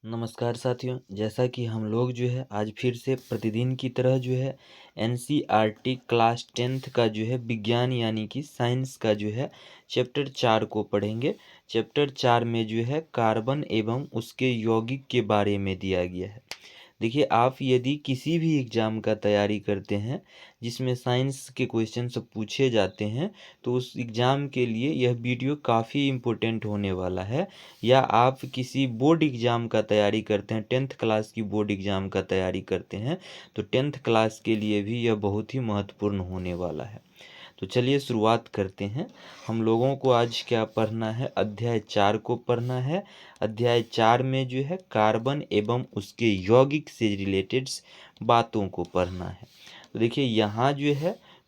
नमस्कार साथियों, जैसा कि हम लोग आज फिर से प्रतिदिन की तरह एनसीईआरटी क्लास 10th का विज्ञान यानी कि साइंस का चैप्टर 4 को पढ़ेंगे। चैप्टर 4 में कार्बन एवं उसके यौगिक के बारे में दिया गया है। देखिए, आप यदि किसी भी एग्ज़ाम का तैयारी करते हैं जिसमें साइंस के क्वेश्चन सब पूछे जाते हैं, तो उस एग्ज़ाम के लिए यह वीडियो काफ़ी इम्पोर्टेंट होने वाला है। या आप किसी बोर्ड एग्ज़ाम का तैयारी करते हैं, 10th क्लास की बोर्ड एग्ज़ाम का तैयारी करते हैं, तो 10th क्लास के लिए भी यह बहुत ही महत्वपूर्ण होने वाला है। तो चलिए शुरुआत करते हैं। हम लोगों को आज क्या पढ़ना है? अध्याय 4 को पढ़ना है। अध्याय 4 में कार्बन एवं उसके यौगिक से रिलेटेड बातों को पढ़ना है। तो देखिए, यहाँ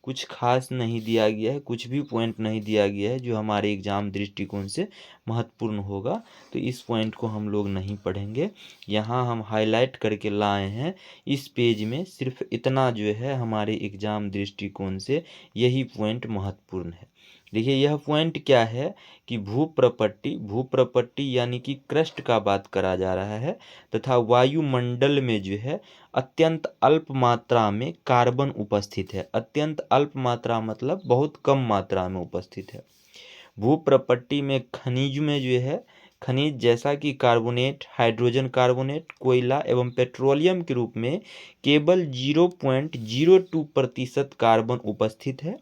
कुछ खास नहीं दिया गया है, कुछ भी पॉइंट नहीं दिया गया है जो हमारे एग्ज़ाम दृष्टिकोण से महत्वपूर्ण होगा, तो इस पॉइंट को हम लोग नहीं पढ़ेंगे। यहाँ हम हाईलाइट करके लाए हैं इस पेज में, सिर्फ इतना हमारे एग्ज़ाम दृष्टिकोण से यही पॉइंट महत्वपूर्ण है। देखिए, यह पॉइंट क्या है कि भूप्रपट्टी यानी कि क्रस्ट का बात करा जा रहा है, तथा वायुमंडल में अत्यंत अल्प मात्रा में कार्बन उपस्थित है। अत्यंत अल्प मात्रा मतलब बहुत कम मात्रा में उपस्थित है। भूप्रपट्टी में खनिज में खनिज जैसा कि कार्बोनेट, हाइड्रोजन कार्बोनेट, कोयला एवं पेट्रोलियम के रूप में केवल 0.02% कार्बन उपस्थित है,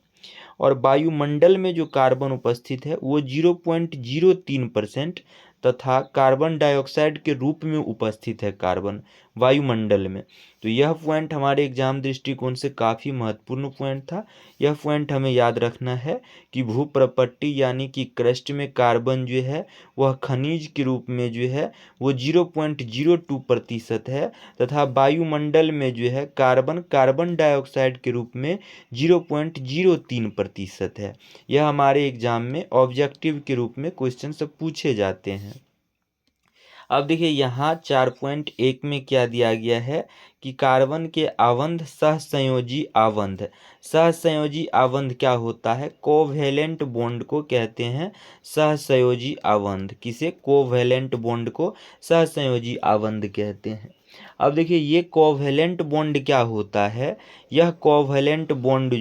और वायुमंडल में जो कार्बन उपस्थित है वो 0.03% तथा कार्बन डाइऑक्साइड के रूप में उपस्थित है कार्बन वायुमंडल में। तो यह पॉइंट हमारे एग्जाम दृष्टिकोण से काफ़ी महत्वपूर्ण पॉइंट था। यह पॉइंट हमें याद रखना है कि भूप्रपट्टी यानी कि क्रस्ट में कार्बन वह खनिज के रूप में वो 0.02% है, तथा वायुमंडल में कार्बन डाइऑक्साइड के रूप में 0.03% है। यह हमारे एग्जाम में ऑब्जेक्टिव के रूप में क्वेश्चन सब पूछे जाते हैं। अब देखिए, यहाँ 4.1 में क्या दिया गया है कि कार्बन के आबंध सहसंयोजी आबंध। सहसंयोजी आबंध क्या होता है? कोवैलेंट बॉन्ड को कहते हैं सहसंयोजी आबंध। किसे? कोवैलेंट बॉन्ड को सहसंयोजी आबंध कहते हैं। अब देखिए, ये कोवैलेंट बॉन्ड क्या होता है? यह कोवैलेंट बॉन्ड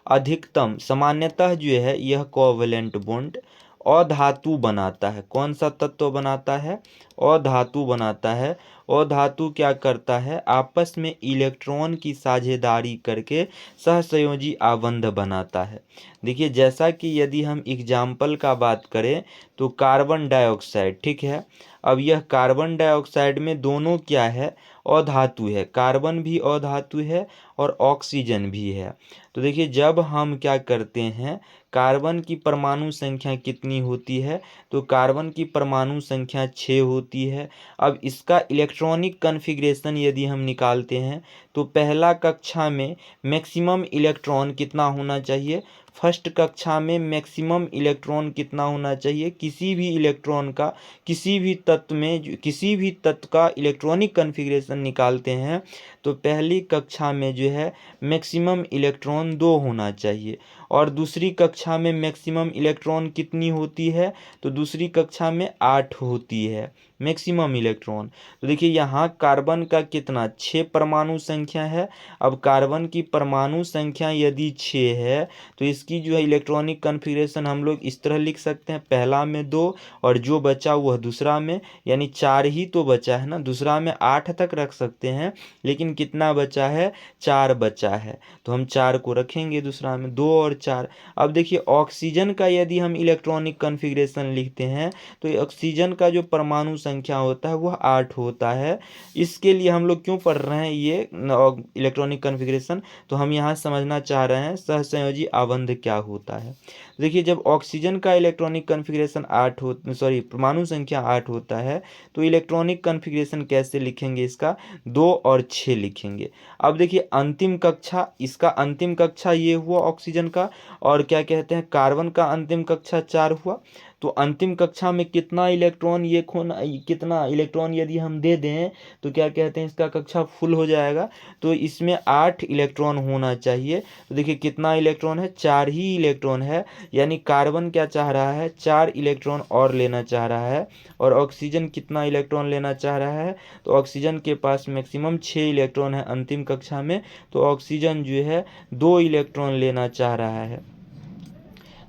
अधिकतम सामान्यतः यह कोवैलेंट बॉन्ड अधातु बनाता है। कौन सा तत्व बनाता है? अधातु बनाता है। अधातु क्या करता है? आपस में इलेक्ट्रॉन की साझेदारी करके सहसंयोजी आबंध बनाता है। देखिए, जैसा कि यदि हम एग्जाम्पल का बात करें तो कार्बन डाइऑक्साइड, ठीक है। अब यह कार्बन डाइऑक्साइड में दोनों क्या है? अधातु है। कार्बन भी अधातु है और ऑक्सीजन भी है। तो देखिए, जब हम क्या करते हैं, कार्बन की परमाणु संख्या कितनी होती है? तो कार्बन की परमाणु संख्या 6 होती है। अब इसका इलेक्ट्रॉनिक कॉन्फ़िगरेशन यदि हम निकालते हैं तो पहला कक्षा में मैक्सिमम इलेक्ट्रॉन कितना होना चाहिए? फर्स्ट कक्षा में मैक्सिमम इलेक्ट्रॉन कितना होना चाहिए? किसी भी इलेक्ट्रॉन का, किसी भी तत्व में, किसी भी तत्व का इलेक्ट्रॉनिक कॉन्फ़िगरेशन निकालते हैं तो पहली कक्षा में मैक्सिमम इलेक्ट्रॉन 2 होना चाहिए। और दूसरी कक्षा में मैक्सिमम इलेक्ट्रॉन कितनी होती है? तो दूसरी कक्षा में 8 होती है मैक्सिमम इलेक्ट्रॉन। तो देखिए, यहाँ कार्बन का कितना? 6 परमाणु संख्या है। अब कार्बन की परमाणु संख्या यदि 6 है तो इसकी इलेक्ट्रॉनिक कॉन्फ़िगरेशन हम लोग इस तरह लिख सकते हैं, पहला में 2 और जो बचा वह दूसरा में, यानी 4 ही तो बचा है ना। दूसरा में 8 तक रख सकते हैं, लेकिन कितना बचा है? 4 बचा है, तो हम 4 को रखेंगे दूसरा में, 2 और 4। अब देखिए, ऑक्सीजन का यदि हम इलेक्ट्रॉनिक कॉन्फ़िगरेशन लिखते हैं तो ऑक्सीजन का जो परमाणु संख्या होता है वह 8 होता है। इसके लिए हम लोग क्यों पढ़ रहे हैं ये इलेक्ट्रॉनिक कॉन्फ़िगरेशन? तो हम यहाँ समझना चाह रहे हैं सहसंयोजी आबंध क्या होता है। देखिए, जब ऑक्सीजन का इलेक्ट्रॉनिक कॉन्फ़िगरेशन परमाणु संख्या 8 होता है तो इलेक्ट्रॉनिक कॉन्फ़िगरेशन कैसे लिखेंगे? इसका 2 और 6 लिखेंगे। अब देखिए, अंतिम कक्षा, इसका अंतिम कक्षा ये हुआ ऑक्सीजन का, और क्या कहते हैं, कार्बन का अंतिम कक्षा 4 हुआ। तो अंतिम कक्षा में कितना इलेक्ट्रॉन कितना इलेक्ट्रॉन यदि हम दे दें तो क्या कहते हैं, इसका कक्षा फुल हो जाएगा। तो इसमें 8 इलेक्ट्रॉन होना चाहिए। तो देखिए कितना इलेक्ट्रॉन है, 4 ही इलेक्ट्रॉन है। यानी कार्बन क्या चाह रहा है, 4 इलेक्ट्रॉन और लेना चाह रहा है। और ऑक्सीजन कितना इलेक्ट्रॉन लेना चाह रहा है, तो ऑक्सीजन के पास मैक्सिमम 6 इलेक्ट्रॉन है अंतिम कक्षा में। तो ऑक्सीजन जो है 2 इलेक्ट्रॉन लेना चाह रहा है।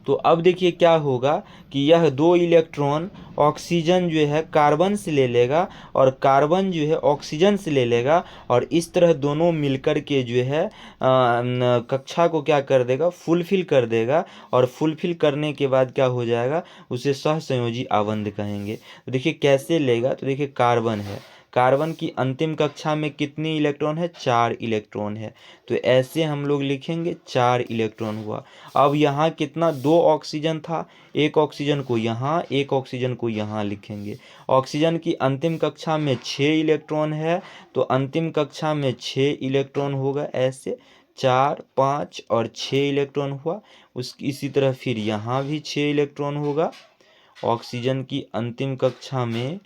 तो अब देखिए क्या होगा कि यह 2 इलेक्ट्रॉन ऑक्सीजन जो है कार्बन से ले लेगा और कार्बन जो है ऑक्सीजन से ले लेगा, और इस तरह दोनों मिलकर के जो है कक्षा को क्या कर देगा, फुलफिल कर देगा। और फुलफिल करने के बाद क्या हो जाएगा, उसे सहसंयोजी आबंध कहेंगे। तो देखिए कैसे लेगा, तो देखिए कार्बन है, कार्बन की अंतिम कक्षा में कितनी इलेक्ट्रॉन है, 4 इलेक्ट्रॉन है। तो ऐसे हम लोग लिखेंगे 4 इलेक्ट्रॉन हुआ। अब यहाँ कितना, 2 ऑक्सीजन था, एक ऑक्सीजन को यहाँ, एक ऑक्सीजन को यहाँ लिखेंगे। ऑक्सीजन की अंतिम कक्षा में 6 इलेक्ट्रॉन है, तो अंतिम कक्षा में 6 इलेक्ट्रॉन होगा। ऐसे 4, 5 और 6 इलेक्ट्रॉन हुआ। इसी तरह फिर यहाँ भी 6 इलेक्ट्रॉन होगा ऑक्सीजन की अंतिम कक्षा में।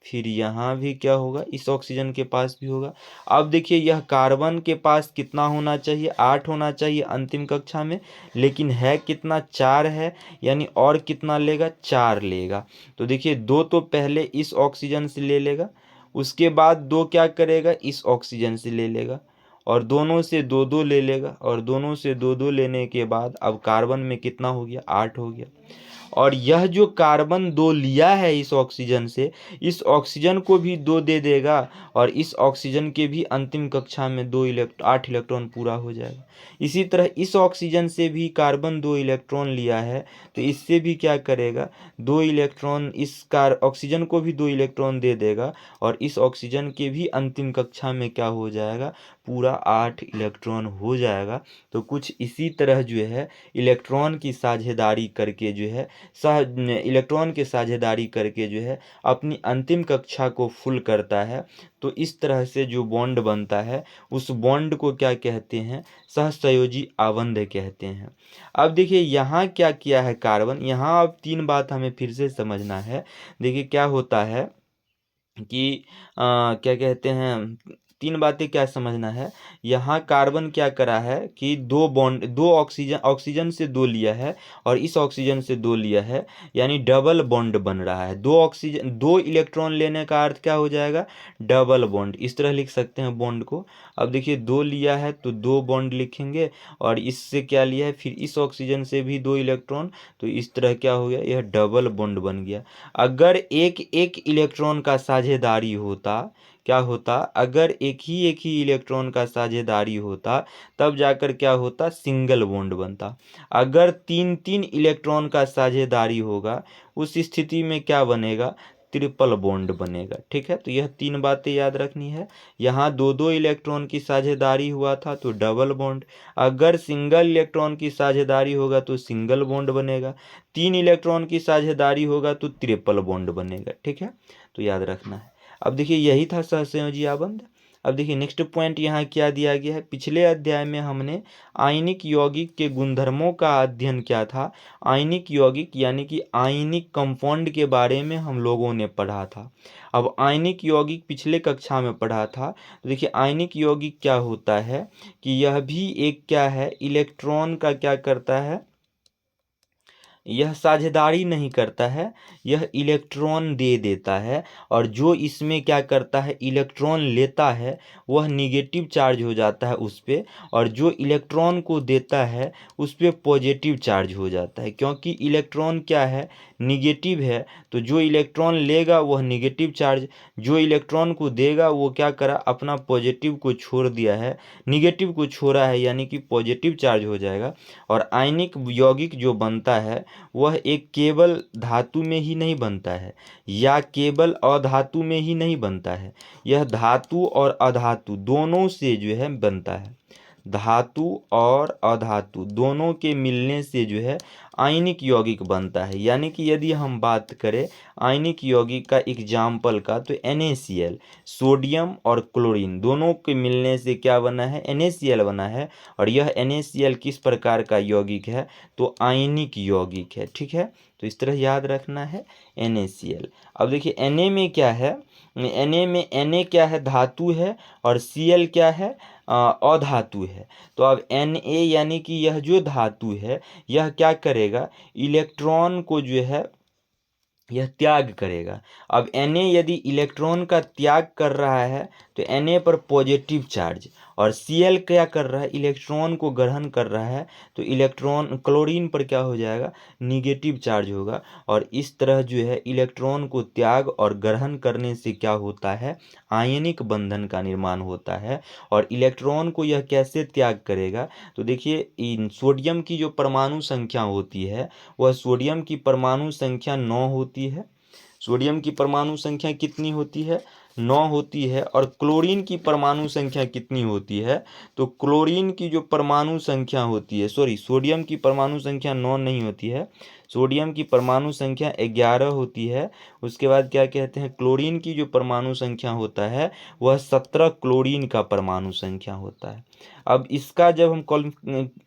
फिर यहाँ भी क्या होगा, इस ऑक्सीजन के पास भी होगा। अब देखिए यह कार्बन के पास कितना होना चाहिए, 8 होना चाहिए अंतिम कक्षा में, लेकिन है कितना, 4 है। यानी और कितना लेगा, 4 लेगा। तो देखिए 2 तो पहले इस ऑक्सीजन से ले लेगा, उसके बाद 2 क्या करेगा, इस ऑक्सीजन से ले लेगा, और दोनों से 2-2 ले लेगा। और दोनों से 2-2 लेने के बाद अब कार्बन में कितना हो गया, 8 हो गया। और यह जो कार्बन 2 लिया है इस ऑक्सीजन से, इस ऑक्सीजन को भी 2 दे देगा, और इस ऑक्सीजन के भी अंतिम कक्षा में 8 इलेक्ट्रॉन पूरा हो जाएगा। इसी तरह इस ऑक्सीजन से भी कार्बन 2 इलेक्ट्रॉन लिया है, तो इससे भी क्या करेगा, 2 इलेक्ट्रॉन, ऑक्सीजन को भी 2 इलेक्ट्रॉन दे देगा, और इस ऑक्सीजन के भी अंतिम कक्षा में क्या हो जाएगा, पूरा 8 इलेक्ट्रॉन हो जाएगा। तो कुछ इसी तरह जो है इलेक्ट्रॉन की साझेदारी करके जो है इलेक्ट्रॉन के साझेदारी करके जो है अपनी अंतिम कक्षा को फुल करता है। तो इस तरह से जो बॉन्ड बनता है उस बॉन्ड को क्या कहते हैं, सहसंयोजी आबंध कहते हैं। अब देखिए यहाँ क्या किया है कार्बन, यहाँ अब 3 बात हमें फिर से समझना है। देखिए क्या होता है कि क्या कहते हैं, 3 बातें क्या समझना है। यहाँ कार्बन क्या करा है कि 2 ऑक्सीजन से 2 लिया है, और इस ऑक्सीजन से 2 लिया है, यानी डबल बॉन्ड बन रहा है। 2 इलेक्ट्रॉन लेने का अर्थ क्या हो जाएगा, डबल बॉन्ड। इस तरह लिख सकते हैं बॉन्ड को। अब देखिए 2 लिया है तो 2 बॉन्ड लिखेंगे, और इससे क्या लिया है, फिर इस ऑक्सीजन से भी 2 इलेक्ट्रॉन, तो इस तरह क्या हो गया, यह डबल बॉन्ड बन गया। अगर एक इलेक्ट्रॉन का साझेदारी होता, क्या होता, अगर एक ही इलेक्ट्रॉन का साझेदारी होता तब जाकर क्या होता, सिंगल बॉन्ड बनता। अगर 3 इलेक्ट्रॉन का साझेदारी होगा उस स्थिति में क्या बनेगा, ट्रिपल बॉन्ड बनेगा। ठीक है, तो यह 3 बातें याद रखनी है। यहाँ 2 इलेक्ट्रॉन की साझेदारी हुआ था तो डबल बॉन्ड, अगर सिंगल इलेक्ट्रॉन की साझेदारी होगा तो सिंगल बॉन्ड बनेगा, 3 इलेक्ट्रॉन की साझेदारी होगा तो ट्रिपल बॉन्ड बनेगा। ठीक है, तो याद रखना है। अब देखिए यही था सहसंयोजी आबंध। अब देखिए नेक्स्ट पॉइंट यहाँ क्या दिया गया है। पिछले अध्याय में हमने आयनिक यौगिक के गुणधर्मों का अध्ययन किया था। आयनिक यौगिक यानी कि आयनिक कंपाउंड के बारे में हम लोगों ने पढ़ा था। अब आयनिक यौगिक पिछले कक्षा में पढ़ा था। तो देखिए आयनिक यौगिक क्या होता है कि यह भी एक क्या है, इलेक्ट्रॉन का क्या करता है, यह साझेदारी नहीं करता है, यह इलेक्ट्रॉन दे देता है। और जो इसमें क्या करता है, इलेक्ट्रॉन लेता है, वह निगेटिव चार्ज हो जाता है उस पर, और जो इलेक्ट्रॉन को देता है उस पर पॉजिटिव चार्ज हो जाता है। क्योंकि इलेक्ट्रॉन क्या है, निगेटिव है, तो जो इलेक्ट्रॉन लेगा वह निगेटिव चार्ज, जो इलेक्ट्रॉन को देगा वो क्या करा, अपना पॉजिटिव को छोड़ दिया है, निगेटिव को छोड़ा है, यानी कि पॉजिटिव चार्ज हो जाएगा। और आयनिक यौगिक जो बनता है वह एक केवल धातु में ही नहीं बनता है या केवल अधातु में ही नहीं बनता है, यह धातु और अधातु दोनों से जो है बनता है। धातु और अधातु दोनों के मिलने से जो है आयनिक यौगिक बनता है। यानी कि यदि हम बात करें आयनिक यौगिक का एग्जाम्पल का, तो NaCl, सोडियम और क्लोरीन दोनों के मिलने से क्या बना है, NaCl बना है। और यह NaCl किस प्रकार का यौगिक है, तो आयनिक यौगिक है। ठीक है, तो इस तरह याद रखना है NaCl। अब देखिए Na में क्या है, Na में Na क्या है, धातु है, और Cl क्या है, अधातु है। तो अब Na यानी कि यह जो धातु है यह क्या करेगा, इलेक्ट्रॉन को जो है यह त्याग करेगा। अब Na यदि इलेक्ट्रॉन का त्याग कर रहा है तो Na पर पॉजिटिव चार्ज, और Cl क्या कर रहा है, इलेक्ट्रॉन को ग्रहण कर रहा है, तो इलेक्ट्रॉन क्लोरीन पर क्या हो जाएगा, निगेटिव चार्ज होगा। और इस तरह जो है इलेक्ट्रॉन को त्याग और ग्रहण करने से क्या होता है, आयनिक बंधन का निर्माण होता है। और इलेक्ट्रॉन को यह कैसे त्याग करेगा, तो देखिए इन सोडियम की जो परमाणु संख्या होती है वह सोडियम की परमाणु संख्या 9 होती है। सोडियम की परमाणु संख्या कितनी होती है, 9 होती है। और क्लोरीन की परमाणु संख्या कितनी होती है, तो क्लोरीन की जो परमाणु संख्या होती है, सोडियम की परमाणु संख्या 9 नहीं होती है, सोडियम की परमाणु संख्या 11 होती है। उसके बाद क्या कहते हैं, क्लोरीन की जो परमाणु संख्या होता है वह 17 क्लोरीन का परमाणु संख्या होता है। अब इसका जब हम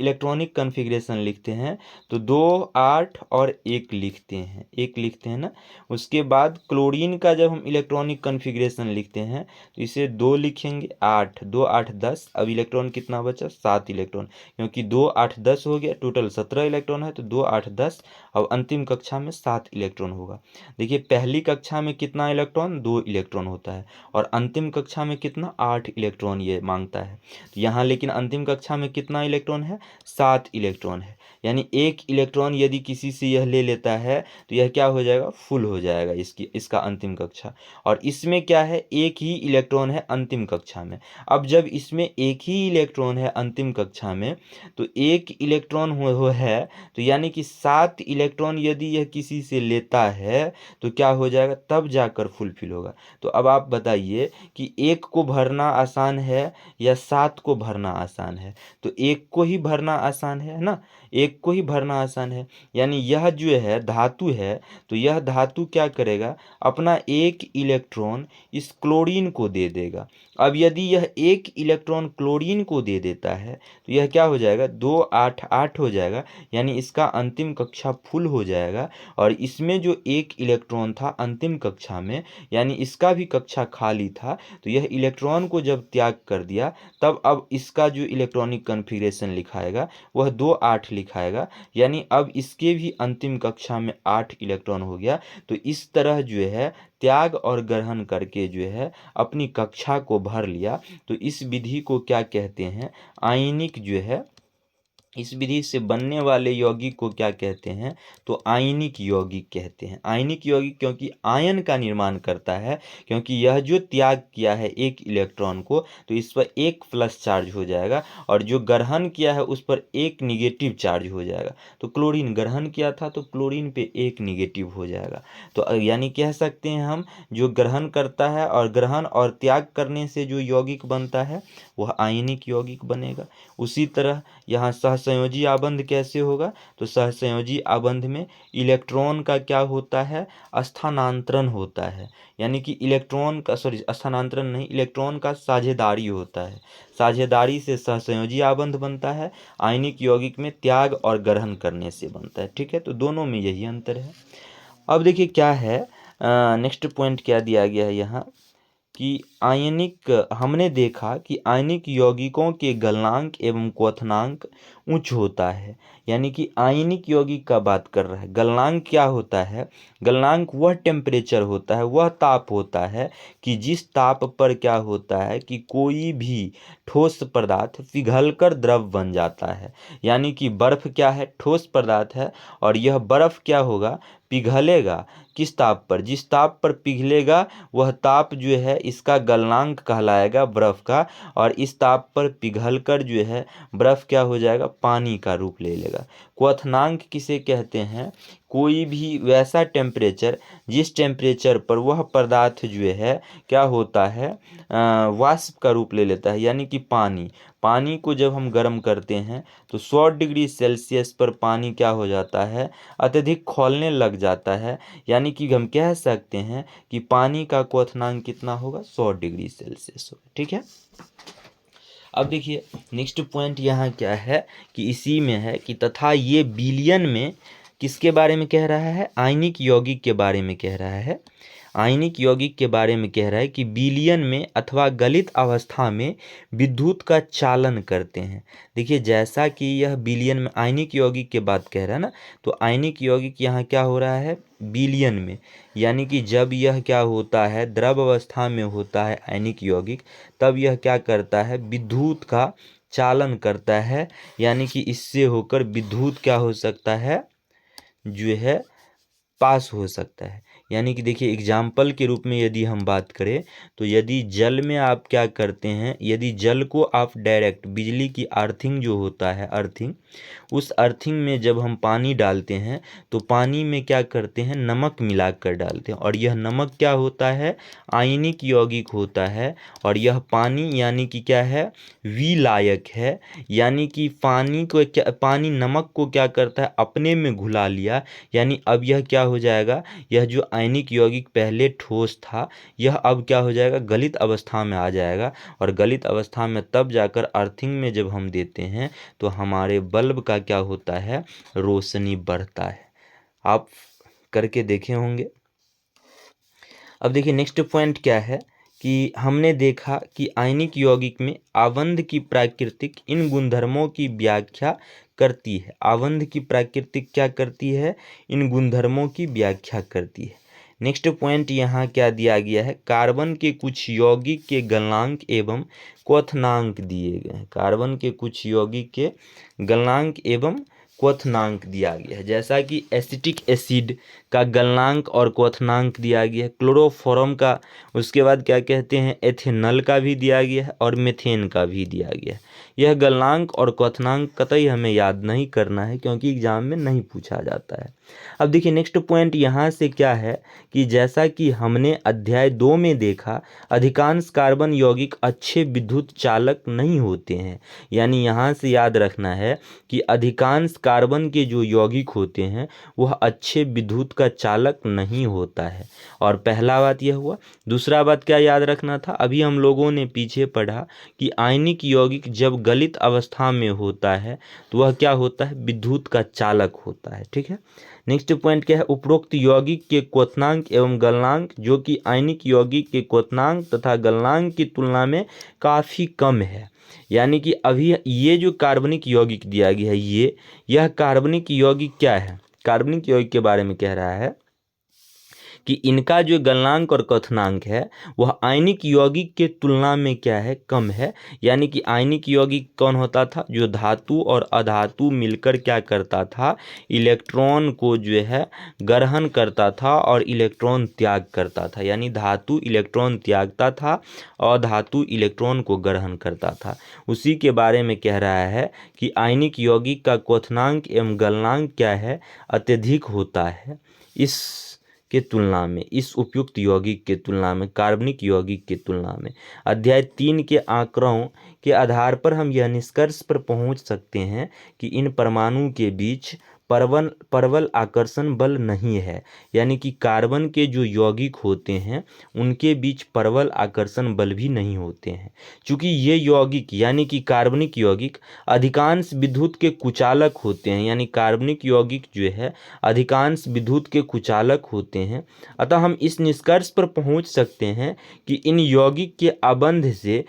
इलेक्ट्रॉनिक कन्फिग्रेशन लिखते हैं तो 2, 8 और 1 लिखते हैं, 1 लिखते हैं ना। उसके बाद क्लोरीन का जब हम इलेक्ट्रॉनिक कन्फिग्रेशन लिखते हैं तो इसे 2 लिखेंगे, 8, 2, 8, 10। अब इलेक्ट्रॉन कितना बचा, 7 इलेक्ट्रॉन, क्योंकि 2, 8, 10 हो गया, टोटल 17 इलेक्ट्रॉन है, तो 2, 8, 10। अब अंतिम कक्षा में 7 इलेक्ट्रॉन होगा। देखिए पहली कक्षा में कितना इलेक्ट्रॉन, 2 इलेक्ट्रॉन होता है, और अंतिम कक्षा में कितना, 8 इलेक्ट्रॉन ये मांगता है। तो यहाँ लेकिन अंतिम कक्षा में कितना इलेक्ट्रॉन है, 7 इलेक्ट्रॉन है। यानी 1 इलेक्ट्रॉन यदि किसी से यह ले लेता है तो यह क्या हो जाएगा, फुल हो जाएगा इसका अंतिम कक्षा। और इसमें क्या है, 1 ही इलेक्ट्रॉन है अंतिम कक्षा में। अब जब इसमें 1 ही इलेक्ट्रॉन है अंतिम कक्षा में, तो 1 इलेक्ट्रॉन है, तो यानी कि 7 इलेक्ट्रॉन यदि यह किसी से लेता है तो क्या हो जाएगा, तब जाकर फुलफिल होगा। तो अब आप बताइए कि 1 को भरना आसान है या 7 को भरना आसान है, तो 1 को ही भरना आसान है ना, 1 को ही भरना आसान है। यानी यह जो है धातु है, तो यह धातु क्या करेगा, अपना 1 इलेक्ट्रॉन इस क्लोरीन को दे देगा। अब यदि यह 1 इलेक्ट्रॉन क्लोरीन को दे देता है तो यह क्या हो जाएगा, 2, 8, 8 हो जाएगा, यानी इसका अंतिम कक्षा फुल हो जाएगा। और इसमें जो 1 इलेक्ट्रॉन था अंतिम कक्षा में, यानी इसका भी कक्षा खाली था, तो यह इलेक्ट्रॉन को जब त्याग कर दिया तब अब इसका जो इलेक्ट्रॉनिक कन्फिग्रेशन लिखाएगा वह 2, 8 लिखाएगा। यानी अब इसके भी अंतिम कक्षा में 8 इलेक्ट्रॉन हो गया। तो इस तरह जो है त्याग और ग्रहण करके जो है अपनी कक्षा को भर लिया। तो इस विधि को क्या कहते हैं, आयनिक जो है, इस विधि से बनने वाले यौगिक को क्या कहते हैं, तो आयनिक यौगिक कहते हैं। आयनिक यौगिक क्योंकि आयन का निर्माण करता है, क्योंकि यह जो त्याग किया है 1 इलेक्ट्रॉन को, तो इस पर 1 प्लस चार्ज हो जाएगा, और जो ग्रहण किया है उस पर 1 निगेटिव चार्ज हो जाएगा। तो क्लोरीन ग्रहण किया था तो क्लोरीन पे 1 निगेटिव हो जाएगा। तो यानी कह सकते हैं हम, जो ग्रहण करता है और ग्रहण और त्याग करने से जो यौगिक बनता है वह आयनिक यौगिक बनेगा। उसी तरह यहाँ सहसंयोजी आबंध कैसे होगा, तो सहसंयोजी आबंध में इलेक्ट्रॉन का क्या होता है, स्थानांतरण होता है। यानी कि इलेक्ट्रॉन का स्थानांतरण नहीं, इलेक्ट्रॉन का साझेदारी होता है। साझेदारी से सहसंयोजी आबंध बनता है, आयनिक यौगिक में त्याग और ग्रहण करने से बनता है। ठीक है, तो दोनों में यही अंतर है। अब देखिए क्या है, नेक्स्ट पॉइंट क्या दिया गया है यहाँ कि हमने देखा कि आयनिक यौगिकों के गलनांक एवं क्वथनांक उच्च होता है। यानी कि आयनिक यौगिक का बात कर रहा है। गलनांक क्या होता है, गलनांक वह टेम्परेचर होता है, वह ताप होता है कि जिस ताप पर क्या होता है कि कोई भी ठोस पदार्थ पिघलकर द्रव बन जाता है। यानी कि बर्फ क्या है, ठोस पदार्थ है, और यह बर्फ क्या होगा, पिघलेगा किस ताप पर, जिस ताप पर पिघलेगा वह ताप जो है इसका गलनांक कहलाएगा बर्फ का। और इस ताप पर पिघलकर जो है बर्फ क्या हो जाएगा, पानी का रूप ले लेगा। क्वथनांक किसे कहते हैं? कोई भी वैसा टेम्परेचर जिस टेम्परेचर पर वह पदार्थ जो है क्या होता है, वाष्प का रूप ले लेता है, यानी कि पानी। पानी को जब हम गर्म करते हैं तो 100 डिग्री सेल्सियस पर पानी क्या हो जाता है, अत्यधिक खौलने लग जाता है। यानी कि हम कह सकते हैं कि पानी का क्वथनांक कितना होगा, 100 डिग्री सेल्सियस होगा। ठीक है। अब देखिए नेक्स्ट पॉइंट यहाँ क्या है कि इसी में है कि तथा ये बिलियन में किसके बारे में कह रहा है, आयनिक यौगिक के बारे में कह रहा है। आयनिक यौगिक के बारे में कह रहा है कि बिलियन में अथवा गलित अवस्था में विद्युत का चालन करते हैं। देखिए जैसा कि यह बिलियन में आयनिक यौगिक के बात कह रहा है ना, तो आयनिक यौगिक यहाँ क्या हो रहा है, बिलियन में। यानी कि जब यह क्या होता है, द्रव अवस्था में होता है आयनिक यौगिक, तब यह क्या करता है, विद्युत का चालन करता है। यानी कि इससे होकर विद्युत क्या हो सकता है, जो है पास हो सकता है। यानी कि देखिए एग्जाम्पल के रूप में यदि हम बात करें तो यदि जल में आप क्या करते हैं, यदि जल को आप डायरेक्ट बिजली की अर्थिंग जो होता है, अर्थिंग, उस अर्थिंग में जब हम पानी डालते हैं तो पानी में क्या करते हैं, नमक मिलाकर डालते हैं, और यह नमक क्या होता है, आयनिक यौगिक होता है। और यह पानी यानी कि क्या है, विलायक है। यानी कि पानी को क्या, पानी नमक को क्या करता है, अपने में घुला लिया। यानी अब यह क्या हो जाएगा, यह जो आयनिक यौगिक पहले ठोस था यह अब क्या हो जाएगा, गलित अवस्था में आ जाएगा। और गलित अवस्था में तब जाकर अर्थिंग में जब हम देते हैं तो हमारे बल्ब का क्या होता है, रोशनी बढ़ता है। आप करके देखे होंगे। अब देखिए नेक्स्ट पॉइंट क्या है कि हमने देखा कि आयनिक यौगिक में आबंध की प्राकृतिक इन गुणधर्मों की व्याख्या करती है। आबंध की प्राकृतिक क्या करती है, इन गुणधर्मों की व्याख्या करती है। नेक्स्ट पॉइंट यहाँ क्या दिया गया है, कार्बन के कुछ यौगिक के गलनांक एवं क्वथनांक दिए गए हैं। कार्बन के कुछ यौगिक के गलनांक एवं क्वथनांक दिया गया है। जैसा कि एसिटिक एसिड का गलनांक और क्वथनांक दिया गया है, क्लोरोफॉर्म का, उसके बाद क्या कहते हैं, एथेनॉल का भी दिया गया है और मीथेन का भी दिया गया है। यह गलनांक और क्वथनांक कतई हमें याद नहीं करना है क्योंकि एग्जाम में नहीं पूछा जाता है। अब देखिए नेक्स्ट पॉइंट यहाँ से क्या है कि जैसा कि हमने अध्याय 2 में देखा, अधिकांश कार्बन यौगिक अच्छे विद्युत चालक नहीं होते हैं। यानी यहाँ से याद रखना है कि अधिकांश कार्बन के जो यौगिक होते हैं वह अच्छे विद्युत का चालक नहीं होता है। और पहला बात यह हुआ। दूसरा बात क्या याद रखना था, अभी हम लोगों ने पीछे पढ़ा कि आयनिक यौगिक जब गलित अवस्था में होता है तो वह क्या होता है, विद्युत का चालक होता है। ठीक है। नेक्स्ट पॉइंट क्या है, उपरोक्त यौगिक के क्वथनांक एवं गलनांक जो कि आयनिक यौगिक के क्वथनांक तथा गलनांक की तुलना में काफ़ी कम है। यानी कि अभी ये जो कार्बनिक यौगिक दिया गया है, यह कार्बनिक यौगिक क्या है, कार्बनिक यौगिक के बारे में कह रहा है कि इनका जो गलनांक और क्वथनांक है वह आयनिक यौगिक के तुलना में क्या है, कम है। यानी कि आयनिक यौगिक कौन होता था, जो धातु और अधातु मिलकर क्या करता था, इलेक्ट्रॉन को जो है ग्रहण करता था और इलेक्ट्रॉन त्याग करता था। यानी धातु इलेक्ट्रॉन त्यागता था और धातु इलेक्ट्रॉन को ग्रहण करता था। उसी के बारे में कह रहा है कि आयनिक यौगिक का क्वथनांक एवं गलनांक क्या है, अत्यधिक होता है इस के तुलना में, इस उपयुक्त यौगिक के तुलना में, कार्बनिक यौगिक के तुलना में। अध्याय 3 के आंकड़ों के आधार पर हम यह निष्कर्ष पर पहुंच सकते हैं कि इन परमाणु के बीच परवल आकर्षण बल नहीं है। यानी कि कार्बन के जो यौगिक होते हैं उनके बीच परवल आकर्षण बल भी नहीं होते हैं। चूँकि ये यौगिक यानी कि कार्बनिक यौगिक अधिकांश विद्युत के कुचालक होते हैं, यानी कार्बनिक यौगिक जो है अधिकांश विद्युत के कुचालक होते हैं। अतः हम इस निष्कर्ष पर पहुंच सकते हैं कि इन यौगिक के आबंध से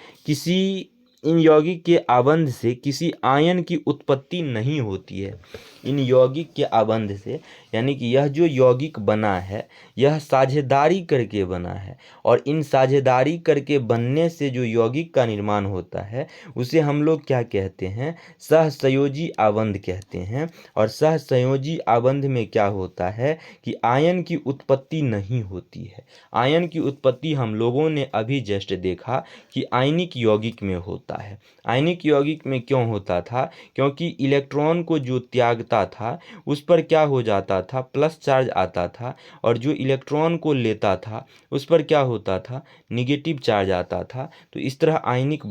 किसी आयन की उत्पत्ति नहीं होती है। इन यौगिक के आबंध से यानी कि यह जो यौगिक बना है यह साझेदारी करके बना है, और इन साझेदारी करके बनने से जो यौगिक का निर्माण होता है उसे हम लोग क्या कहते हैं, सहसंयोजी आबंध कहते हैं। और सहसंयोजी आबंध में क्या होता है कि आयन की उत्पत्ति नहीं होती है। आयन की उत्पत्ति हम लोगों ने अभी जस्ट देखा कि आयनिक यौगिक में होता होता है। आयनिक यौगिक में क्यों होता था? क्योंकि इलेक्ट्रॉन को जो त्यागता था उस पर क्या हो जाता था, प्लस चार्ज आता था, और जो इलेक्ट्रॉन को लेता था उस पर क्या होता था, निगेटिव चार्ज आता था। तो इस तरह आयनिक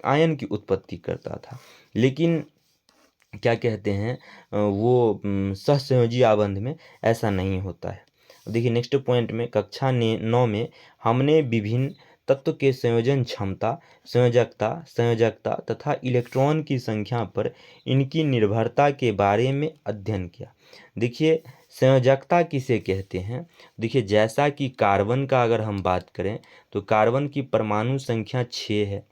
आयन की उत्पत्ति करता था। लेकिन क्या कहते हैं वो सहसंयोजी आबंध में ऐसा नहीं होता है। देखिए नेक्स्ट पॉइंट में कक्षा 9 में हमने विभिन्न तत्व के संयोजन क्षमता, संयोजकता तथा इलेक्ट्रॉन की संख्या पर इनकी निर्भरता के बारे में अध्ययन किया। देखिए संयोजकता किसे कहते हैं? देखिए जैसा कि कार्बन का अगर हम बात करें तो कार्बन की परमाणु संख्या 6 है।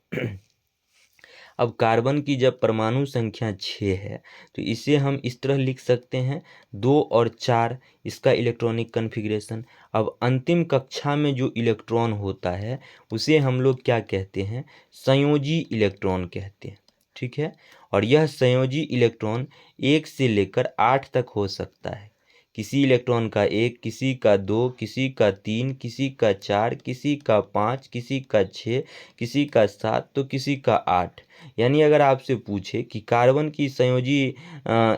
अब कार्बन की जब परमाणु संख्या 6 है तो इसे हम इस तरह लिख सकते हैं 2 और 4 इसका इलेक्ट्रॉनिक कन्फिग्रेशन। अब अंतिम कक्षा में जो इलेक्ट्रॉन होता है उसे हम लोग क्या कहते हैं? संयोजी इलेक्ट्रॉन कहते हैं। ठीक है, और यह संयोजी इलेक्ट्रॉन 1 से लेकर 8 तक हो सकता है। किसी इलेक्ट्रॉन का 1, किसी का 2, किसी का 3, किसी का 4, किसी का 5, किसी का 6, किसी का 7 तो किसी का 8। यानी अगर आपसे पूछे कि कार्बन की संयोजी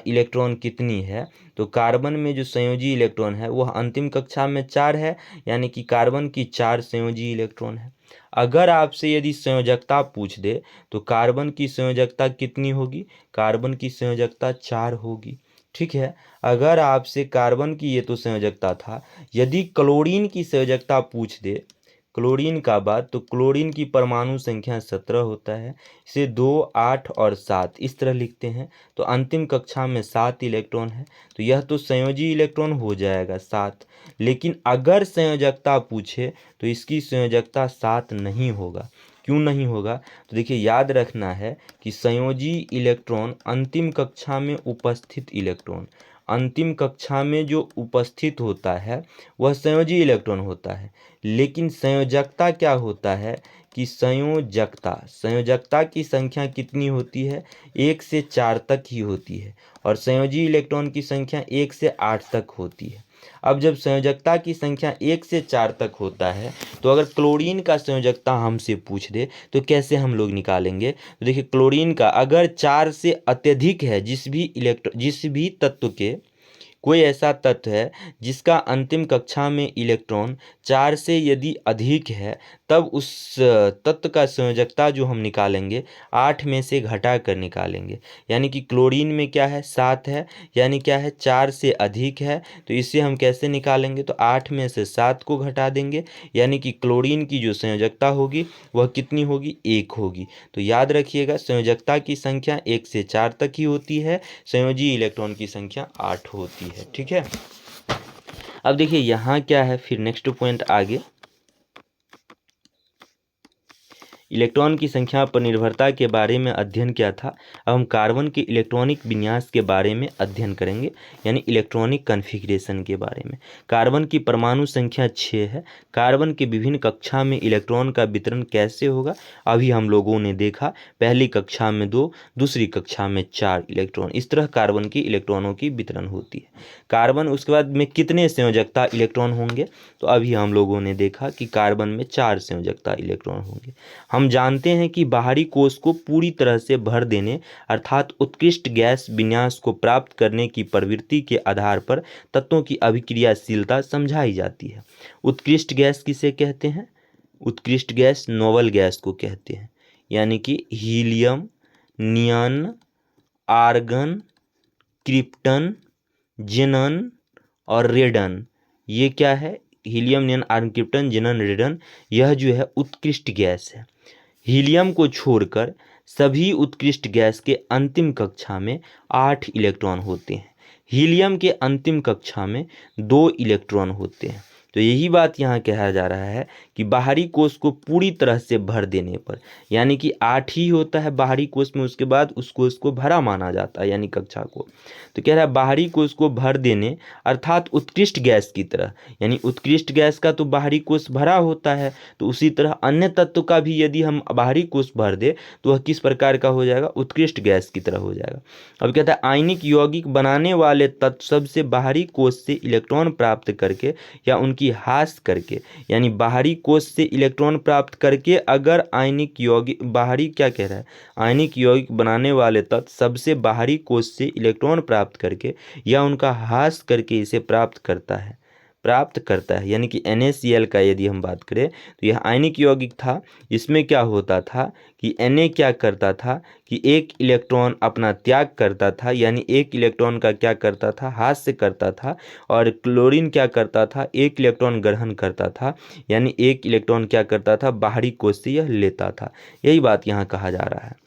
इलेक्ट्रॉन कितनी है तो कार्बन में जो संयोजी इलेक्ट्रॉन है वह अंतिम कक्षा में 4 है, यानी कि कार्बन की 4 संयोजी इलेक्ट्रॉन है। अगर आपसे यदि संयोजकता पूछ दे तो कार्बन की संयोजकता कितनी होगी? कार्बन की संयोजकता 4 होगी। ठीक है, अगर आपसे कार्बन की ये तो संयोजकता था, यदि क्लोरीन की संयोजकता पूछ दे क्लोरीन का बात तो क्लोरीन की परमाणु संख्या 17 होता है। इसे 2, 8 और 7 इस तरह लिखते हैं। तो अंतिम कक्षा में 7 इलेक्ट्रॉन है, तो यह तो संयोजी इलेक्ट्रॉन हो जाएगा 7। लेकिन अगर संयोजकता पूछे तो इसकी संयोजकता 7 नहीं होगा। क्यों नहीं होगा? तो देखिए याद रखना है कि संयोजी इलेक्ट्रॉन अंतिम कक्षा में उपस्थित इलेक्ट्रॉन, अंतिम कक्षा में जो उपस्थित होता है वह संयोजी इलेक्ट्रॉन होता है। लेकिन संयोजकता क्या होता है कि संयोजकता की संख्या कितनी होती है? 1 से 4 तक ही होती है, और संयोजी इलेक्ट्रॉन की संख्या 1 से 8 तक होती है। अब जब संयोजकता की संख्या 1 से 4 तक होता है तो अगर क्लोरीन का संयोजकता हमसे पूछ दे तो कैसे हम लोग निकालेंगे? तो देखिए क्लोरीन का अगर 4 से अत्यधिक है, जिस भी तत्व के कोई ऐसा तत्व है जिसका अंतिम कक्षा में इलेक्ट्रॉन 4 से यदि अधिक है, तब उस तत्व का संयोजकता जो हम निकालेंगे 8 में से घटा कर निकालेंगे। यानी कि क्लोरीन में क्या है? 7 है, यानी क्या है? 4 से अधिक है। तो इसे हम कैसे निकालेंगे? तो 8 में से 7 को घटा देंगे, यानी कि क्लोरीन की जो संयोजकता होगी वह कितनी होगी? 1 होगी। तो याद रखिएगा संयोजकता की संख्या 1 से 4 तक ही होती है, संयोजी इलेक्ट्रॉन की संख्या 8 होती है। ठीक है, अब देखिए यहाँ क्या है, फिर नेक्स्ट पॉइंट आगे इलेक्ट्रॉन की संख्या पर निर्भरता के बारे में अध्ययन किया था। अब हम कार्बन के इलेक्ट्रॉनिक विन्यास के बारे में अध्ययन करेंगे, यानी इलेक्ट्रॉनिक कॉन्फ़िगरेशन के बारे में। कार्बन की परमाणु संख्या 6 है। कार्बन के विभिन्न कक्षा में इलेक्ट्रॉन का वितरण कैसे होगा अभी हम लोगों ने देखा। पहली कक्षा में 2, दूसरी कक्षा में 4 इलेक्ट्रॉन, इस तरह कार्बन की इलेक्ट्रॉनों की वितरण होती है। कार्बन उसके बाद में कितने संयोजकता इलेक्ट्रॉन होंगे? तो अभी हम लोगों ने देखा कि कार्बन में 4 संयोजकता इलेक्ट्रॉन होंगे। हम जानते हैं कि बाहरी कोश को पूरी तरह से भर देने अर्थात उत्कृष्ट गैस विन्यास को प्राप्त करने की प्रवृत्ति के आधार पर तत्वों की अभिक्रियाशीलता समझाई जाती है। उत्कृष्ट गैस किसे कहते हैं? उत्कृष्ट गैस नोबल गैस को कहते हैं, यानी कि हीलियम, नियॉन, आर्गन, क्रिप्टन, जेनन और रेडन। ये क्या है? हीलियम, नियॉन, आर्गन, क्रिप्टन, जेनन, रेडन, यह जो है उत्कृष्ट गैस है। हीलियम को छोड़कर सभी उत्कृष्ट गैस के अंतिम कक्षा में 8 इलेक्ट्रॉन होते हैं। हीलियम के अंतिम कक्षा में 2 इलेक्ट्रॉन होते हैं। तो यही बात यहाँ कहा जा रहा है कि बाहरी कोश को पूरी तरह से भर देने पर, यानी कि 8 ही होता है बाहरी कोश में, उसके बाद उस कोश को भरा माना जाता है, यानी कक्षा को। तो कह रहा है बाहरी कोश को भर देने अर्थात उत्कृष्ट गैस की तरह, यानी उत्कृष्ट गैस का तो बाहरी कोश भरा होता है, तो उसी तरह अन्य तत्व का भी यदि हम बाहरी कोश भर दे तो वह किस प्रकार का हो जाएगा? उत्कृष्ट गैस की तरह हो जाएगा। अब कहता है आयनिक यौगिक बनाने वाले तत्व सबसे बाहरी कोश से इलेक्ट्रॉन प्राप्त करके या उनकी कि हास करके, यानी बाहरी कोश से इलेक्ट्रॉन प्राप्त करके अगर आयनिक यौगिक, बाहरी क्या कह रहा है, आयनिक यौगिक बनाने वाले तत्व सबसे बाहरी कोश से इलेक्ट्रॉन प्राप्त करके या उनका हास करके इसे प्राप्त करता है, यानी कि NaCl का यदि हम बात करें तो यह आयनिक यौगिक था। इसमें क्या होता था कि Na क्या करता था कि एक इलेक्ट्रॉन अपना त्याग करता था, यानी एक इलेक्ट्रॉन का क्या करता था, हाथ से करता था, और क्लोरीन क्या करता था, एक इलेक्ट्रॉन ग्रहण करता था, यानी एक इलेक्ट्रॉन क्या करता था, बाहरी कोश से यह लेता था। यही बात यहाँ कहा जा रहा है।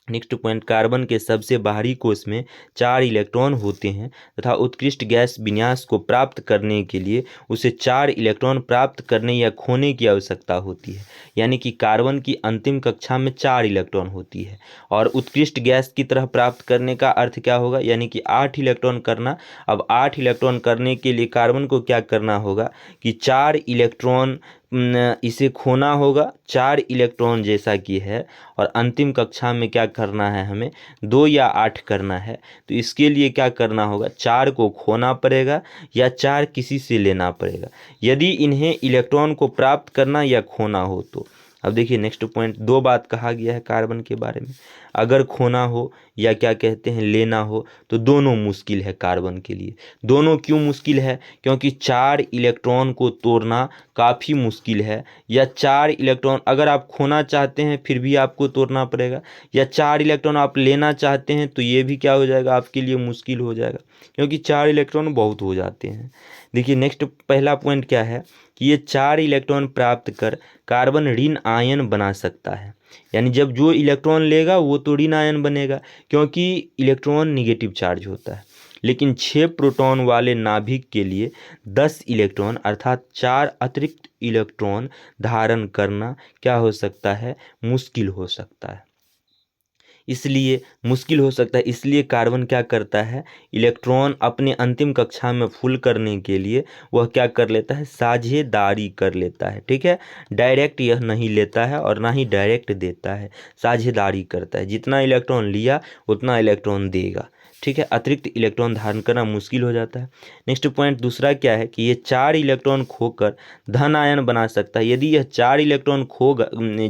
नेक्स्ट पॉइंट, कार्बन के सबसे बाहरी कोश में 4 इलेक्ट्रॉन होते हैं तथा उत्कृष्ट गैस विन्यास को प्राप्त करने के लिए उसे 4 इलेक्ट्रॉन प्राप्त करने या खोने की आवश्यकता होती है। यानी कि कार्बन की अंतिम कक्षा में 4 इलेक्ट्रॉन होती है और उत्कृष्ट गैस की तरह प्राप्त करने का अर्थ क्या होगा, यानी कि 8 इलेक्ट्रॉन करना। अब 8 इलेक्ट्रॉन करने के लिए कार्बन को क्या करना होगा कि 4 इलेक्ट्रॉन इसे खोना होगा, 4 इलेक्ट्रॉन जैसा कि है, और अंतिम कक्षा में क्या करना है, हमें 2 या 8 करना है। तो इसके लिए क्या करना होगा, 4 को खोना पड़ेगा या 4 किसी से लेना पड़ेगा यदि इन्हें इलेक्ट्रॉन को प्राप्त करना या खोना हो तो। अब देखिए नेक्स्ट पॉइंट, 2 बात कहा गया है कार्बन के बारे में, अगर खोना हो या क्या कहते हैं लेना हो तो दोनों मुश्किल है कार्बन के लिए। दोनों क्यों मुश्किल है, क्योंकि 4 इलेक्ट्रॉन को तोड़ना काफ़ी मुश्किल है, या 4 इलेक्ट्रॉन अगर आप खोना चाहते हैं फिर भी आपको तोड़ना पड़ेगा, या 4 इलेक्ट्रॉन आप लेना चाहते हैं तो ये भी क्या हो जाएगा, आपके लिए मुश्किल हो जाएगा, क्योंकि 4 इलेक्ट्रॉन बहुत हो जाते हैं। देखिए नेक्स्ट पहला पॉइंट क्या है कि ये 4 इलेक्ट्रॉन प्राप्त कर कार्बन ऋण आयन बना सकता है, यानी जब जो इलेक्ट्रॉन लेगा वो तो ऋण आयन बनेगा क्योंकि इलेक्ट्रॉन निगेटिव चार्ज होता है। लेकिन 6 प्रोटॉन वाले नाभिक के लिए 10 इलेक्ट्रॉन अर्थात 4 अतिरिक्त इलेक्ट्रॉन धारण करना क्या हो सकता है, मुश्किल हो सकता है। इसलिए कार्बन क्या करता है, इलेक्ट्रॉन अपने अंतिम कक्षा में फुल करने के लिए वह क्या कर लेता है, साझेदारी कर लेता है। ठीक है, डायरेक्ट यह नहीं लेता है और ना ही डायरेक्ट देता है, साझेदारी करता है, जितना इलेक्ट्रॉन लिया उतना इलेक्ट्रॉन देगा। ठीक है, अतिरिक्त इलेक्ट्रॉन धारण करना मुश्किल हो जाता है। नेक्स्ट पॉइंट दूसरा क्या है कि ये 4 इलेक्ट्रॉन खोकर धन आयन बना सकता है। यदि यह 4 इलेक्ट्रॉन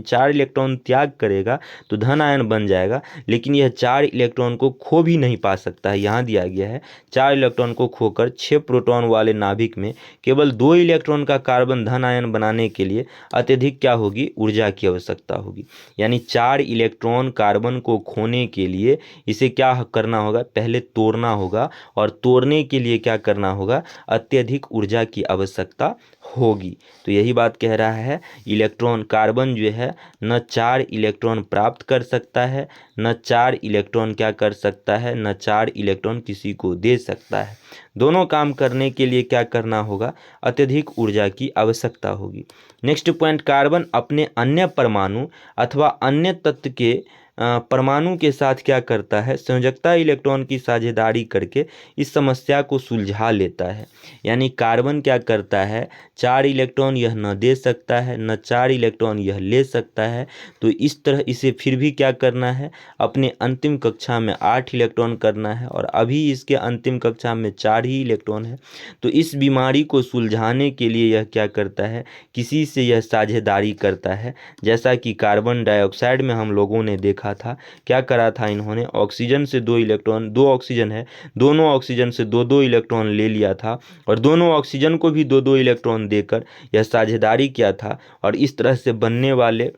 4 इलेक्ट्रॉन त्याग करेगा तो धन आयन बन जाएगा, लेकिन यह 4 इलेक्ट्रॉन को खो भी नहीं पा सकता है। यहाँ दिया गया है 4 इलेक्ट्रॉन को खोकर 6 प्रोटॉन वाले नाभिक में केवल 2 इलेक्ट्रॉन का कार्बन धन आयन बनाने के लिए अत्यधिक क्या होगी, ऊर्जा की आवश्यकता होगी। यानी 4 इलेक्ट्रॉन कार्बन को खोने के लिए इसे क्या करना होगा, पहले तोड़ना होगा, और तोड़ने के लिए क्या करना होगा, अत्यधिक ऊर्जा की आवश्यकता होगी। तो यही बात कह रहा है, इलेक्ट्रॉन कार्बन जो है न 4 इलेक्ट्रॉन प्राप्त कर सकता है, न 4 इलेक्ट्रॉन क्या कर सकता है, न 4 इलेक्ट्रॉन किसी को दे सकता है। दोनों काम करने के लिए क्या करना होगा, अत्यधिक ऊर्जा की आवश्यकता होगी। नेक्स्ट पॉइंट, कार्बन अपने अन्य परमाणु अथवा अन्य तत्व के परमाणु के साथ क्या करता है, संयोजकता इलेक्ट्रॉन की साझेदारी करके इस समस्या को सुलझा लेता है। यानी कार्बन क्या करता है, 4 इलेक्ट्रॉन यह न दे सकता है, न 4 इलेक्ट्रॉन यह ले सकता है, तो इस तरह इसे फिर भी क्या करना है, अपने अंतिम कक्षा में 8 इलेक्ट्रॉन करना है, और अभी इसके अंतिम कक्षा में 4 ही इलेक्ट्रॉन है। तो इस बीमारी को सुलझाने के लिए यह क्या करता है, किसी से यह साझेदारी करता है। जैसा कि कार्बन डाइऑक्साइड में हम लोगों ने देखा था, क्या करा था इन्होंने, ऑक्सीजन से 2 इलेक्ट्रॉन, 2 ऑक्सीजन है, दोनों ऑक्सीजन से 2-2 इलेक्ट्रॉन ले लिया था, और दोनों ऑक्सीजन को भी 2-2 इलेक्ट्रॉन देकर यह साझेदारी किया था, और इस तरह से बनने वाले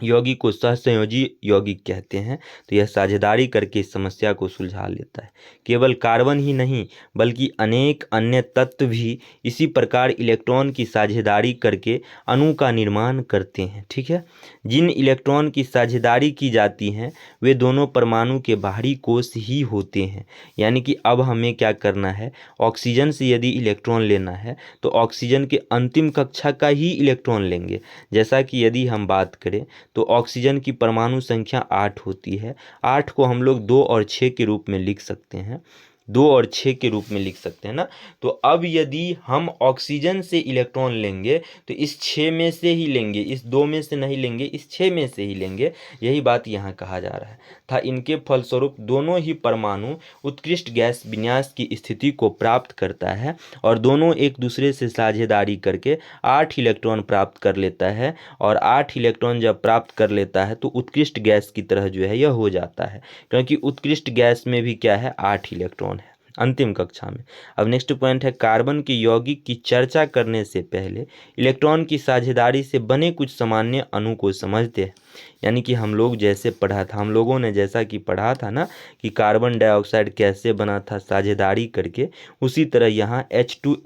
यौगिक को सहसंयोजी यौगिक कहते हैं। तो यह साझेदारी करके इस समस्या को सुलझा लेता है। केवल कार्बन ही नहीं बल्कि अनेक अन्य तत्व भी इसी प्रकार इलेक्ट्रॉन की साझेदारी करके अणु का निर्माण करते हैं। ठीक है, जिन इलेक्ट्रॉन की साझेदारी की जाती हैं वे दोनों परमाणु के बाहरी कोश ही होते हैं। यानी कि अब हमें क्या करना है, ऑक्सीजन से यदि इलेक्ट्रॉन लेना है तो ऑक्सीजन के अंतिम कक्षा का ही इलेक्ट्रॉन लेंगे। जैसा कि यदि हम बात करें तो ऑक्सीजन की परमाणु संख्या 8 होती है। 8 को हम लोग 2 और 6 के रूप में लिख सकते हैं। 2 और 6 के रूप में लिख सकते हैं ना। तो अब यदि हम ऑक्सीजन से इलेक्ट्रॉन लेंगे तो इस 6 में से ही लेंगे, इस 2 में से नहीं लेंगे, इस 6 में से ही लेंगे। यही बात यहाँ कहा जा रहा है था। इनके फलस्वरूप दोनों ही परमाणु उत्कृष्ट गैस विन्यास की स्थिति को प्राप्त करता है और दोनों एक दूसरे से साझेदारी करके 8 इलेक्ट्रॉन प्राप्त कर लेता है। और 8 इलेक्ट्रॉन जब प्राप्त कर लेता है तो उत्कृष्ट गैस की तरह जो है यह हो जाता है, क्योंकि उत्कृष्ट गैस में भी क्या है, 8 इलेक्ट्रॉन है अंतिम कक्षा में। अब नेक्स्ट पॉइंट है, कार्बन के यौगिक की चर्चा करने से पहले इलेक्ट्रॉन की साझेदारी से बने कुछ सामान्य अणु को समझते हैं। यानी कि हम लोग जैसे पढ़ा था, हम लोगों ने जैसा कि पढ़ा था ना कि कार्बन डाइऑक्साइड कैसे बना था साझेदारी करके, उसी तरह यहाँ H2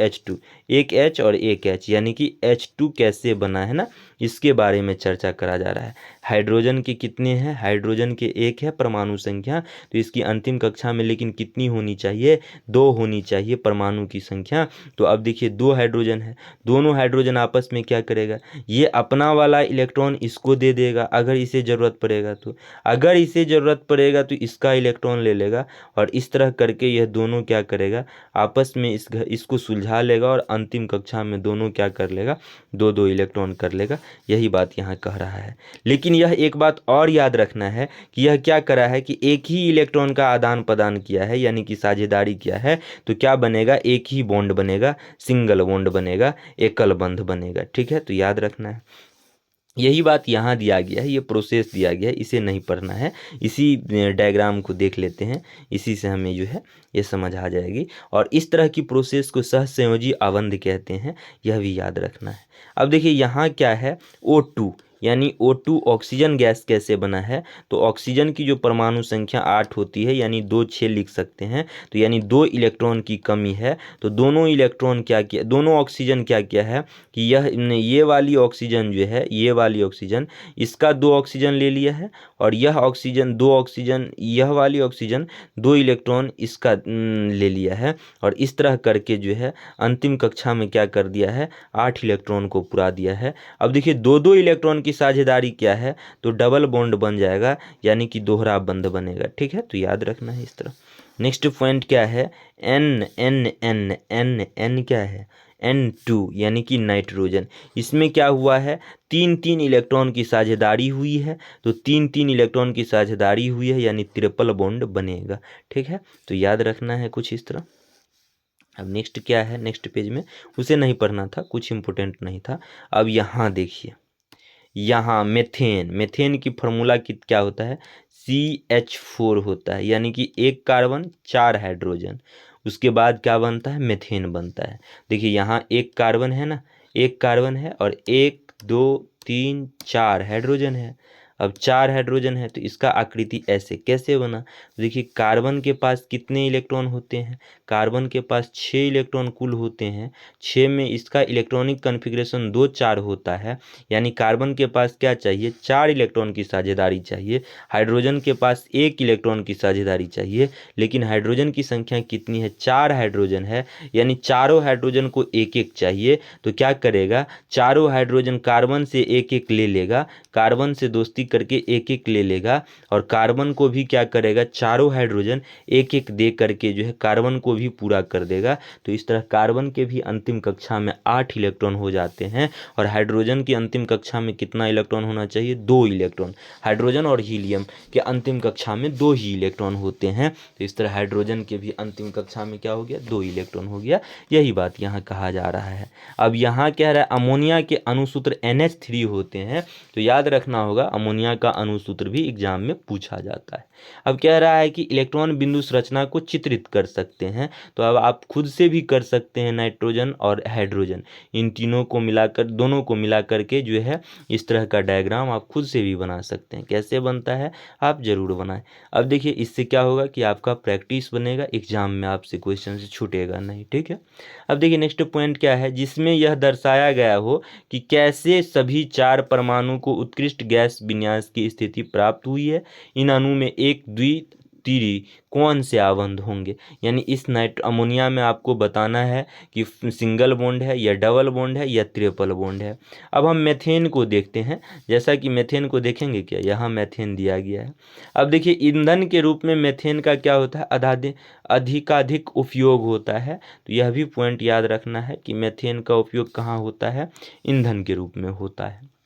एक H और एक H यानी कि H2 कैसे बना है ना, इसके बारे में चर्चा करा जा रहा है। हाइड्रोजन के कितने हैं, हाइड्रोजन के 1 है परमाणु संख्या, तो इसकी अंतिम कक्षा में लेकिन कितनी होनी चाहिए, 2 होनी चाहिए परमाणु की संख्या। तो अब देखिए 2 हाइड्रोजन है, दोनों हाइड्रोजन आपस में क्या करेगा, ये अपना वाला इलेक्ट्रॉन इसको दे देगा अगर इसे ज़रूरत पड़ेगा तो, अगर इसे ज़रूरत पड़ेगा तो इसका इलेक्ट्रॉन ले लेगा, और इस तरह करके यह दोनों क्या करेगा, आपस में इसको सुलझा लेगा और अंतिम कक्षा में दोनों क्या कर लेगा, 2-2 इलेक्ट्रॉन कर लेगा। यही बात यहाँ कह रहा है। लेकिन यह एक बात और याद रखना है कि यह क्या करा है कि एक ही इलेक्ट्रॉन का आदान प्रदान किया है, यानी कि साझेदारी किया है, तो क्या बनेगा, एक ही बॉन्ड बनेगा, सिंगल बॉन्ड बनेगा, एकल बंध बनेगा। ठीक है, तो याद रखना है। यही बात यहाँ दिया गया है, ये प्रोसेस दिया गया है, इसे नहीं पढ़ना है, इसी डायग्राम को देख लेते हैं, इसी से हमें जो है ये समझ आ जाएगी। और इस तरह की प्रोसेस को सहसंयोजी आबंध कहते हैं, यह भी याद रखना है। अब देखिए यहाँ क्या है, O2 यानी O2 ऑक्सीजन गैस कैसे बना है, तो ऑक्सीजन की जो परमाणु संख्या 8 होती है, यानी 2 6 लिख सकते हैं, तो यानी 2 इलेक्ट्रॉन की कमी है। तो दोनों इलेक्ट्रॉन क्या किया, दोनों ऑक्सीजन क्या किया है कि ये वाली ऑक्सीजन जो है, ये वाली ऑक्सीजन, इसका 2 ऑक्सीजन ले लिया है, और यह ऑक्सीजन 2 ऑक्सीजन, यह वाली ऑक्सीजन 2 इलेक्ट्रॉन इसका ले लिया है, और इस तरह करके जो है अंतिम कक्षा में क्या कर दिया है, 8 इलेक्ट्रॉन को पुरा दिया है। अब देखिए 2-2 इलेक्ट्रॉन की साझेदारी क्या है, तो डबल बॉन्ड बन जाएगा, यानी कि दोहरा बंध बनेगा। ठीक है, तो याद रखना है इस तरह। नेक्स्ट पॉइंट क्या है, N क्या है, N2 यानी कि नाइट्रोजन। इसमें क्या हुआ है, 3-3 इलेक्ट्रॉन की साझेदारी हुई है, तो 3-3 इलेक्ट्रॉन की साझेदारी हुई है, यानी ट्रिपल बॉन्ड बनेगा। ठीक है, तो याद रखना है कुछ इस तरह। अब नेक्स्ट क्या है, नेक्स्ट पेज में उसे नहीं पढ़ना था, कुछ इंपॉर्टेंट नहीं था। अब यहाँ देखिए, यहाँ मेथेन की फार्मूला क्या होता है, CH4 होता है, यानी कि 1 कार्बन 4 हाइड्रोजन, उसके बाद क्या बनता है, मेथेन बनता है। देखिए यहाँ 1 कार्बन है ना, 1 कार्बन है, और 1 2 3 4 हाइड्रोजन है। अब 4 हाइड्रोजन है तो इसका आकृति ऐसे कैसे बना, तो देखिए कार्बन के पास कितने इलेक्ट्रॉन होते हैं, कार्बन के पास 6 इलेक्ट्रॉन कुल होते हैं, 6 में इसका इलेक्ट्रॉनिक कन्फिग्रेशन 2 4 होता है, यानी कार्बन के पास क्या चाहिए, 4 इलेक्ट्रॉन की साझेदारी चाहिए, हाइड्रोजन के पास 1 इलेक्ट्रॉन की साझेदारी चाहिए। लेकिन हाइड्रोजन की संख्या कितनी है, 4 हाइड्रोजन है, यानी चारों हाइड्रोजन को 1-1 चाहिए। तो क्या करेगा, चारों हाइड्रोजन कार्बन से 1-1 ले लेगा, कार्बन से दोस्ती करके 1-1 ले लेगा, और कार्बन को भी क्या करेगा, चारों हाइड्रोजन 1-1 दे करके जो है कार्बन को भी पूरा कर देगा। तो इस तरह कार्बन के भी अंतिम कक्षा में 8 इलेक्ट्रॉन हो जाते हैं, और हाइड्रोजन की अंतिम कक्षा में कितना इलेक्ट्रॉन होना चाहिए, 2 इलेक्ट्रॉन। हाइड्रोजन और हीलियम के अंतिम कक्षा में 2 ही इलेक्ट्रॉन होते हैं। तो इस तरह हाइड्रोजन के भी अंतिम कक्षा में क्या हो गया, 2 इलेक्ट्रॉन हो गया। यही बात यहाँ कहा जा रहा है। अब यहाँ क्या रहा है, अमोनिया के अणुसूत्र NH3 होते हैं, तो याद रखना होगा अमोनिया का अणुसूत्र भी एग्जाम में पूछा जाता है। अब कह रहा है कि इलेक्ट्रॉन बिंदु संरचना को चित्रित कर सकते हैं, तो अब आप खुद से भी कर सकते हैं, नाइट्रोजन और हाइड्रोजन इन तीनों को मिलाकर, दोनों को मिलाकर के जो है इस तरह का डायग्राम आप खुद से भी बना सकते हैं। कैसे बनता है, आप जरूर बनाएं। अब देखिए इससे क्या होगा कि आपका प्रैक्टिस बनेगा, एग्जाम में आपसे क्वेश्चन से छूटेगा नहीं। ठीक है, अब देखिए नेक्स्ट पॉइंट क्या है, जिसमें यह दर्शाया गया हो कि कैसे सभी 4 परमाणु को उत्कृष्ट गैस विन्यास की स्थिति प्राप्त हुई है। इन अणु में 1 2 उत्तीरी कौन से आबंध होंगे। यानी इस अमोनिया में आपको बताना है कि सिंगल बॉन्ड है या डबल बॉन्ड है या ट्रिपल बॉन्ड है। अब हम मेथेन को देखते हैं। जैसा कि मेथेन को देखेंगे, क्या यहाँ मेथेन दिया गया है। अब देखिए ईंधन के रूप में मेथेन का क्या होता है, अधिकाधिक उपयोग होता है। तो यह भी पॉइंट याद रखना है कि मेथेन का उपयोग कहाँ होता है, ईंधन के रूप में होता है।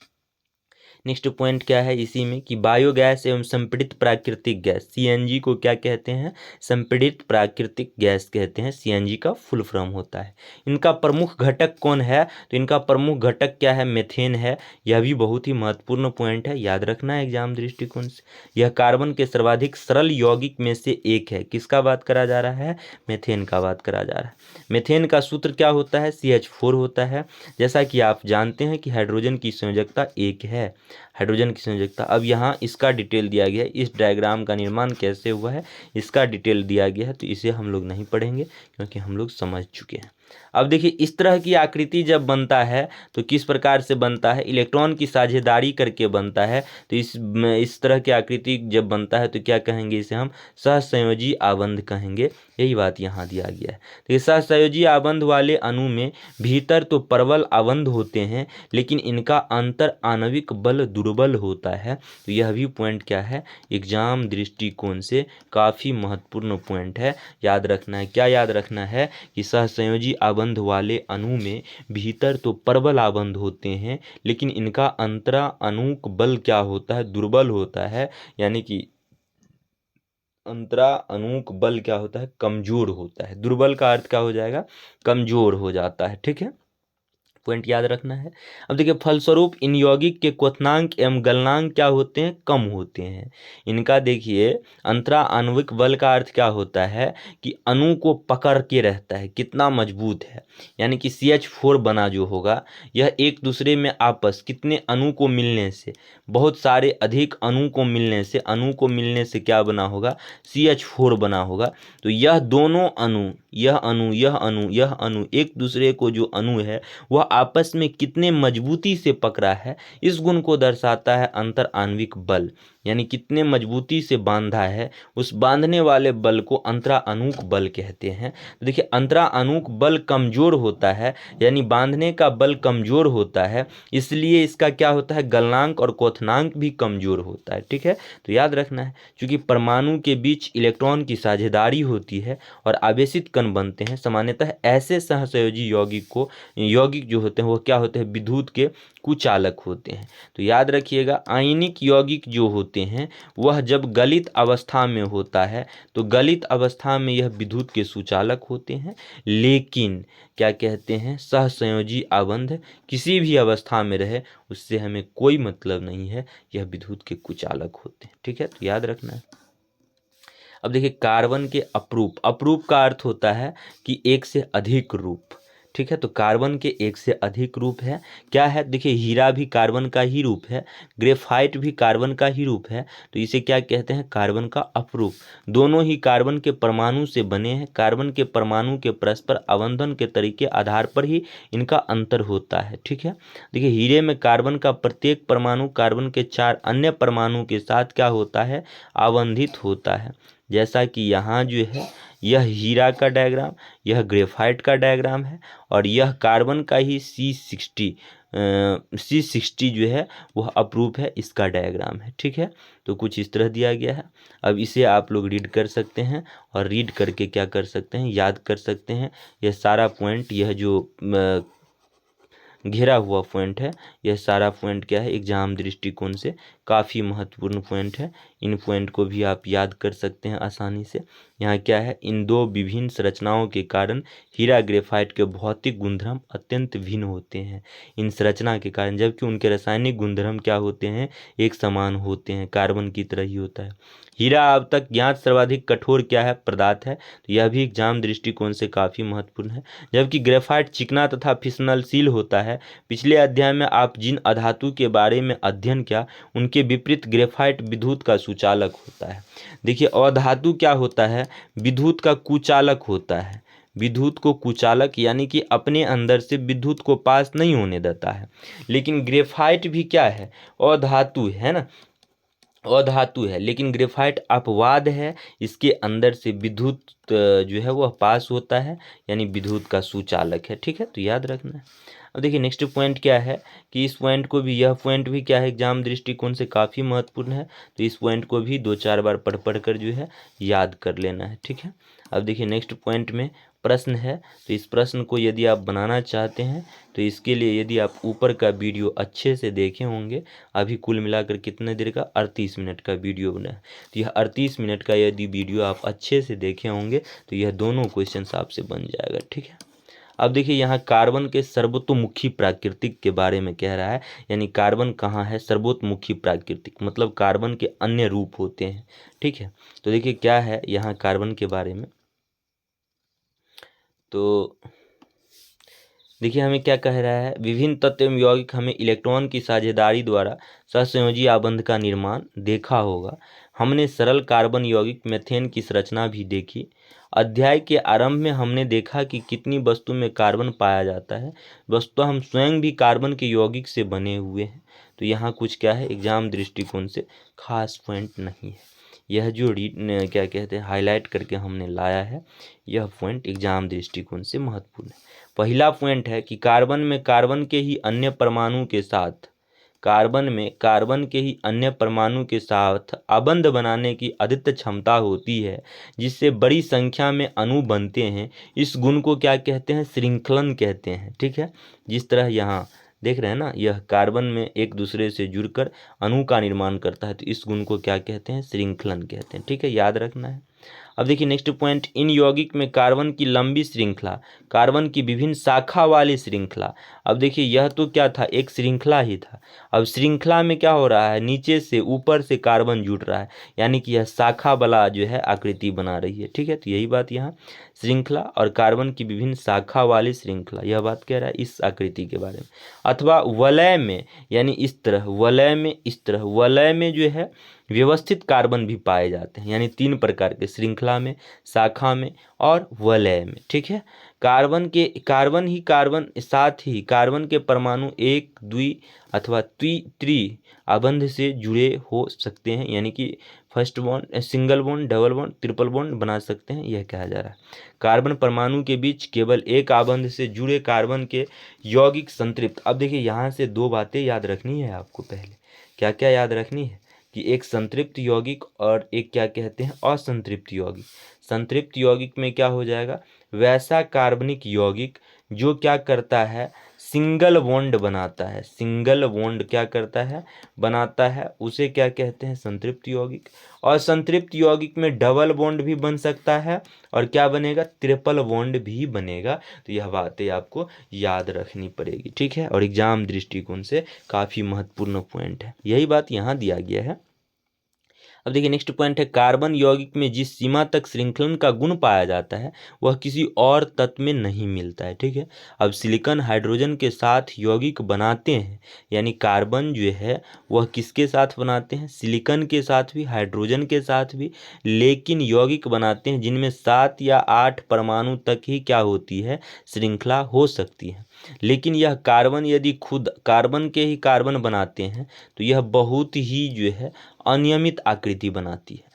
नेक्स्ट पॉइंट क्या है इसी में कि बायोगैस एवं संपीड़ित प्राकृतिक गैस, सीएनजी को क्या कहते हैं, संपीड़ित प्राकृतिक गैस कहते हैं। सीएनजी का फुल फॉर्म होता है। इनका प्रमुख घटक कौन है, तो इनका प्रमुख घटक क्या है, मेथेन है। यह भी बहुत ही महत्वपूर्ण पॉइंट है, याद रखना है एग्जाम दृष्टिकोण से। यह कार्बन के सर्वाधिक सरल यौगिक में से एक है। किसका बात करा जा रहा है, मेथेन का बात करा जा रहा है। मेथेन का सूत्र क्या होता है, CH4 होता है। जैसा कि आप जानते हैं कि हाइड्रोजन की संयोजकता 1 है, हाइड्रोजन की संयोजकता। अब यहाँ इसका डिटेल दिया गया है, इस डायग्राम का निर्माण कैसे हुआ है इसका डिटेल दिया गया है। तो इसे हम लोग नहीं पढ़ेंगे क्योंकि हम लोग समझ चुके हैं। अब देखिए इस तरह की आकृति जब बनता है तो किस प्रकार से बनता है, इलेक्ट्रॉन की साझेदारी करके बनता है। तो इस तरह की आकृति जब बनता है तो क्या कहेंगे, इसे हम सहसंयोजी आबंध कहेंगे। यही बात यहाँ दिया गया है। तो सहसंयोजी आबंध वाले अणु में भीतर तो प्रबल आबंध होते हैं लेकिन इनका अंतर आणविक बल दुर्बल होता है। तो यह भी पॉइंट क्या है, एग्जाम दृष्टिकोण से काफ़ी महत्वपूर्ण पॉइंट है, याद रखना है। क्या याद रखना है कि सहसंयोजी आबंध वाले अणु में भीतर तो प्रबल आबंध होते हैं लेकिन इनका अंतरा अणुक बल क्या होता है, दुर्बल होता है। यानी कि अंतरा अणुक बल क्या होता है, कमजोर होता है। दुर्बल का अर्थ क्या हो जाएगा, कमजोर हो जाता है। ठीक है, पॉइंट याद रखना है। अब देखिए फलस्वरूप इन यौगिक के क्वथनांक एवं गलनांक क्या होते हैं, कम होते हैं। इनका देखिए अंतरा आणविक बल का अर्थ क्या होता है कि अणु को पकड़ के रहता है, कितना मजबूत है। यानी कि CH4 बना जो होगा यह एक दूसरे में आपस कितने अणु को मिलने से, बहुत सारे अधिक अणु को मिलने से क्या बना होगा, CH4 बना होगा। तो यह दोनों अणु, यह अणु एक दूसरे को जो अणु है वह आपस में कितने मजबूती से पकड़ा है, इस गुण को दर्शाता है अंतर आणविक बल। यानी कितने मजबूती से बांधा है, उस बांधने वाले बल को अंतरा अणुक बल कहते हैं। तो देखिए अंतरा अणुक बल कमजोर होता है, यानी बांधने का बल कमजोर होता है, इसलिए इसका क्या होता है, गलनांक और क्वथनांक भी कमजोर होता है। ठीक है, तो याद रखना है क्योंकि परमाणु के बीच इलेक्ट्रॉन की साझेदारी होती है और आवेशित कण बनते हैं। सामान्यतः ऐसे सहसंयोजी यौगिक जो होते हैं वो क्या होते हैं, विद्युत के कुचालक होते हैं। तो याद रखिएगा आयनिक यौगिक जो होते हैं वह जब गलित अवस्था में होता है तो गलित अवस्था में यह विद्युत के सुचालक होते हैं। लेकिन क्या कहते हैं, सहसंयोजी आबंध किसी भी अवस्था में रहे उससे हमें कोई मतलब नहीं है, यह विद्युत के कुचालक होते हैं। ठीक है, तो याद रखना है। अब देखिए कार्बन के अपरूप का अर्थ होता है कि एक से अधिक रूप। ठीक है, तो कार्बन के एक से अधिक रूप है। क्या है, देखिए हीरा भी कार्बन का ही रूप है, ग्रेफाइट भी कार्बन का ही रूप है। तो इसे क्या कहते हैं, कार्बन का अपरूप। दोनों ही कार्बन के परमाणु से बने हैं। कार्बन के परमाणु के परस्पर आबंधन के तरीके आधार पर ही इनका अंतर होता है। ठीक है, देखिए हीरे में कार्बन का प्रत्येक परमाणु कार्बन के 4 अन्य परमाणु के साथ क्या होता है, आबंधित होता है। जैसा कि यहाँ जो है यह हीरा का डायग्राम, यह ग्रेफाइट का डायग्राम है और यह कार्बन का ही C60 जो है वह अपरूप है, इसका डायग्राम है। ठीक है, तो कुछ इस तरह दिया गया है। अब इसे आप लोग रीड कर सकते हैं और रीड करके क्या कर सकते हैं, याद कर सकते हैं। यह सारा पॉइंट, यह जो घेरा हुआ पॉइंट है, यह सारा पॉइंट क्या है, एग्जाम दृष्टिकोण से काफ़ी महत्वपूर्ण पॉइंट है। इन पॉइंट को भी आप याद कर सकते हैं आसानी से। यहाँ क्या है, इन दो विभिन्न संरचनाओं के कारण हीरा ग्रेफाइट के भौतिक गुणधर्म अत्यंत भिन्न होते हैं। इन संरचना के कारण, जबकि उनके रासायनिक गुणधर्म क्या होते हैं, एक समान होते हैं, कार्बन की तरह ही होता है। हीरा अब तक ज्ञात सर्वाधिक कठोर क्या है, पदार्थ है। तो यह भी एग्जाम दृष्टिकोण से काफ़ी महत्वपूर्ण है। जबकि ग्रेफाइट चिकना तथा फिसलनशील होता है। पिछले अध्याय में आप जिन अधातु के बारे में अध्ययन किया उनके विपरीत ग्रेफाइट विद्युत का सुचालक होता है। देखिए अधातु क्या होता है, विद्युत का कुचालक होता है। विद्युत को कुचालक यानी कि अपने अंदर से विद्युत को पास नहीं होने देता है। लेकिन ग्रेफाइट भी क्या है, अधातु है ना, अधातु है, लेकिन ग्रेफाइट अपवाद है, इसके अंदर से विद्युत जो है वह पास होता है, यानी विद्युत का सुचालक है। ठीक है, तो याद रखना है। अब देखिए नेक्स्ट पॉइंट क्या है कि इस पॉइंट को भी, यह पॉइंट भी क्या है एग्जाम दृष्टिकोण से काफ़ी महत्वपूर्ण है, तो इस पॉइंट को भी 2-4 बार पढ़ कर जो है याद कर लेना है। ठीक है, अब देखिए नेक्स्ट पॉइंट में प्रश्न है, तो इस प्रश्न को यदि आप बनाना चाहते हैं तो इसके लिए यदि आप ऊपर का वीडियो अच्छे से देखे होंगे, अभी कुल मिलाकर कितने देर का 38 मिनट का वीडियो बना है, तो यह 38 मिनट का यदि वीडियो आप अच्छे से देखे होंगे तो यह दोनों क्वेश्चन आपसे बन जाएगा। ठीक है, अब देखिए यहाँ कार्बन के सर्वतोमुखी प्राकृतिक के बारे में कह रहा है, यानी कार्बन कहाँ है सर्वतोमुखी प्राकृतिक, मतलब कार्बन के अन्य रूप होते हैं। ठीक है, तो देखिए क्या है यहाँ कार्बन के बारे में, तो देखिए हमें क्या कह रहा है, विभिन्न तत्व एवं यौगिक हमें इलेक्ट्रॉन की साझेदारी द्वारा सहसंयोजी आबंध का निर्माण देखा होगा। हमने सरल कार्बन यौगिक मेथेन की संरचना भी देखी। अध्याय के आरंभ में हमने देखा कि कितनी वस्तु में कार्बन पाया जाता है। वस्तुतः हम स्वयं भी कार्बन के यौगिक से बने हुए हैं। तो यहाँ कुछ क्या है एग्जाम दृष्टिकोण से खास पॉइंट नहीं है। यह जो क्या कहते हैं हाईलाइट करके हमने लाया है, यह पॉइंट एग्जाम दृष्टिकोण से महत्वपूर्ण है। पहला पॉइंट है कि कार्बन में कार्बन के ही अन्य परमाणु के साथ आबंध बनाने की अद्वितीय क्षमता होती है, जिससे बड़ी संख्या में अणु बनते हैं। इस गुण को क्या कहते हैं, श्रृंखलन कहते हैं। ठीक है, जिस तरह यहाँ देख रहे हैं ना, यह कार्बन में एक दूसरे से जुड़कर अणु का निर्माण करता है, तो इस गुण को क्या कहते हैं, श्रृंखलन कहते हैं। ठीक है, याद रखना है। अब देखिए नेक्स्ट पॉइंट, इन यौगिक में कार्बन की लंबी श्रृंखला, कार्बन की विभिन्न शाखा वाली श्रृंखला। अब देखिए यह तो क्या था, एक श्रृंखला ही था। अब श्रृंखला में क्या हो रहा है, नीचे से ऊपर से कार्बन जुड़ रहा है, यानी कि यह शाखा वाला जो है आकृति बना रही है। ठीक है, तो यही बात यहाँ श्रृंखला और कार्बन की विभिन्न शाखा वाली श्रृंखला, यह बात कह रहा है इस आकृति के बारे में। अथवा वलय में, यानी इस तरह वलय में, इस तरह वलय में जो है व्यवस्थित कार्बन भी पाए जाते हैं, यानी 3 प्रकार के, श्रृंखला में, शाखा में और वलय में। ठीक है, कार्बन साथ ही कार्बन के परमाणु एक, द्वि अथवा त्रि आबंध से जुड़े हो सकते हैं, यानी कि first bond, single bond, double bond, triple bond बना सकते हैं, यह कहा जा रहा है। कार्बन परमाणु के बीच केवल एक आबंध से जुड़े कार्बन के यौगिक संतृप्त। अब देखिए यहाँ से 2 बातें याद रखनी है आपको। पहले क्या क्या याद रखनी है कि एक संतृप्त यौगिक और एक क्या कहते हैं असंतृप्त यौगिक। संतृप्त यौगिक में क्या हो जाएगा, वैसा कार्बनिक यौगिक जो क्या करता है, सिंगल बॉन्ड बनाता है। सिंगल बॉन्ड क्या करता है, बनाता है, उसे क्या कहते हैं, संतृप्त यौगिक। और संतृप्त यौगिक में डबल बॉन्ड भी बन सकता है और क्या बनेगा, ट्रिपल बॉन्ड भी बनेगा। तो यह बातें आपको याद रखनी पड़ेगी। ठीक है, और एग्जाम दृष्टिकोण से काफ़ी महत्वपूर्ण पॉइंट है, यही बात यहाँ दिया गया है। अब देखिए नेक्स्ट पॉइंट है, कार्बन यौगिक में जिस सीमा तक श्रृंखलन का गुण पाया जाता है वह किसी और तत्व में नहीं मिलता है। ठीक है, अब सिलिकॉन हाइड्रोजन के साथ यौगिक बनाते हैं, यानी कार्बन जो है वह किसके साथ बनाते हैं, सिलिकॉन के साथ भी, हाइड्रोजन के साथ भी, लेकिन यौगिक बनाते हैं जिनमें 7 या 8 परमाणु तक ही क्या होती है, श्रृंखला हो सकती है। लेकिन यह कार्बन यदि खुद कार्बन के ही कार्बन बनाते हैं तो यह बहुत ही जो है अनियमित आकृति बनाती है।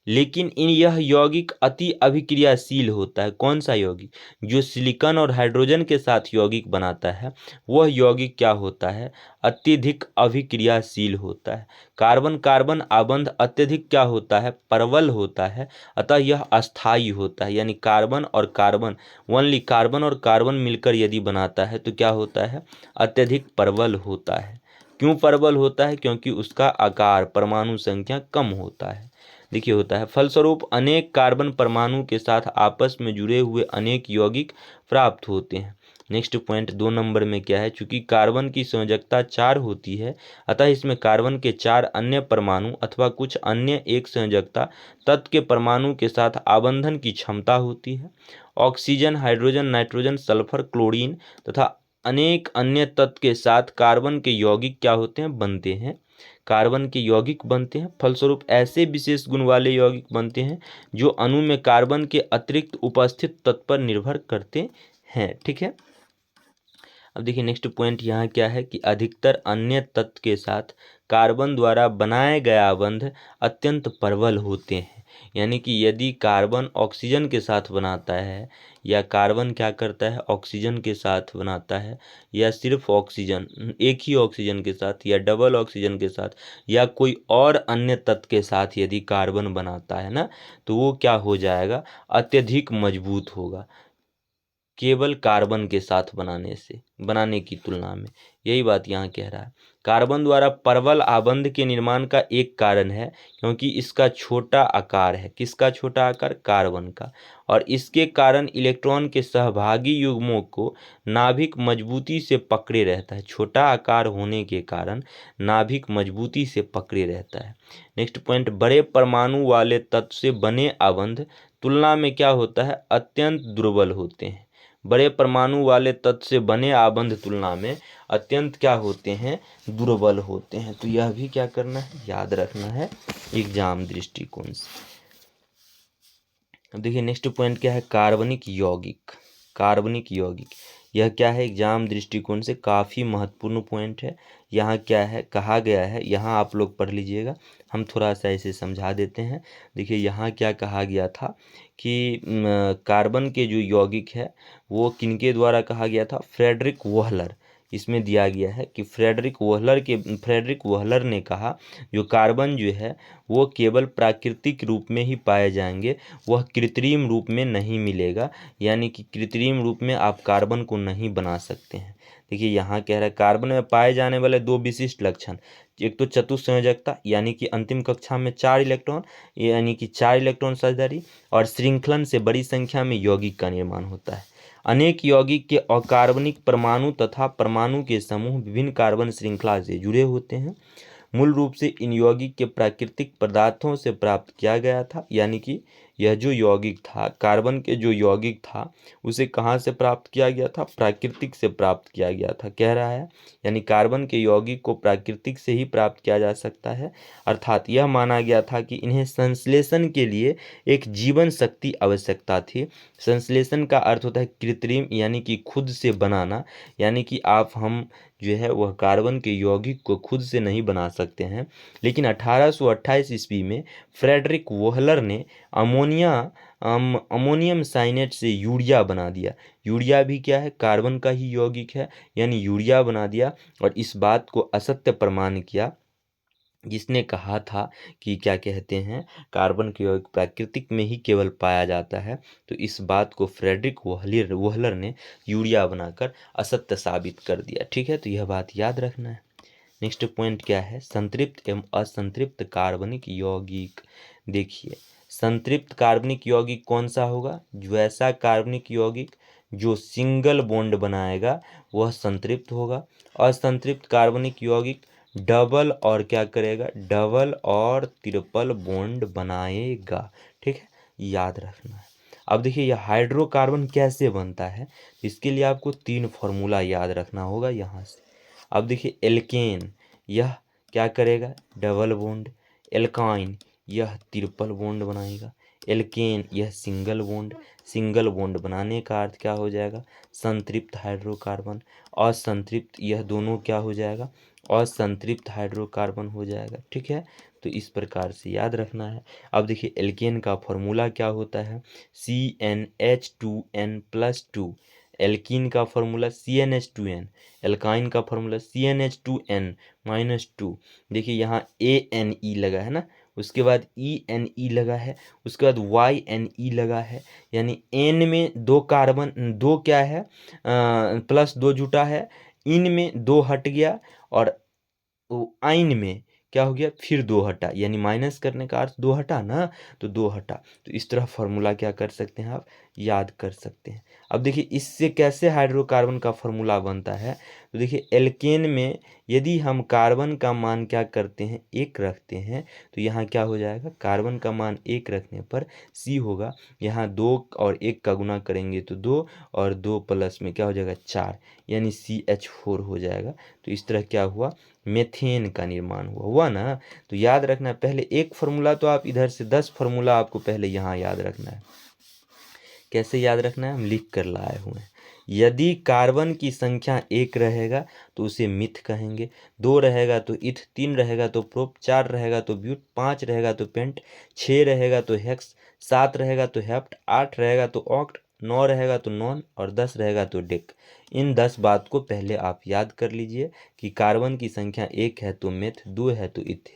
लेकिन यह यौगिक अति अभिक्रियाशील होता है। कौन सा यौगिक, जो सिलिकॉन और हाइड्रोजन के साथ यौगिक बनाता है वह यौगिक क्या होता है, अत्यधिक अभिक्रियाशील होता है। कार्बन कार्बन आबंध अत्यधिक क्या होता है, प्रबल होता है, अतः यह अस्थायी होता है। यानी कार्बन और कार्बन, ओनली कार्बन और कार्बन मिलकर यदि बनाता है तो क्या होता है, अत्यधिक प्रबल होता है। क्यों प्रबल होता है, क्योंकि उसका आकार, परमाणु संख्या कम होता है। देखिए होता है, फलस्वरूप अनेक कार्बन परमाणु के साथ आपस में जुड़े हुए अनेक यौगिक प्राप्त होते हैं। नेक्स्ट पॉइंट 2 नंबर में क्या है, चूंकि कार्बन की संयोजकता 4 होती है अतः इसमें कार्बन के 4 अन्य परमाणु अथवा कुछ अन्य एक संयोजकता तत्व के परमाणु के साथ आबंधन की क्षमता होती है। Oxygen, hydrogen, nitrogen, sulphur, chlorine तथा अनेक अन्य तत्व के साथ कार्बन के यौगिक क्या होते हैं, बनते हैं, कार्बन के यौगिक बनते हैं। फलस्वरूप ऐसे विशेष गुण वाले यौगिक बनते हैं जो अणु में कार्बन के अतिरिक्त उपस्थित तत्व पर निर्भर करते हैं। ठीक है, अब देखिए नेक्स्ट पॉइंट यहाँ क्या है कि अधिकतर अन्य तत्व के साथ कार्बन द्वारा बनाए गया बंध अत्यंत प्रबल होते हैं। यानी कि यदि कार्बन ऑक्सीजन के साथ बनाता है, या कार्बन क्या करता है ऑक्सीजन के साथ बनाता है, या सिर्फ ऑक्सीजन, एक ही ऑक्सीजन के साथ, या डबल ऑक्सीजन के साथ, या कोई और अन्य तत्व के साथ यदि कार्बन बनाता है ना, तो वो क्या हो जाएगा, अत्यधिक मजबूत होगा केवल कार्बन के साथ बनाने की तुलना में। यही बात यहाँ कह रहा है। कार्बन द्वारा प्रबल आबंध के निर्माण का एक कारण है क्योंकि इसका छोटा आकार है। किसका छोटा आकार? कार्बन का। और इसके कारण इलेक्ट्रॉन के सहभागी युग्मों को नाभिक मजबूती से पकड़े रहता है। छोटा आकार होने के कारण नाभिक मजबूती से पकड़े रहता है। नेक्स्ट पॉइंट, बड़े परमाणु वाले तत्व से बने आबंध तुलना में क्या होता है, अत्यंत दुर्बल होते हैं। बड़े परमाणु वाले तत्व से बने आबंध तुलना में अत्यंत क्या होते हैं, दुर्बल होते हैं। तो यह भी क्या करना है, याद रखना है एग्जाम दृष्टिकोण से। अब देखिए नेक्स्ट पॉइंट क्या है, कार्बनिक यौगिक। कार्बनिक यौगिक यह क्या है, एग्जाम दृष्टिकोण से काफ़ी महत्वपूर्ण पॉइंट है। यहाँ क्या है कहा गया है, यहाँ आप लोग पढ़ लीजिएगा, हम थोड़ा सा ऐसे समझा देते हैं। देखिए यहाँ क्या कहा गया था कि कार्बन के जो यौगिक है वो किनके द्वारा कहा गया था, फ्रेडरिक वोहलर। इसमें दिया गया है कि फ्रेडरिक वोहलर ने कहा जो कार्बन जो है वो केवल प्राकृतिक रूप में ही पाए जाएंगे, वह कृत्रिम रूप में नहीं मिलेगा। यानी कि कृत्रिम रूप में आप कार्बन को नहीं बना सकते हैं। देखिए यहाँ कह रहा है कार्बन में पाए जाने वाले दो विशिष्ट लक्षण, एक तो चतुस्संयोजकता यानी कि अंतिम कक्षा में 4 इलेक्ट्रॉन यानी कि 4 इलेक्ट्रॉन साझेदारी, और श्रृंखलन से बड़ी संख्या में यौगिक का निर्माण होता है। अनेक यौगिक के अकार्बनिक परमाणु तथा परमाणु के समूह विभिन्न कार्बन श्रृंखला से जुड़े होते हैं। मूल रूप से इन यौगिक के प्राकृतिक पदार्थों से प्राप्त किया गया था। यानी कि यह जो यौगिक था, कार्बन के जो यौगिक था, उसे कहाँ से प्राप्त किया गया था, प्राकृतिक से प्राप्त किया गया था, कह रहा है। यानी कार्बन के यौगिक को प्राकृतिक से ही प्राप्त किया जा सकता है। अर्थात यह माना गया था कि इन्हें संश्लेषण के लिए एक जीवन शक्ति आवश्यकता थी। संश्लेषण का अर्थ होता है कृत्रिम, यानी कि खुद से बनाना। यानी कि हम जो है वह कार्बन के यौगिक को खुद से नहीं बना सकते हैं। लेकिन 1828 ईस्वी में फ्रेडरिक वोहलर ने अमोनियम साइनेट से यूरिया बना दिया। यूरिया भी क्या है, कार्बन का ही यौगिक है, यानी यूरिया बना दिया। और इस बात को असत्य प्रमाण किया, जिसने कहा था कि क्या कहते हैं, कार्बन के यौगिक प्राकृतिक में ही केवल पाया जाता है। तो इस बात को फ्रेडरिक वोहलर ने यूरिया बनाकर असत्य साबित कर दिया। ठीक है, तो यह बात याद रखना है। नेक्स्ट पॉइंट क्या है, संतृप्त एवं असंतृप्त कार्बनिक यौगिक। देखिए संतृप्त कार्बनिक यौगिक कौन सा होगा, जो ऐसा कार्बनिक यौगिक जो सिंगल बॉन्ड बनाएगा वह संतृप्त होगा। असंतृप्त कार्बनिक यौगिक डबल और क्या करेगा, डबल और ट्रिपल बॉन्ड बनाएगा। ठीक है, याद रखना है। अब देखिए यह हाइड्रोकार्बन कैसे बनता है, इसके लिए आपको 3 फॉर्मूला याद रखना होगा यहाँ से। अब देखिए एल्केन यह क्या करेगा, डबल बॉन्ड। एल्काइन यह ट्रिपल बॉन्ड बनाएगा। एल्केन यह सिंगल बॉन्ड बनाने का अर्थ क्या हो जाएगा, संतृप्त हाइड्रोकार्बन। असंतृप्त यह दोनों क्या हो जाएगा, असंतृप्त हाइड्रोकार्बन हो जाएगा। ठीक है, तो इस प्रकार से याद रखना है। अब देखिए एल्केन का फॉर्मूला क्या होता है, CnH2n+2। एल्कीन का फॉर्मूला CnH2n। एल्काइन का फॉर्मूला CnH2n-2। देखिए यहाँ ANE लगा है ना, उसके बाद ENE लगा है, उसके बाद YNE लगा है। यानी N में 2 कार्बन, 2 क्या है, +2 जुटा है, इन में 2 हट गया, और आइन में क्या हो गया, फिर 2 हटा। यानी माइनस करने का अर्थ 2 हटा ना, तो 2 हटा। तो इस तरह फॉर्मूला क्या कर सकते हैं, आप याद कर सकते हैं। अब देखिए इससे कैसे हाइड्रोकार्बन का फॉर्मूला बनता है। तो देखिए एल्केन में यदि हम कार्बन का मान क्या करते हैं, 1 रखते हैं, तो यहाँ क्या हो जाएगा, कार्बन का मान 1 रखने पर C होगा। यहाँ 2 और 1 का गुना करेंगे तो 2, और 2 प्लस में क्या हो जाएगा, 4, यानी CH4 हो जाएगा। तो इस तरह क्या हुआ, मेथेन का निर्माण हुआ ना। तो याद रखना है, पहले एक फार्मूला तो आप इधर से 10 फार्मूला आपको पहले यहाँ याद रखना है। कैसे याद रखना है, हम लिख कर लाए हुए हैं। यदि कार्बन की संख्या 1 रहेगा तो उसे मिथ कहेंगे, 2 रहेगा तो इथ, 3 रहेगा तो प्रोप, 4 रहेगा तो ब्यूट, 5 रहेगा तो पेंट, 6 रहेगा तो हेक्स, 7 रहेगा तो हेप्ट, 8 रहेगा तो ऑक्ट, 9 रहेगा तो नॉन और 10 रहेगा तो डेक। इन 10 बात को पहले आप याद कर लीजिए कि कार्बन की संख्या 1 है तो मेथ, 2 है तो इथ,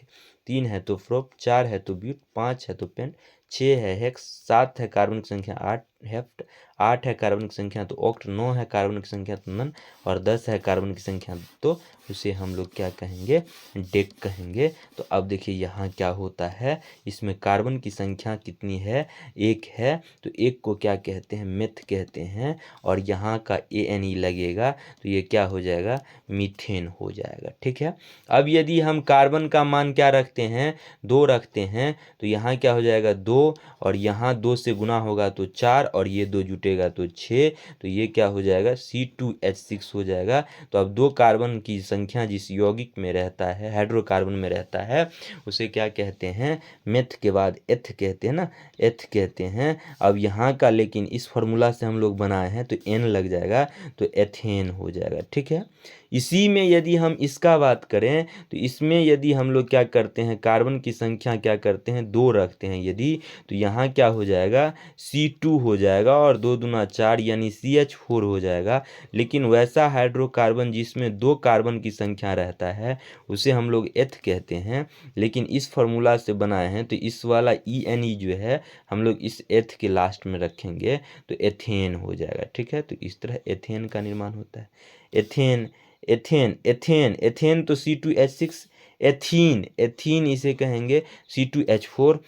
3 है तो प्रोप, 4 है तो ब्यूट, 5 है तो पेंट, 6 है हेक्स, 7 है कार्बन की संख्या 8 हेप्ट, 8 है कार्बन की संख्या तो ऑक्ट, 9 है कार्बन की संख्या तो नन और 10 है कार्बन की संख्या तो उसे हम लोग क्या कहेंगे, डेक कहेंगे। तो अब देखिए यहाँ क्या होता है, इसमें कार्बन की संख्या कितनी है, 1 है, तो 1 को क्या कहते हैं, मेथ कहते हैं और यहाँ का ANE लगेगा तो ये क्या हो जाएगा, मीथेन हो जाएगा। ठीक है, अब यदि हम कार्बन का मान क्या रखते हैं, 2 रखते हैं तो यहाँ क्या हो जाएगा 2 और यहाँ 2 से गुना होगा तो 4 और ये 2 जुटेगा तो 6, तो ये क्या हो जाएगा C2H6 हो जाएगा। तो अब 2 कार्बन की संख्या जिस यौगिक में रहता है, हाइड्रोकार्बन में रहता है, उसे क्या कहते हैं, मेथ के बाद एथ कहते हैं ना, एथ कहते हैं। अब यहाँ का लेकिन इस फॉर्मूला से हम लोग बनाए हैं तो N लग जाएगा तो एथेन हो जाएगा। ठीक है, इसी में यदि हम इसका बात करें तो इसमें यदि हम लोग क्या करते हैं, कार्बन की संख्या क्या करते हैं, 2 रखते हैं यदि, तो यहाँ क्या हो जाएगा C2 हो जाएगा और 2 दूना 4 यानी CH4 हो जाएगा। लेकिन वैसा हाइड्रोकार्बन जिसमें 2 कार्बन की संख्या रहता है उसे हम लोग एथ कहते हैं, लेकिन इस फॉर्मूला से बनाए हैं तो इस वाला ENE जो है हम लोग इस एथ के लास्ट में रखेंगे तो एथेन हो जाएगा। ठीक है, तो इस तरह एथेन का निर्माण होता है। एथेन एथेन एथेन एथेन तो C2H6, एथीन एथीन इसे कहेंगे C2H4।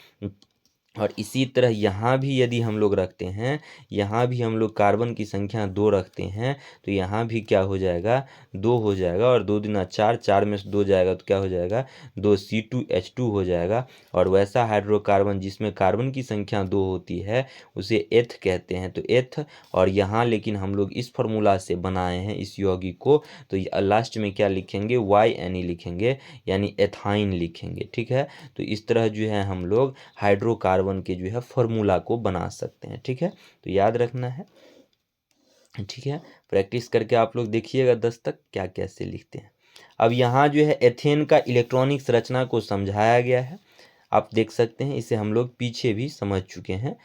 और इसी तरह यहाँ भी यदि हम लोग रखते हैं, यहाँ भी हम लोग कार्बन की संख्या 2 रखते हैं तो यहाँ भी क्या हो जाएगा, 2 हो जाएगा और 2 दूना 4, 4 में से 2 जाएगा तो क्या हो जाएगा 2 C2H2 हो जाएगा। और वैसा हाइड्रोकार्बन जिसमें कार्बन की संख्या 2 होती है उसे एथ कहते हैं, तो एथ। और यहाँ लेकिन हम लोग इस फॉर्मूला से बनाए हैं इस यौगिक को, तो लास्ट में क्या लिखेंगे, YNE लिखेंगे यानी एथाइन लिखेंगे। ठीक है, तो इस तरह जो है हम लोग हाइड्रोकार्बन के जो है फॉर्मूला को बना सकते हैं। ठीक है, तो याद रखना है। ठीक है, प्रैक्टिस करके आप लोग देखिएगा 10 तक क्या कैसे लिखते हैं। अब यहाँ जो है एथेन का इलेक्ट्रॉनिक संरचना को समझाया गया है, आप देख सकते हैं, इसे हम लोग पीछे भी समझ चुके हैं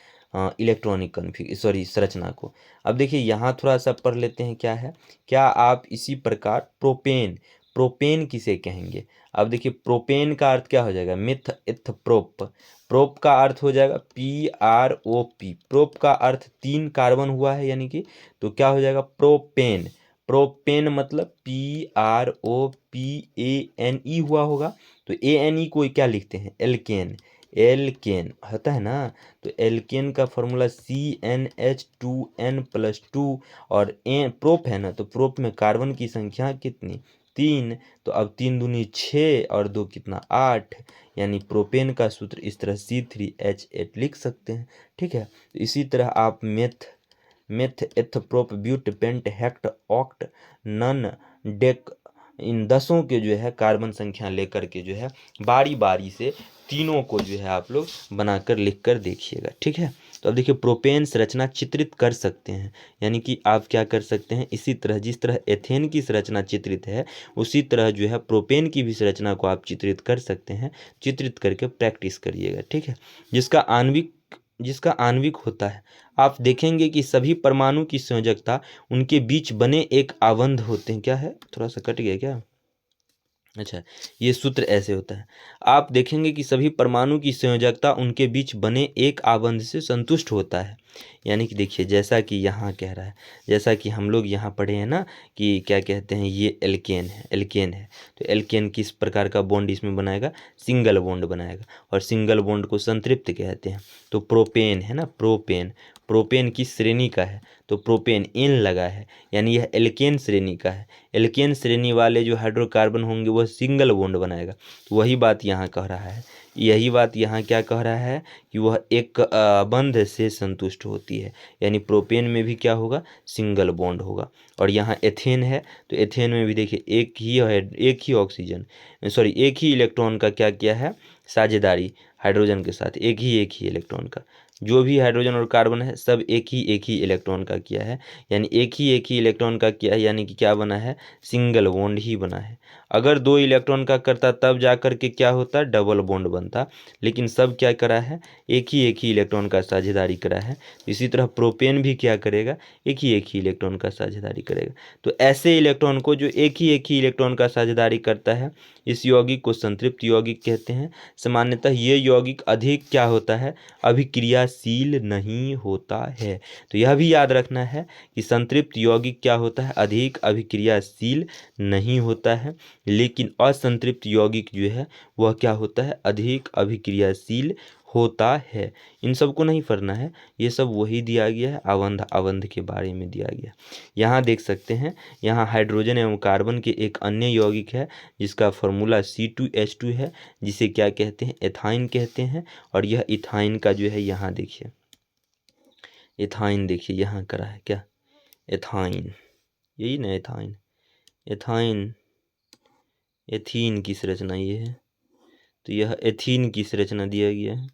इलेक्ट्रॉनिक संरचना को। अब देखिए यहाँ थोड़ा सा पढ़ लेते हैं क्या है। क्या आप इसी प्रकार प्रोपेन, प्रोपेन किसे कहेंगे। अब देखिए प्रोपेन का अर्थ क्या हो जाएगा, मिथ इथ प्रोप, प्रोप का अर्थ हो जाएगा PROP, प्रोप का अर्थ 3 कार्बन हुआ है यानी कि, तो क्या हो जाएगा प्रोपेन, प्रोपेन मतलब PROPANE हुआ होगा। तो ANE को क्या लिखते हैं, एल्केन, एल्केन होता है ना, तो एल्केन का फॉर्मूला CnH2n+2 और प्रोप है ना, तो प्रोप में कार्बन की संख्या कितनी 3, तो अब 3 दूनी 6 और 2 कितना 8, यानी प्रोपेन का सूत्र इस तरह C3H8 लिख सकते हैं। ठीक है, तो इसी तरह आप meth eth prop but pent hept oct non dec इन 10 के जो है कार्बन संख्या लेकर के जो है बारी बारी से तीनों को जो है आप लोग बनाकर लिख कर देखिएगा। ठीक है, तो अब देखिए प्रोपेन संरचना चित्रित कर सकते हैं, यानी कि आप क्या कर सकते हैं, इसी तरह जिस तरह एथेन की संरचना चित्रित है उसी तरह जो है प्रोपेन की भी संरचना को आप चित्रित कर सकते हैं। चित्रित करके प्रैक्टिस करिएगा। ठीक है, जिसका आणविक होता है, आप देखेंगे कि सभी परमाणु की संयोजकता उनके बीच बने एक आबंध होते हैं। क्या है, थोड़ा सा कट गया क्या, अच्छा, ये सूत्र ऐसे होता है, आप देखेंगे कि सभी परमाणु की संयोजकता उनके बीच बने एक आबंध से संतुष्ट होता है। यानी कि देखिए जैसा कि यहाँ कह रहा है, जैसा कि हम लोग यहाँ पढ़े हैं ना कि क्या कहते हैं, ये एल्केन है, एल्केन है, तो एल्केन किस प्रकार का बॉन्ड इसमें बनाएगा, सिंगल बॉन्ड बनाएगा, और सिंगल बॉन्ड को संतृप्त कहते हैं। तो प्रोपेन है ना, प्रोपेन, प्रोपेन किस श्रेणी का है, तो प्रोपेन N लगा है, यानी यह एल्केन श्रेणी का है। एल्केन श्रेणी वाले जो हाइड्रोकार्बन होंगे वह सिंगल बॉन्ड बनाएगा। तो वही बात यहाँ कह रहा है, यही बात यहाँ क्या कह रहा है कि वह एक बंध से संतुष्ट होती है, यानी प्रोपेन में भी क्या होगा, सिंगल बॉन्ड होगा। और यहाँ एथेन है, तो एथेन में भी देखिए एक ही ऑक्सीजन एक ही इलेक्ट्रॉन का क्या किया है, साझेदारी हाइड्रोजन के साथ, एक ही इलेक्ट्रॉन का। जो भी हाइड्रोजन और कार्बन है सब एक ही इलेक्ट्रॉन का किया है, यानी एक ही इलेक्ट्रॉन का किया है, यानी कि क्या बना है, सिंगल बॉन्ड ही बना है। अगर 2 इलेक्ट्रॉन का करता तब जा कर के क्या होता, डबल बॉन्ड बनता, लेकिन सब क्या करा है, एक ही इलेक्ट्रॉन का साझेदारी करा है। इसी तरह प्रोपेन भी क्या करेगा, एक ही इलेक्ट्रॉन का साझेदारी करेगा। तो ऐसे इलेक्ट्रॉन को जो एक ही इलेक्ट्रॉन का साझेदारी करता है, इस यौगिक को संतृप्त यौगिक कहते हैं। सामान्यतः ये यौगिक अधिक क्या होता है, अभिक्रियाशील नहीं होता है। तो यह भी याद रखना है कि संतृप्त यौगिक क्या होता है, अधिक अभिक्रियाशील नहीं होता है, लेकिन असंतृप्त यौगिक जो है वह क्या होता है, अधिक अभिक्रियाशील होता है। इन सबको नहीं पढ़ना है, ये सब वही दिया गया है, अवंध के बारे में दिया गया। यहाँ देख सकते हैं, यहाँ हाइड्रोजन एवं कार्बन के एक अन्य यौगिक है जिसका फॉर्मूला C2H2 है, जिसे क्या कहते हैं, एथाइन कहते हैं। और यह इथाइन का जो है, यहाँ देखिए इथाइन, देखिए यहाँ करा है क्या, एथाइन, यही ना एथाइन, एथाइन एथीन की संरचना ये है। तो यह एथीन की संरचना दिया गया है।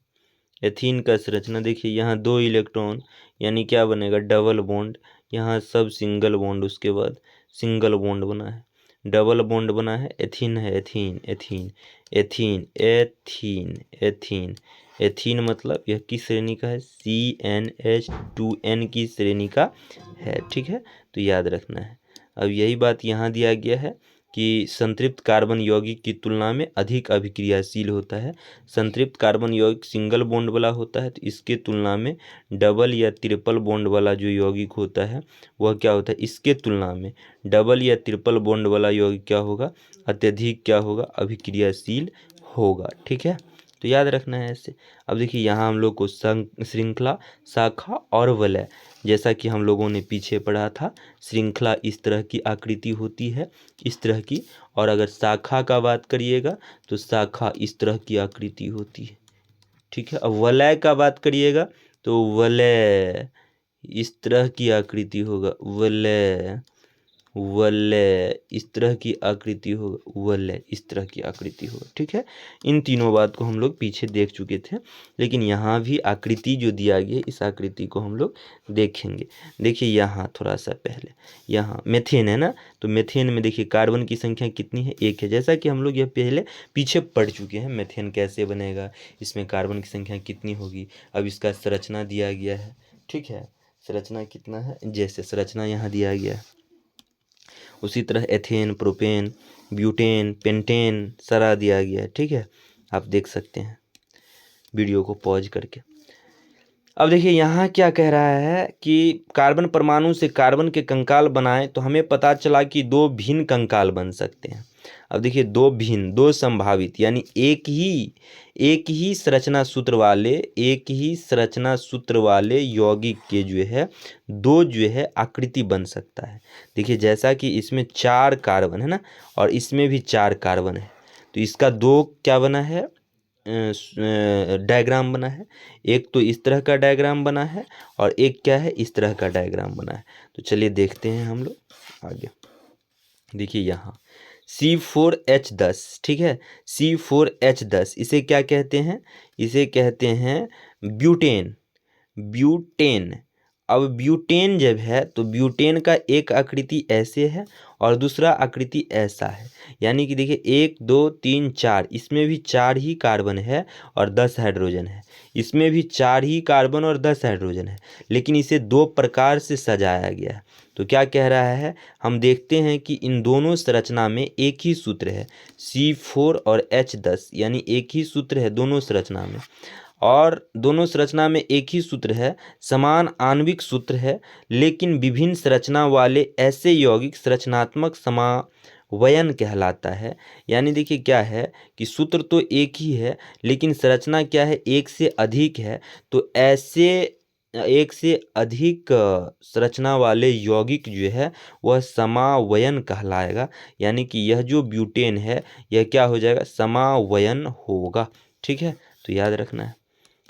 एथीन का संरचना देखिए, यहाँ 2 इलेक्ट्रॉन, यानी क्या बनेगा, डबल बॉन्ड। यहाँ सब सिंगल बॉन्ड, उसके बाद सिंगल बॉन्ड बना है, डबल बॉन्ड बना है, एथीन है, ethene ethene ethene ethene ethene ethene मतलब यह किस श्रेणी का है, CnH2n की श्रेणी का है। ठीक है, तो याद रखना है। अब यही बात यहाँ दिया गया है कि संतृप्त कार्बन यौगिक की तुलना में अधिक अभिक्रियाशील होता है। संतृप्त कार्बन यौगिक सिंगल बॉन्ड वाला होता है, तो इसके तुलना में डबल या ट्रिपल बॉन्ड वाला जो यौगिक होता है वह क्या होता है, इसके तुलना में डबल या ट्रिपल बॉन्ड वाला यौगिक क्या होगा, अत्यधिक क्या होगा, अभिक्रियाशील होगा। ठीक है, तो याद रखना है ऐसे। अब देखिए यहाँ हम लोग को श्रृंखला, शाखा और वलय, जैसा कि हम लोगों ने पीछे पढ़ा था, श्रृंखला इस तरह की आकृति होती है, इस तरह की, और अगर शाखा का बात करिएगा तो शाखा इस तरह की आकृति होती है। ठीक है, अब वलय का बात करिएगा तो वलय इस तरह की आकृति होगा, वलय वलय इस तरह की आकृति होगा, वलय इस तरह की आकृति होगा। ठीक है, इन तीनों बात को हम लोग पीछे देख चुके थे, लेकिन यहाँ भी आकृति जो दिया गया, इस आकृति को हम लोग देखेंगे। देखिए यहाँ थोड़ा सा पहले, यहाँ मेथेन है ना, तो मेथेन में देखिए कार्बन की संख्या कितनी है, 1 है। जैसा कि हम लोग यह पहले पीछे पढ़ चुके हैं, मेथेन कैसे बनेगा, इसमें कार्बन की संख्या कितनी होगी। अब इसका संरचना दिया गया है। ठीक है, संरचना कितना है, जैसे संरचना यहाँ दिया गया है उसी तरह एथेन, प्रोपेन, ब्यूटेन, पेंटेन सारा दिया गया है। ठीक है, आप देख सकते हैं वीडियो को पॉज करके। अब देखिए यहाँ क्या कह रहा है कि कार्बन परमाणु से कार्बन के कंकाल बनाएं तो हमें पता चला कि 2 भिन्न कंकाल बन सकते हैं। अब देखिए 2 भिन्न, 2 संभावित, यानी एक ही संरचना सूत्र वाले यौगिक के जो है 2 जो है आकृति बन सकता है। देखिए जैसा कि इसमें 4 कार्बन है ना, और इसमें भी 4 कार्बन है, तो इसका 2 क्या बना है, डायग्राम बना है। एक तो इस तरह का डायग्राम बना है और एक क्या है, इस तरह का डायग्राम बना है। तो चलिए देखते हैं हम लोग आगे। देखिए यहाँ C4H10, ठीक है, C4H10 इसे क्या कहते हैं, इसे कहते हैं ब्यूटेन। अब ब्यूटेन जब है तो ब्यूटेन का एक आकृति ऐसे है और दूसरा आकृति ऐसा है, यानी कि देखिए 1 2 3 4, इसमें भी 4 ही कार्बन है और 10 हाइड्रोजन है, इसमें भी 4 ही कार्बन और 10 हाइड्रोजन है, लेकिन इसे 2 प्रकार से सजाया गया है। तो क्या कह रहा है, हम देखते हैं कि इन दोनों संरचना में एक ही सूत्र है, C4 और H10, यानी एक ही सूत्र है दोनों संरचना में, और दोनों संरचना में एक ही सूत्र है, समान आणविक सूत्र है, लेकिन विभिन्न संरचना वाले ऐसे यौगिक संरचनात्मक समावयन कहलाता है। यानी देखिए क्या है कि सूत्र तो एक ही है लेकिन संरचना क्या है, एक से अधिक है, तो ऐसे एक से अधिक संरचना वाले यौगिक जो है वह समावयन कहलाएगा। यानी कि यह जो ब्यूटेन है यह क्या हो जाएगा, समावयन होगा। ठीक है, तो याद रखना है।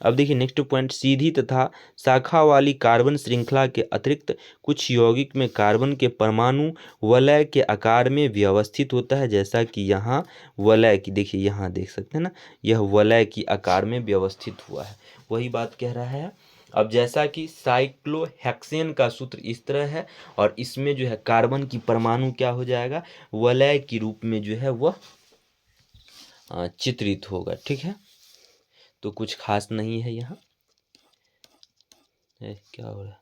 अब देखिए नेक्स्ट पॉइंट, सीधी तथा शाखा वाली कार्बन श्रृंखला के अतिरिक्त कुछ यौगिक में कार्बन के परमाणु वलय के आकार में व्यवस्थित होता है, जैसा कि यहाँ वलय की देखिए, यहाँ देख सकते हैं ना, यह वलय की आकार में व्यवस्थित हुआ है, वही बात कह रहा है। अब जैसा कि साइक्लोहेक्सेन का सूत्र इस तरह है, और इसमें जो है कार्बन की परमाणु क्या हो जाएगा, वलय के रूप में जो है वह चित्रित होगा। ठीक है, तो कुछ खास नहीं है यहाँ। क्या हो रहा है,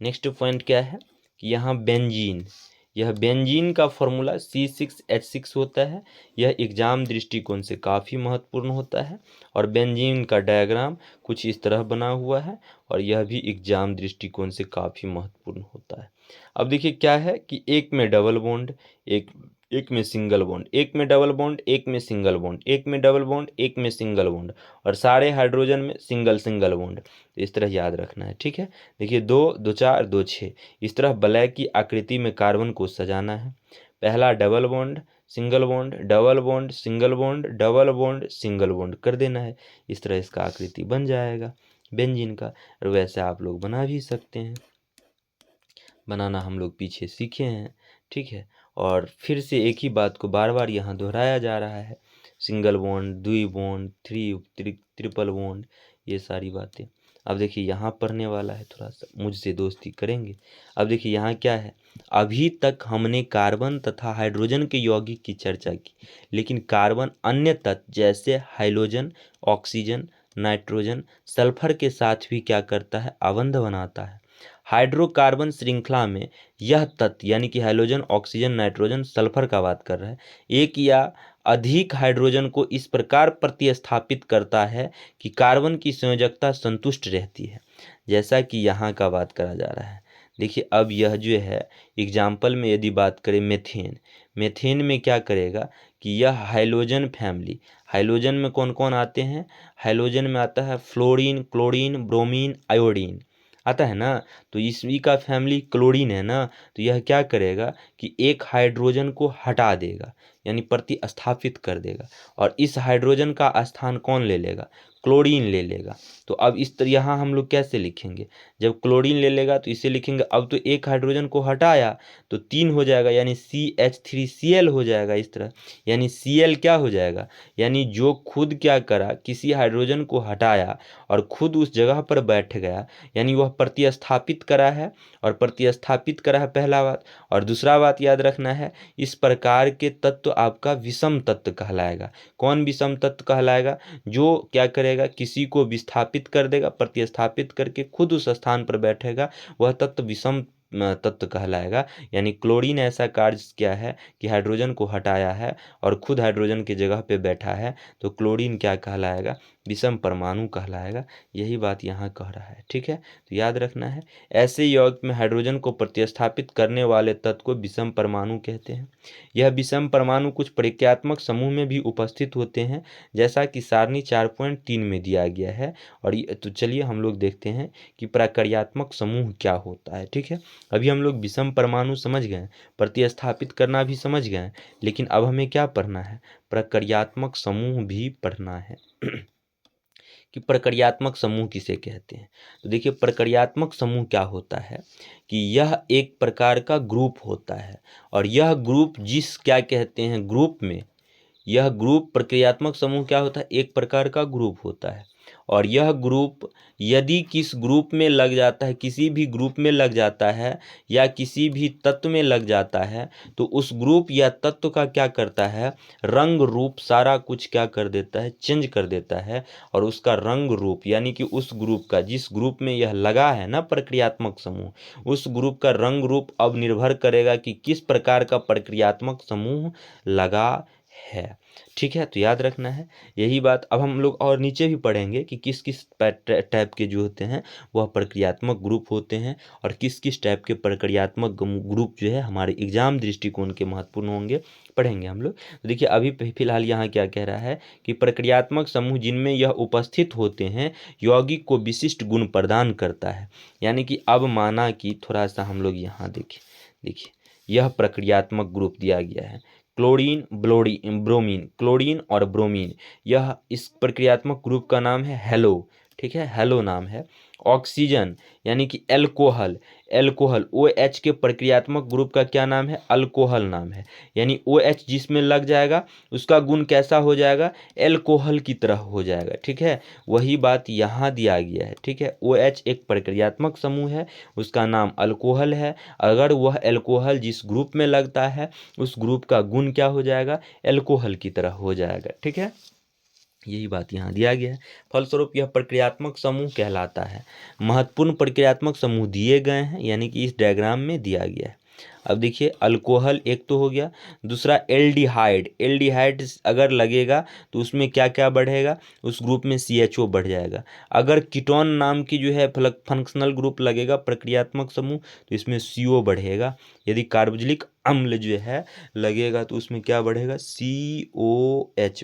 नेक्स्ट पॉइंट क्या है कि यहाँ बेंजीन, यह बेंजीन का फॉर्मूला C6H6 होता है। यह एग्जाम दृष्टिकोण से काफ़ी महत्वपूर्ण होता है, और बेंजीन का डायग्राम कुछ इस तरह बना हुआ है, और यह भी एग्जाम दृष्टिकोण से काफ़ी महत्वपूर्ण होता है। अब देखिए क्या है कि एक में डबल बॉन्ड, एक में सिंगल बॉन्ड, एक में डबल बॉन्ड, एक में सिंगल बॉन्ड, एक में डबल बॉन्ड, एक में सिंगल बॉन्ड, और सारे हाइड्रोजन में सिंगल सिंगल बॉन्ड। तो इस तरह याद रखना है। ठीक है, देखिए 2 2 4 2 6 इस तरह वलय की आकृति में कार्बन को सजाना है। पहला double bond, single bond, double bond, single bond, double bond, single bond कर देना है। इस तरह इसका आकृति बन जाएगा बेंजीन का, और वैसे आप लोग बना भी सकते हैं, बनाना हम लोग पीछे सीखे हैं। ठीक है, और फिर से एक ही बात को बार बार यहाँ दोहराया जा रहा है, सिंगल बॉन्ड, द्वि बॉन्ड, ट्रिपल बॉन्ड, ये सारी बातें। अब देखिए यहाँ पढ़ने वाला है, थोड़ा सा मुझसे दोस्ती करेंगे। अब देखिए यहाँ क्या है, अभी तक हमने कार्बन तथा हाइड्रोजन के यौगिक की चर्चा की, लेकिन कार्बन अन्य तत्व जैसे हाइड्रोजन, ऑक्सीजन, नाइट्रोजन, सल्फर के साथ भी क्या करता है, आबंध बनाता है। हाइड्रोकार्बन श्रृंखला में यह तत्व यानी कि हाइड्रोजन, ऑक्सीजन, नाइट्रोजन, सल्फर का बात कर रहा है, एक या अधिक हाइड्रोजन को इस प्रकार प्रतिस्थापित करता है कि कार्बन की संयोजकता संतुष्ट रहती है, जैसा कि यहाँ का बात करा जा रहा है। देखिए अब यह जो है एग्जाम्पल में यदि बात करें मेथेन, मेथेन में क्या करेगा कि यह हाइड्रोजन फैमिली, हाइड्रोजन में कौन कौन आते हैं, हाइड्रोजन में आता है फ्लोरीन, क्लोरीन, ब्रोमीन, आयोडीन आता है ना, तो इसी का फैमिली क्लोरीन है ना, तो यह क्या करेगा कि एक हाइड्रोजन को हटा देगा यानी प्रतिस्थापित कर देगा, और इस हाइड्रोजन का स्थान कौन ले लेगा, क्लोरीन ले लेगा। तो अब इस तरह यहाँ हम लोग कैसे लिखेंगे, जब क्लोरीन ले लेगा तो इसे लिखेंगे, अब तो एक हाइड्रोजन को हटाया तो 3 हो जाएगा यानी CH3Cl हो जाएगा इस तरह, यानी Cl क्या हो जाएगा, यानी जो खुद क्या करा, किसी हाइड्रोजन को हटाया और खुद उस जगह पर बैठ गया, यानी वह प्रतिस्थापित करा है, और प्रतिस्थापित करा है पहला बात, और दूसरा बात याद रखना है, इस प्रकार के तत्व आपका विषम तत्व कहलाएगा। कौन विषम तत्व कहलाएगा, जो क्या करेगा, किसी को विस्थापित कर देगा, प्रतिस्थापित करके खुद उस स्थान पर बैठेगा, वह तत्व विषम तत्व कहलाएगा। यानी क्लोरीन ऐसा कार्य किया है कि हाइड्रोजन को हटाया है और खुद हाइड्रोजन की जगह पे बैठा है, तो क्लोरीन क्या कहलाएगा, विषम परमाणु कहलाएगा। यही बात यहाँ कह रहा है। ठीक है, तो याद रखना है, ऐसे यौगिक में हाइड्रोजन को प्रतिस्थापित करने वाले तत्व को विषम परमाणु कहते हैं। यह विषम परमाणु कुछ प्रक्रियात्मक समूह में भी उपस्थित होते हैं, जैसा कि सारणी 4.3 में दिया गया है। और तो चलिए हम लोग देखते हैं कि प्रक्रियात्मक समूह क्या होता है। ठीक है, अभी हम लोग विषम परमाणु समझ गए, प्रतिस्थापित करना भी समझ गए, लेकिन अब हमें क्या पढ़ना है, प्रक्रियात्मक समूह भी पढ़ना है कि प्रक्रियात्मक समूह किसे कहते हैं। तो देखिए प्रक्रियात्मक समूह क्या होता है कि यह एक प्रकार का ग्रुप होता है, और यह ग्रुप जिस क्या कहते हैं ग्रुप में, यह ग्रुप प्रक्रियात्मक समूह क्या होता है, एक प्रकार का ग्रुप होता है, और यह ग्रुप यदि किस ग्रुप में लग जाता है, किसी भी ग्रुप में लग जाता है या किसी भी तत्व में लग जाता है, तो उस ग्रुप या तत्व का क्या करता है, रंग रूप सारा कुछ क्या कर देता है, चेंज कर देता है, और उसका रंग रूप यानी कि उस ग्रुप का, जिस ग्रुप में यह लगा है ना प्रक्रियात्मक समूह, उस ग्रुप का रंग रूप अब निर्भर करेगा कि किस प्रकार का प्रक्रियात्मक समूह लगा है। ठीक है, तो याद रखना है यही बात। अब हम लोग और नीचे भी पढ़ेंगे कि किस किस टाइप के जो होते हैं वह प्रक्रियात्मक ग्रुप होते हैं, और किस किस टाइप के प्रक्रियात्मक ग्रुप जो है हमारे एग्जाम दृष्टिकोण के महत्वपूर्ण होंगे, पढ़ेंगे हम लोग। तो देखिए अभी फिलहाल यहाँ क्या कह रहा है कि प्रक्रियात्मक समूह जिनमें यह उपस्थित होते हैं यौगिक को विशिष्ट गुण प्रदान करता है। यानी कि अब माना कि थोड़ा सा हम लोग यहाँ देखिए यह प्रक्रियात्मक ग्रुप दिया गया है, क्लोरीन, ब्रोमीन, क्लोरीन और ब्रोमीन, यह इस प्रक्रियात्मक ग्रुप का नाम है हेलो। ठीक है, हेलो नाम है। ऑक्सीजन यानी कि एल्कोहल, एल्कोहल OH के प्रक्रियात्मक ग्रुप का क्या नाम है? अल्कोहल नाम है। यानी OH जिसमें लग जाएगा उसका गुण कैसा हो जाएगा? एल्कोहल की तरह हो जाएगा। ठीक है, वही बात यहाँ दिया गया है। ठीक है, OH एक प्रक्रियात्मक समूह है, उसका नाम अल्कोहल है। अगर वह एल्कोहल जिस ग्रुप में लगता है उस ग्रुप का गुण क्या हो जाएगा? एल्कोहल की तरह हो जाएगा। ठीक है, यही बात यहाँ दिया गया है। फलस्वरूप यह प्रक्रियात्मक समूह कहलाता है। महत्वपूर्ण प्रक्रियात्मक समूह दिए गए हैं, यानी कि इस डायग्राम में दिया गया है। अब देखिए, अल्कोहल एक तो हो गया, दूसरा एल्डिहाइड, एल्डिहाइड अगर लगेगा तो उसमें क्या क्या बढ़ेगा? उस ग्रुप में CHO बढ़ जाएगा। अगर कीटोन नाम की जो है फंक्शनल ग्रुप लगेगा प्रक्रियात्मक समूह तो इसमें CO बढ़ेगा। यदि कार्बोक्सिलिक अम्ल जो है लगेगा तो उसमें क्या बढ़ेगा? COH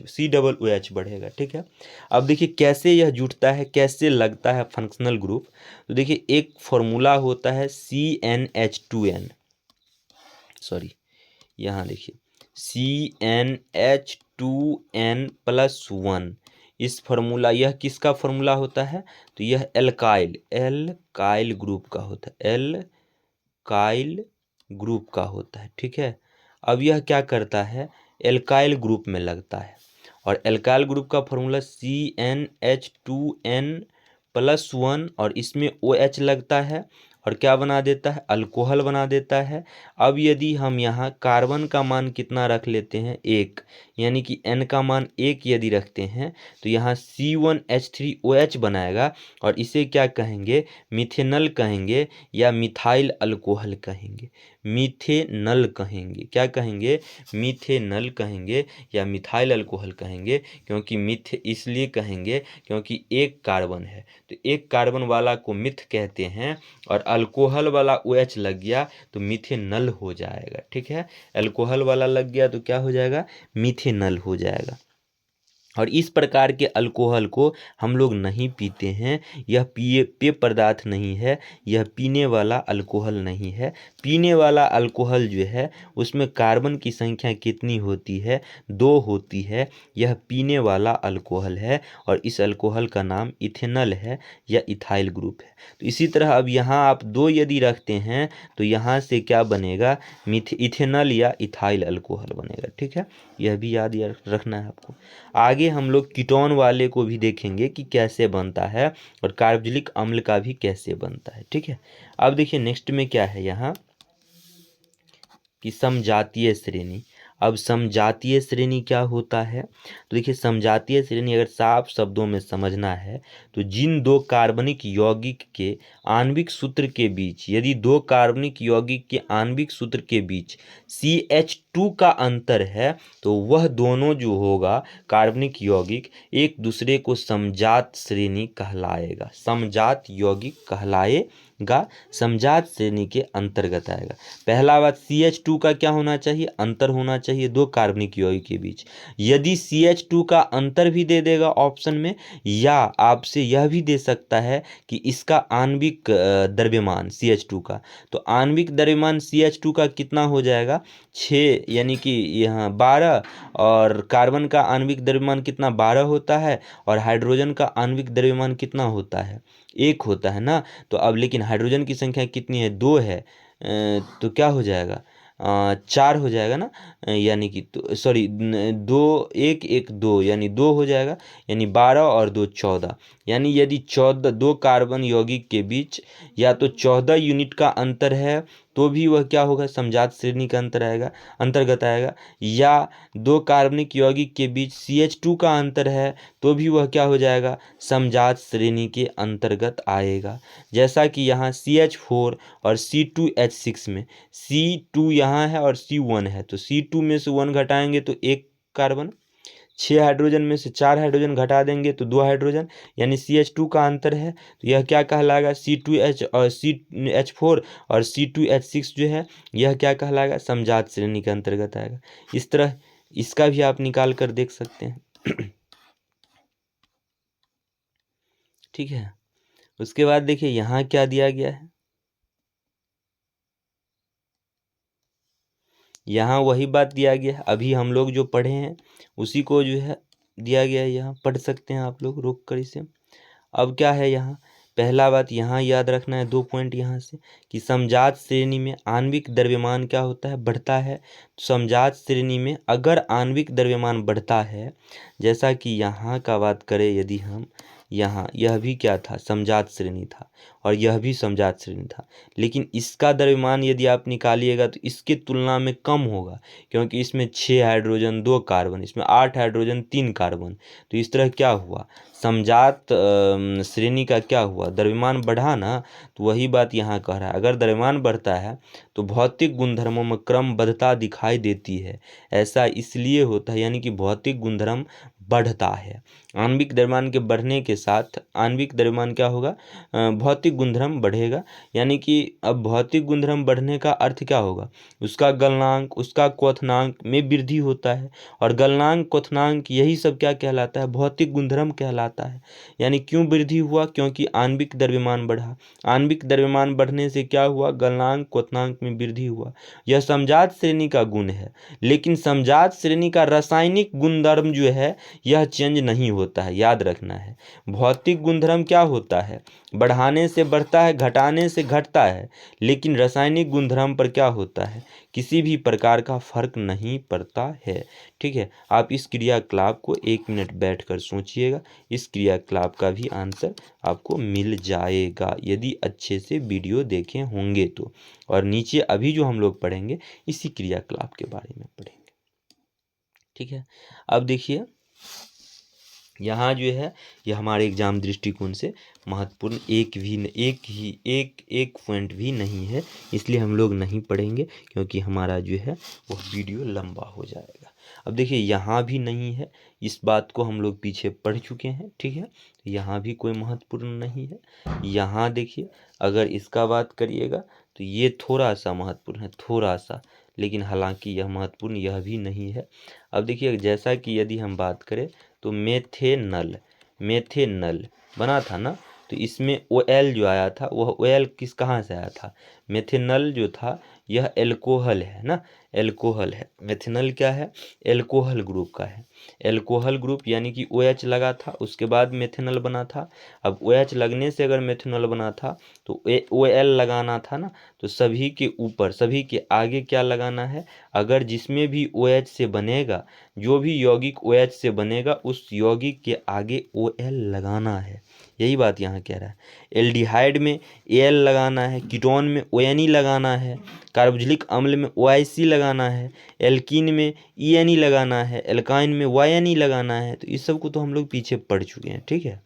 बढ़ेगा। ठीक है, अब देखिए कैसे यह जुड़ता है, कैसे लगता है फंक्शनल ग्रुप। तो देखिए एक फॉर्मूला होता है CnH2n, सॉरी यहाँ देखिए CnH2n+1, इस फॉर्मूला, यह किसका फॉर्मूला होता है? तो यह एल्काइल, एल्काइल ग्रुप का होता है, एल्काइल ग्रुप का होता है। ठीक है, अब यह क्या करता है? एल्काइल ग्रुप में लगता है, और एल्काइल ग्रुप का फॉर्मूला CnH2n+1, और इसमें OH लगता है और क्या बना देता है? अल्कोहल बना देता है। अब यदि हम यहाँ कार्बन का मान कितना रख लेते हैं? 1, यानी कि N का मान 1 यदि रखते हैं तो यहाँ C1H3OH बनाएगा, और इसे क्या कहेंगे? मिथेनल कहेंगे या मिथाइल अल्कोहल कहेंगे, मिथेनल कहेंगे। क्या कहेंगे? मिथेनल कहेंगे या मिथाइल अल्कोहल कहेंगे। क्योंकि मिथ इसलिए कहेंगे क्योंकि एक कार्बन है, तो एक कार्बन वाला को मिथ कहते हैं, और अल्कोहल वाला OH लग गया तो मिथेनल हो जाएगा। ठीक है, अल्कोहल वाला लग गया तो क्या हो जाएगा? मिथेनल हो जाएगा। और इस प्रकार के अल्कोहल को हम लोग नहीं पीते हैं, यह पेय पदार्थ नहीं है, यह पीने वाला अल्कोहल नहीं है। पीने वाला अल्कोहल जो है उसमें कार्बन की संख्या कितनी होती है? 2 होती है, यह पीने वाला अल्कोहल है, और इस अल्कोहल का नाम इथेनल है या इथाइल ग्रुप है। तो इसी तरह अब यहाँ आप 2 यदि रखते हैं तो यहाँ से क्या बनेगा? इथेनल या इथाइल अल्कोहल बनेगा। ठीक है, यह भी याद रखना है आपको। आगे हम लोग कीटोन वाले को भी देखेंगे कि कैसे बनता है, और कार्बोक्सिलिक अम्ल का भी कैसे बनता है। ठीक है, अब देखिए नेक्स्ट में क्या है यहाँ कि समजातीय श्रेणी। अब समजातीय श्रेणी क्या होता है? तो देखिए समजातीय श्रेणी अगर साफ शब्दों में समझना है तो जिन दो कार्बनिक यौगिक के आणविक सूत्र के बीच, यदि दो कार्बनिक यौगिक के आणविक सूत्र के बीच CH2 का अंतर है तो वह दोनों जो होगा कार्बनिक यौगिक एक दूसरे को समजात श्रेणी कहलाएगा, समजात यौगिक कहलाएगा, समजात श्रेणी के अंतर्गत आएगा। पहला बात, CH2 का क्या होना चाहिए? अंतर होना चाहिए दो कार्बनिक यौगिक के बीच। यदि CH2 का अंतर भी दे देगा ऑप्शन में, या आपसे यह भी दे सकता है कि इसका आणविक द्रव्यमान CH2 का, तो आणविक द्रव्यमान CH2 का कितना हो जाएगा? 6, यानी कि यहाँ 12, और कार्बन का आणविक द्रव्यमान कितना? 12 होता है, और हाइड्रोजन का आणविक द्रव्यमान कितना होता है? 1 होता है ना। तो अब लेकिन हाइड्रोजन की संख्या कितनी है? 2 है, तो क्या हो जाएगा? 4 हो जाएगा ना, यानी कि तो सॉरी 2 1 1 2 यानी 2 हो जाएगा, यानी 12 और 2 14। यानी यदि 14 दो कार्बन यौगिक के बीच या तो 14 यूनिट का अंतर है तो भी वह क्या होगा? समजात श्रेणी का अंतर्गत आएगा। या दो कार्बनिक यौगिक के बीच CH2 का अंतर है तो भी वह क्या हो जाएगा? समजात श्रेणी के अंतर्गत आएगा। जैसा कि यहाँ CH4 और C2H6 में C2 यहाँ है और C1 है, तो C2 में से 1 घटाएंगे तो 1 कार्बन, 6 हाइड्रोजन में से 4 हाइड्रोजन घटा देंगे तो 2 हाइड्रोजन, यानी CH2 का अंतर है, तो यह क्या कहलाएगा? C2H और CH4 और C2H6 जो है यह क्या कहलाएगा? समजात श्रेणी के अंतर्गत आएगा। इस तरह इसका भी आप निकाल कर देख सकते हैं। ठीक है, उसके बाद देखिए यहाँ क्या दिया गया है। यहाँ वही बात दिया गया है, अभी हम लोग जो पढ़े हैं उसी को जो है दिया गया है, यहाँ पढ़ सकते हैं आप लोग रोक कर इसे। अब क्या है यहाँ, पहला बात यहाँ याद रखना है, 2 पॉइंट यहाँ से, कि समजात श्रेणी में आणविक द्रव्यमान क्या होता है, बढ़ता है। समजात श्रेणी में अगर आणविक द्रव्यमान बढ़ता है, जैसा कि यहाँ का बात करें यदि हम, यहाँ यह भी क्या था, समजात श्रेणी था और यह भी समजात श्रेणी था, लेकिन इसका द्रव्यमान यदि आप निकालिएगा तो इसके तुलना में कम होगा, क्योंकि इसमें 6 हाइड्रोजन 2 कार्बन, इसमें 8 हाइड्रोजन 3 कार्बन। तो इस तरह क्या हुआ, समजात श्रेणी का क्या हुआ, द्रव्यमान बढ़ा ना। तो वही बात यहाँ कह रहा है, अगर द्रव्यमान बढ़ता है तो भौतिक गुणधर्मों में क्रमबद्धता दिखाई देती है। ऐसा इसलिए होता है, यानी कि भौतिक गुणधर्म बढ़ता है। आणविक द्रव्यमान के बढ़ने के साथ आणविक द्रव्यमान क्या होगा, भौतिक गुणधर्म बढ़ेगा। यानी कि अब भौतिक गुणधर्म बढ़ने का अर्थ क्या होगा, उसका गलनांक, उसका क्वथनांक में वृद्धि होता है, और गलनांक क्वथनांक यही सब क्या कहलाता है, भौतिक गुणधर्म कहलाता है। यानी क्यों वृद्धि हुआ, क्योंकि आणविक द्रव्यमान बढ़ा। आणविक द्रव्यमान बढ़ने से क्या हुआ, गलनांक क्वथनांक में वृद्धि हुआ। यह समजात श्रेणी का गुण है, लेकिन समजात श्रेणी का रासायनिक गुणधर्म जो है यह चेंज नहीं होता है, याद रखना है। भौतिक गुणधर्म क्या होता है, बढ़ाने से बढ़ता है, घटाने से घटता है, लेकिन रासायनिक गुणधर्म पर क्या होता है, किसी भी प्रकार का फर्क नहीं पड़ता है। ठीक है, आप इस क्रियाकलाप को 1 मिनट बैठकर सोचिएगा, इस क्रियाकलाप का भी आंसर आपको मिल जाएगा यदि अच्छे से वीडियो देखे होंगे तो। और नीचे अभी जो हम लोग पढ़ेंगे इसी क्रियाकलाप के बारे में पढ़ेंगे। ठीक है, अब देखिए यहाँ जो है यह हमारे एग्जाम दृष्टिकोण से महत्वपूर्ण एक पॉइंट भी नहीं है, इसलिए हम लोग नहीं पढ़ेंगे, क्योंकि हमारा जो है वह वीडियो लंबा हो जाएगा। अब देखिए यहाँ भी नहीं है, इस बात को हम लोग पीछे पढ़ चुके हैं। ठीक है, यहाँ भी कोई महत्वपूर्ण नहीं है। यहाँ देखिए अगर इसका बात करिएगा तो ये थोड़ा सा महत्वपूर्ण है, थोड़ा सा, लेकिन हालांकि यह महत्वपूर्ण यह भी नहीं है। अब देखिए जैसा कि यदि हम बात करें तो मेथेनल बना था ना, तो इसमें OL जो आया था वह OL कहाँ से आया था, मेथेनल जो था यह एल्कोहल है ना, एल्कोहल है। मेथेनल क्या है, एल्कोहल ग्रुप का है। एल्कोहल ग्रुप यानी कि OH लगा था, उसके बाद मेथेनल बना था। अब OH लगने से अगर मेथेनल बना था तो OL लगाना था ना, तो सभी के ऊपर, सभी के आगे क्या लगाना है, अगर जिसमें भी OH से बनेगा, जो भी यौगिक OH से बनेगा उस यौगिक के आगे OL लगाना है। यही बात यहाँ कह रहा है। एल्डिहाइड में Al लगाना है, कीटोन में ONE लगाना है, कार्बोक्सिलिक अम्ल में OIC लगाना है, एल्कीन में ENE लगाना है, एल्काइन में YNE लगाना है। तो इस सब को तो हम लोग पीछे पढ़ चुके हैं। ठीक है,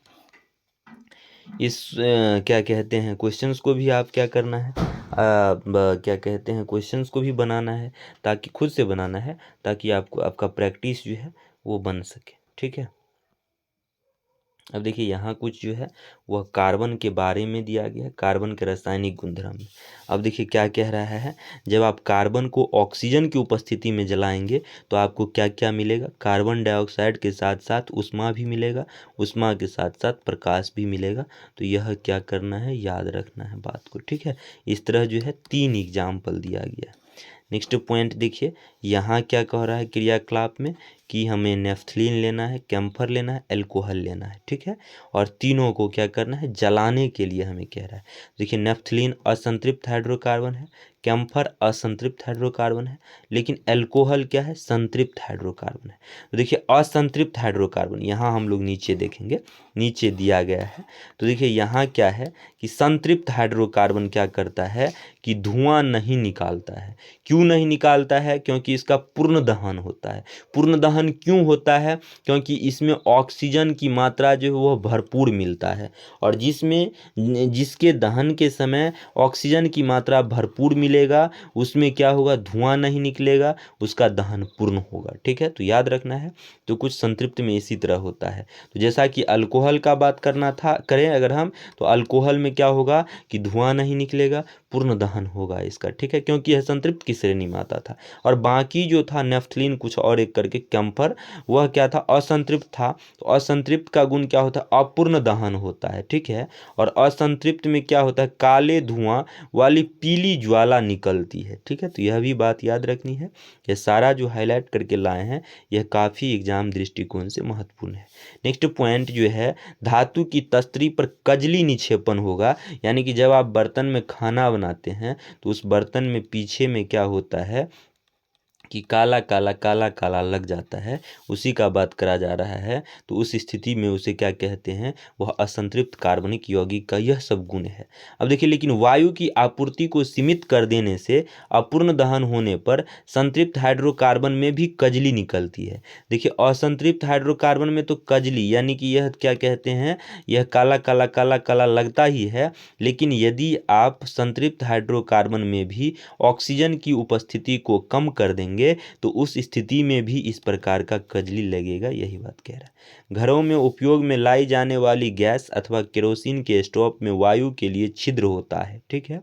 इस क्या कहते हैं क्वेश्चंस को भी आप क्या करना है, क्या कहते हैं क्वेश्चंस को भी बनाना है, ताकि खुद से बनाना है, ताकि आपको आपका प्रैक्टिस जो है वो बन सके। ठीक है, अब देखिए यहाँ कुछ जो है वह कार्बन के बारे में दिया गया है, कार्बन के रासायनिक गुणधर्म। अब देखिए क्या कह रहा है, जब आप कार्बन को ऑक्सीजन की उपस्थिति में जलाएंगे तो आपको क्या क्या मिलेगा, कार्बन डाइऑक्साइड के साथ साथ उष्मा भी मिलेगा, उष्मा के साथ साथ प्रकाश भी मिलेगा। तो यह क्या करना है, याद रखना है बात को। ठीक है, इस तरह जो है 3 एग्जाम्पल दिया गया। नेक्स्ट पॉइंट देखिए, यहाँ क्या कह रहा है क्रियाकलाप में, कि हमें नेफ्थलीन लेना है, कैम्फर लेना है, एल्कोहल लेना है। ठीक है, और तीनों को क्या करना है, जलाने के लिए हमें कह रहा है। देखिए नेफ्थलीन असंतृप्त हाइड्रोकार्बन है, कैम्फर असंतृप्त हाइड्रोकार्बन है, लेकिन एल्कोहल क्या है, संतृप्त हाइड्रोकार्बन है। तो देखिए असंतृप्त हाइड्रोकार्बन यहाँ हम लोग नीचे देखेंगे, नीचे दिया गया है। तो देखिए यहाँ क्या है कि संतृप्त हाइड्रोकार्बन क्या करता है कि धुआं नहीं निकालता है। क्यों नहीं निकालता है, क्योंकि इसका पूर्ण दहन होता है। पूर्ण दहन क्यों होता है, क्योंकि इसमें ऑक्सीजन की मात्रा जो है वह भरपूर मिलता है, और जिसके दहन के समय ऑक्सीजन की मात्रा भरपूर मिलेगा उसमें क्या होगा, धुआं नहीं निकलेगा, उसका दहन पूर्ण होगा। ठीक है, तो याद रखना है। तो कुछ संतृप्त में इसी तरह होता है। तो जैसा कि अल्कोहल का बात करें अगर हम, तो अल्कोहल में क्या होगा कि धुआं नहीं निकलेगा, पूर्ण दहन होगा इसका। ठीक है, क्योंकि यह संतृप्त की श्रेणी में आता था। और बाकी जो था नेफ्थलीन कुछ और एक करके कैम्फर, वह क्या था, असंतृप्त था। तो असंतृप्त का गुण क्या होता है, अपूर्ण दहन होता है, ठीक है। और असंतृप्त में क्या होता है, काले धुआं वाली पीली ज्वाला निकलती है, ठीक है। तो यह भी बात याद रखनी है। यह सारा जो हाईलाइट करके लाए हैं यह काफ़ी एग्जाम दृष्टिकोण से महत्वपूर्ण है। नेक्स्ट पॉइंट जो है, धातु की तस्तरी पर कजली निक्षेपण होगा, यानी कि जब आप बर्तन में खाना बनाते हैं तो उस बर्तन में पीछे में क्या होता है कि काला काला काला काला लग जाता है, उसी का बात करा जा रहा है। तो उस स्थिति में उसे क्या कहते हैं, वह असंतृप्त कार्बनिक यौगिक का यह सब गुण है। अब देखिए, लेकिन वायु की आपूर्ति को सीमित कर देने से अपूर्ण दहन होने पर संतृप्त हाइड्रोकार्बन में भी कजली निकलती है। देखिए, असंतृप्त हाइड्रोकार्बन में तो कजली यानी कि यह क्या कहते हैं, यह काला काला काला काला लगता ही है। लेकिन यदि आप संतृप्त हाइड्रोकार्बन में भी ऑक्सीजन की उपस्थिति को कम कर देंगे तो उस स्थिति में भी इस प्रकार का कजली लगेगा, यही बात कह रहा है। घरों में उपयोग में लाई जाने वाली गैस अथवा केरोसिन के स्टोव में वायु के लिए छिद्र होता है, ठीक है,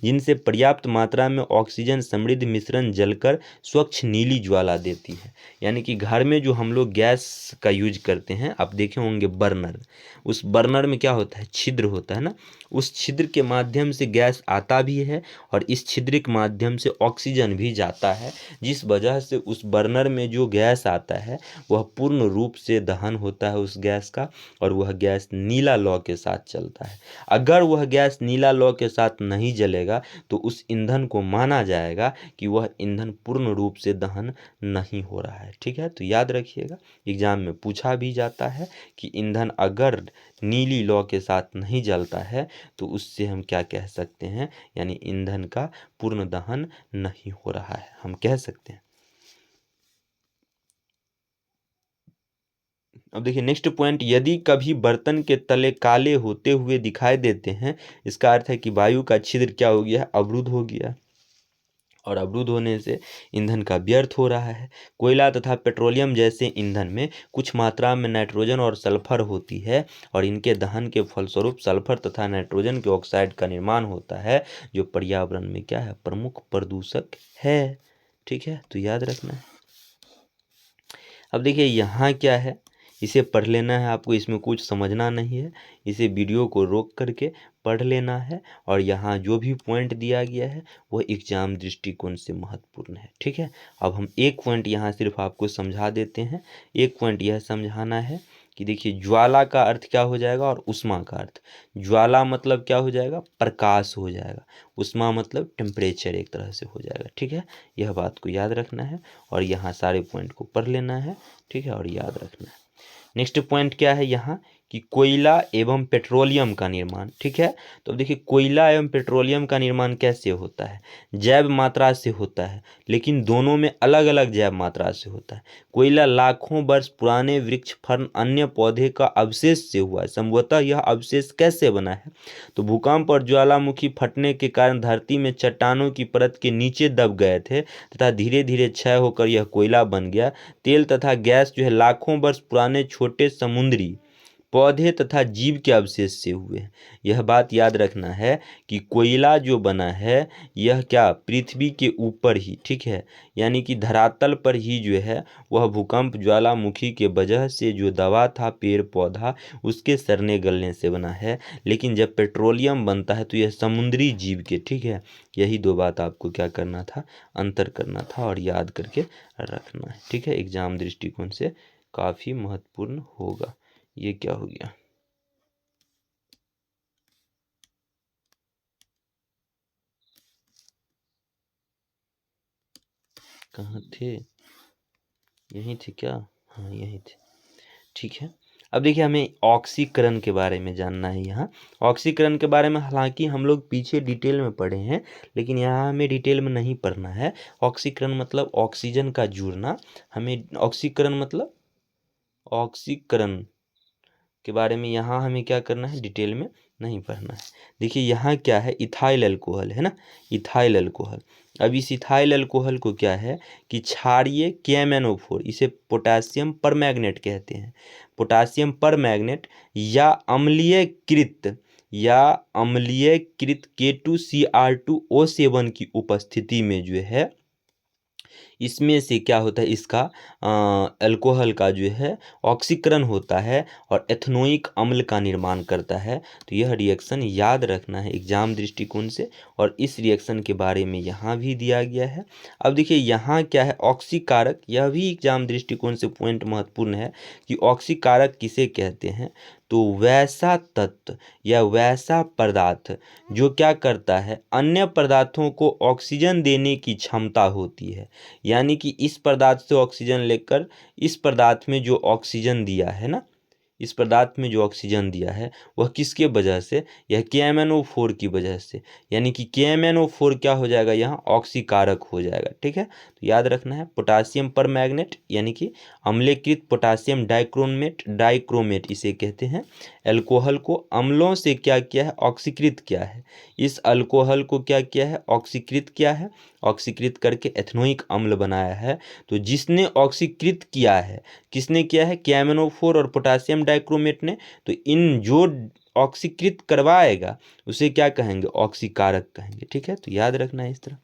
जिनसे पर्याप्त मात्रा में ऑक्सीजन समृद्ध मिश्रण जलकर स्वच्छ नीली ज्वाला देती है। यानी कि घर में जो हम लोग गैस का यूज करते हैं, आप देखे होंगे बर्नर, उस बर्नर में क्या होता है, छिद्र होता है ना, उस छिद्र के माध्यम से गैस आता भी है और इस छिद्र के माध्यम से ऑक्सीजन भी जाता है, जिस वजह से उस बर्नर में जो गैस आता है वह पूर्ण रूप से दहन होता है उस गैस का, और वह गैस नीला लौ के साथ चलता है। अगर वह गैस नीला लौ के साथ नहीं जलेगा तो उस ईंधन को माना जाएगा कि वह ईंधन पूर्ण रूप से दहन नहीं हो रहा है, ठीक है। तो याद रखिएगा, एग्जाम में पूछा भी जाता है कि ईंधन अगर नीली लौ के साथ नहीं जलता है तो उससे हम क्या कह सकते हैं, यानी ईंधन का पूर्ण दहन नहीं हो रहा है, हम कह सकते हैं। अब देखिए नेक्स्ट पॉइंट, यदि कभी बर्तन के तले काले होते हुए दिखाई देते हैं, इसका अर्थ है कि वायु का छिद्र क्या हो गया है, अवरुद्ध हो गया, और अवरुद्ध होने से ईंधन का व्यर्थ हो रहा है। कोयला तथा पेट्रोलियम जैसे ईंधन में कुछ मात्रा में नाइट्रोजन और सल्फर होती है, और इनके दहन के फलस्वरूप सल्फर तथा नाइट्रोजन के ऑक्साइड का निर्माण होता है, जो पर्यावरण में क्या है, प्रमुख प्रदूषक है, ठीक है। तो याद रखना है। अब देखिए यहाँ क्या है, इसे पढ़ लेना है आपको, इसमें कुछ समझना नहीं है, इसे वीडियो को रोक करके पढ़ लेना है। और यहाँ जो भी पॉइंट दिया गया है वह एग्जाम दृष्टिकोण से महत्वपूर्ण है, ठीक है। अब हम एक पॉइंट यहाँ सिर्फ आपको समझा देते हैं। एक पॉइंट यह समझाना है कि देखिए, ज्वाला का अर्थ क्या हो जाएगा और उष्मा का अर्थ, ज्वाला मतलब क्या हो जाएगा, प्रकाश हो जाएगा, उष्मा मतलब टेम्परेचर एक तरह से हो जाएगा, ठीक है। यह बात को याद रखना है और यहाँ सारे पॉइंट को पढ़ लेना है, ठीक है, और याद रखना है। नेक्स्ट पॉइंट क्या है यहाँ कि कोयला एवं पेट्रोलियम का निर्माण, ठीक है। तो अब देखिए, कोयला एवं पेट्रोलियम का निर्माण कैसे होता है, जैव मात्रा से होता है, लेकिन दोनों में अलग अलग जैव मात्रा से होता है। कोयला लाखों वर्ष पुराने वृक्ष, फर्न, अन्य पौधे का अवशेष से हुआ है। संभवतः यह अवशेष कैसे बना है, तो भूकंप और ज्वालामुखी फटने के कारण धरती में चट्टानों की परत के नीचे दब गए थे तथा धीरे धीरे क्षय होकर यह कोयला बन गया। तेल तथा गैस जो है लाखों वर्ष पुराने छोटे समुद्री पौधे तथा जीव के अवशेष से हुए हैं। यह बात याद रखना है कि कोयला जो बना है यह क्या, पृथ्वी के ऊपर ही, ठीक है, यानी कि धरातल पर ही जो है वह भूकंप ज्वालामुखी के वजह से जो दबा था पेड़ पौधा, उसके सड़ने गलने से बना है। लेकिन जब पेट्रोलियम बनता है तो यह समुद्री जीव के, ठीक है। यही दो बात आपको क्या करना था, अंतर करना था और याद करके रखना है, ठीक है। एग्जाम दृष्टिकोण से काफ़ी महत्वपूर्ण होगा। ये क्या हो गया, कहाँ थे, यहीं थे क्या, हाँ यहीं थे, ठीक है। अब देखिए, हमें ऑक्सीकरण के बारे में जानना है। यहाँ ऑक्सीकरण के बारे में हालांकि हम लोग पीछे डिटेल में पढ़े हैं, लेकिन यहाँ हमें डिटेल में नहीं पढ़ना है। ऑक्सीकरण मतलब ऑक्सीजन का जुड़ना, हमें ऑक्सीकरण मतलब ऑक्सीकरण के बारे में यहाँ हमें क्या करना है, डिटेल में नहीं पढ़ना है। देखिए यहाँ क्या है, इथाइल अल्कोहल है ना, इथाइल अल्कोहल। अब इस इथाइल अल्कोहल को क्या है कि क्षारीय KMnO4, इसे पोटासियम परमैंगनेट कहते हैं। पोटासियम परमैंगनेट या अम्लीयकृत K2Cr2O7 की उपस्थिति में जो है इसमें से क्या होता है, इसका अल्कोहल का जो है ऑक्सीकरण होता है और एथनोइक अम्ल का निर्माण करता है। तो यह रिएक्शन याद रखना है एग्जाम दृष्टिकोण से, और इस रिएक्शन के बारे में यहाँ भी दिया गया है। अब देखिए यहाँ क्या है, ऑक्सीकारक, यह भी एग्जाम दृष्टिकोण से पॉइंट महत्वपूर्ण है कि ऑक्सीकारक किसे कहते हैं। तो वैसा तत्व या वैसा पदार्थ जो क्या करता है, अन्य पदार्थों को ऑक्सीजन देने की क्षमता होती है। यानी कि इस पदार्थ से ऑक्सीजन लेकर इस पदार्थ में जो ऑक्सीजन दिया है ना, इस पदार्थ में जो ऑक्सीजन दिया है वह किसके वजह से, यह KMnO4 की वजह से। यानी कि KMnO4 क्या हो जाएगा, यहाँ ऑक्सीकारक हो जाएगा। ठीक है, तो याद रखना है। पोटासियम परमैंगनेट यानी कि अम्लीकृत पोटासियम डाइक्रोमेट इसे कहते हैं। अल्कोहल को अम्लों से क्या किया है, ऑक्सीकृत किया है। इस अल्कोहल को क्या किया है, ऑक्सीकृत किया है, ऑक्सीकृत करके एथनोइक अम्ल बनाया है। तो जिसने ऑक्सीकृत किया है, किसने किया है, KMnO4 और पोटासियम डाइक्रोमेट ने। तो इन जो ऑक्सीकृत करवाएगा उसे क्या कहेंगे, ऑक्सीकारक कहेंगे। ठीक है, तो याद रखना है इस तरह।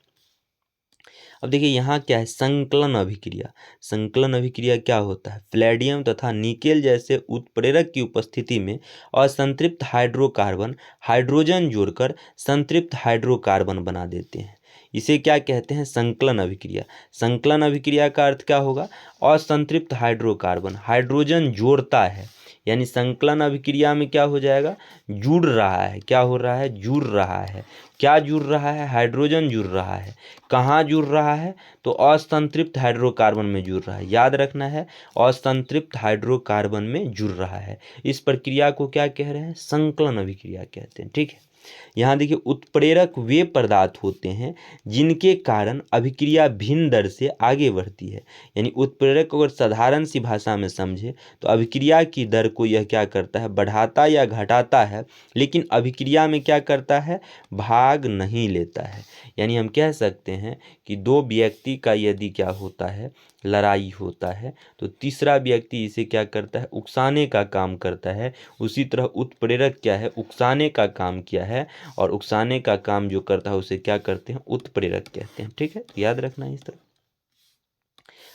अब देखिए यहाँ क्या है, संकलन अभिक्रिया। संकलन अभिक्रिया क्या होता है, प्लेडियम तथा निकेल जैसे उत्प्रेरक की उपस्थिति में असंतृप्त हाइड्रोकार्बन हाइड्रोजन जोड़कर संतृप्त हाइड्रोकार्बन बना देते हैं। इसे क्या कहते हैं, संकलन अभिक्रिया। संकलन अभिक्रिया का अर्थ क्या होगा, असंतृप्त हाइड्रोकार्बन हाइड्रोजन जोड़ता है। यानी संकलन अभिक्रिया में क्या हो जाएगा, जुड़ रहा है। क्या हो रहा है, जुड़ रहा है। क्या जुड़ रहा है, हाइड्रोजन जुड़ रहा है। कहाँ जुड़ रहा है, तो असंतृप्त हाइड्रोकार्बन में जुड़ रहा है। याद रखना है, असंतृप्त हाइड्रोकार्बन में जुड़ रहा है। इस प्रक्रिया को क्या कह रहे हैं, संकलन अभिक्रिया कहते हैं। ठीक है, यहाँ देखिए उत्प्रेरक वे पदार्थ होते हैं जिनके कारण अभिक्रिया भिन्न दर से आगे बढ़ती है। यानी उत्प्रेरक अगर साधारण सी भाषा में समझे तो अभिक्रिया की दर को यह क्या करता है, बढ़ाता या घटाता है, लेकिन अभिक्रिया में क्या करता है, भाग नहीं लेता है। यानी हम कह सकते हैं कि दो व्यक्ति का यदि क्या होता है, लड़ाई होता है, तो तीसरा व्यक्ति इसे क्या करता है, उकसाने का काम करता है। उसी तरह उत्प्रेरक क्या है, उकसाने का काम किया है, और उकसाने का काम जो करता है उसे क्या करते हैं, उत्प्रेरक कहते हैं। ठीक है, तो याद रखना है इस तरह।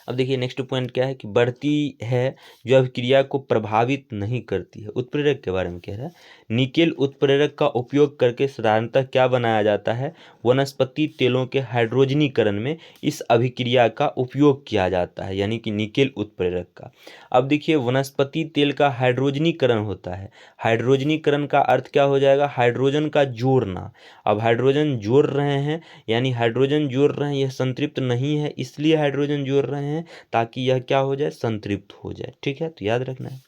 अब देखिए नेक्स्ट पॉइंट क्या है कि बढ़ती है जो अभिक्रिया को प्रभावित नहीं करती है। उत्प्रेरक के बारे में कह रहा है। निकेल उत्प्रेरक का उपयोग करके साधारणतः क्या बनाया जाता है, वनस्पति तेलों के हाइड्रोजनीकरण में इस अभिक्रिया का उपयोग किया जाता है। यानी कि निकेल उत्प्रेरक का। अब देखिए वनस्पति तेल का हाइड्रोजनीकरण होता है। हाइड्रोजनीकरण का अर्थ क्या हो जाएगा, हाइड्रोजन का जोड़ना। अब हाइड्रोजन जोड़ रहे हैं, यानी हाइड्रोजन जोड़ रहे हैं, यह संतृप्त नहीं है इसलिए हाइड्रोजन जोड़ रहे हैं ताकि यह क्या हो जाए, संतृप्त हो जाए। ठीक है, तो याद रखना है।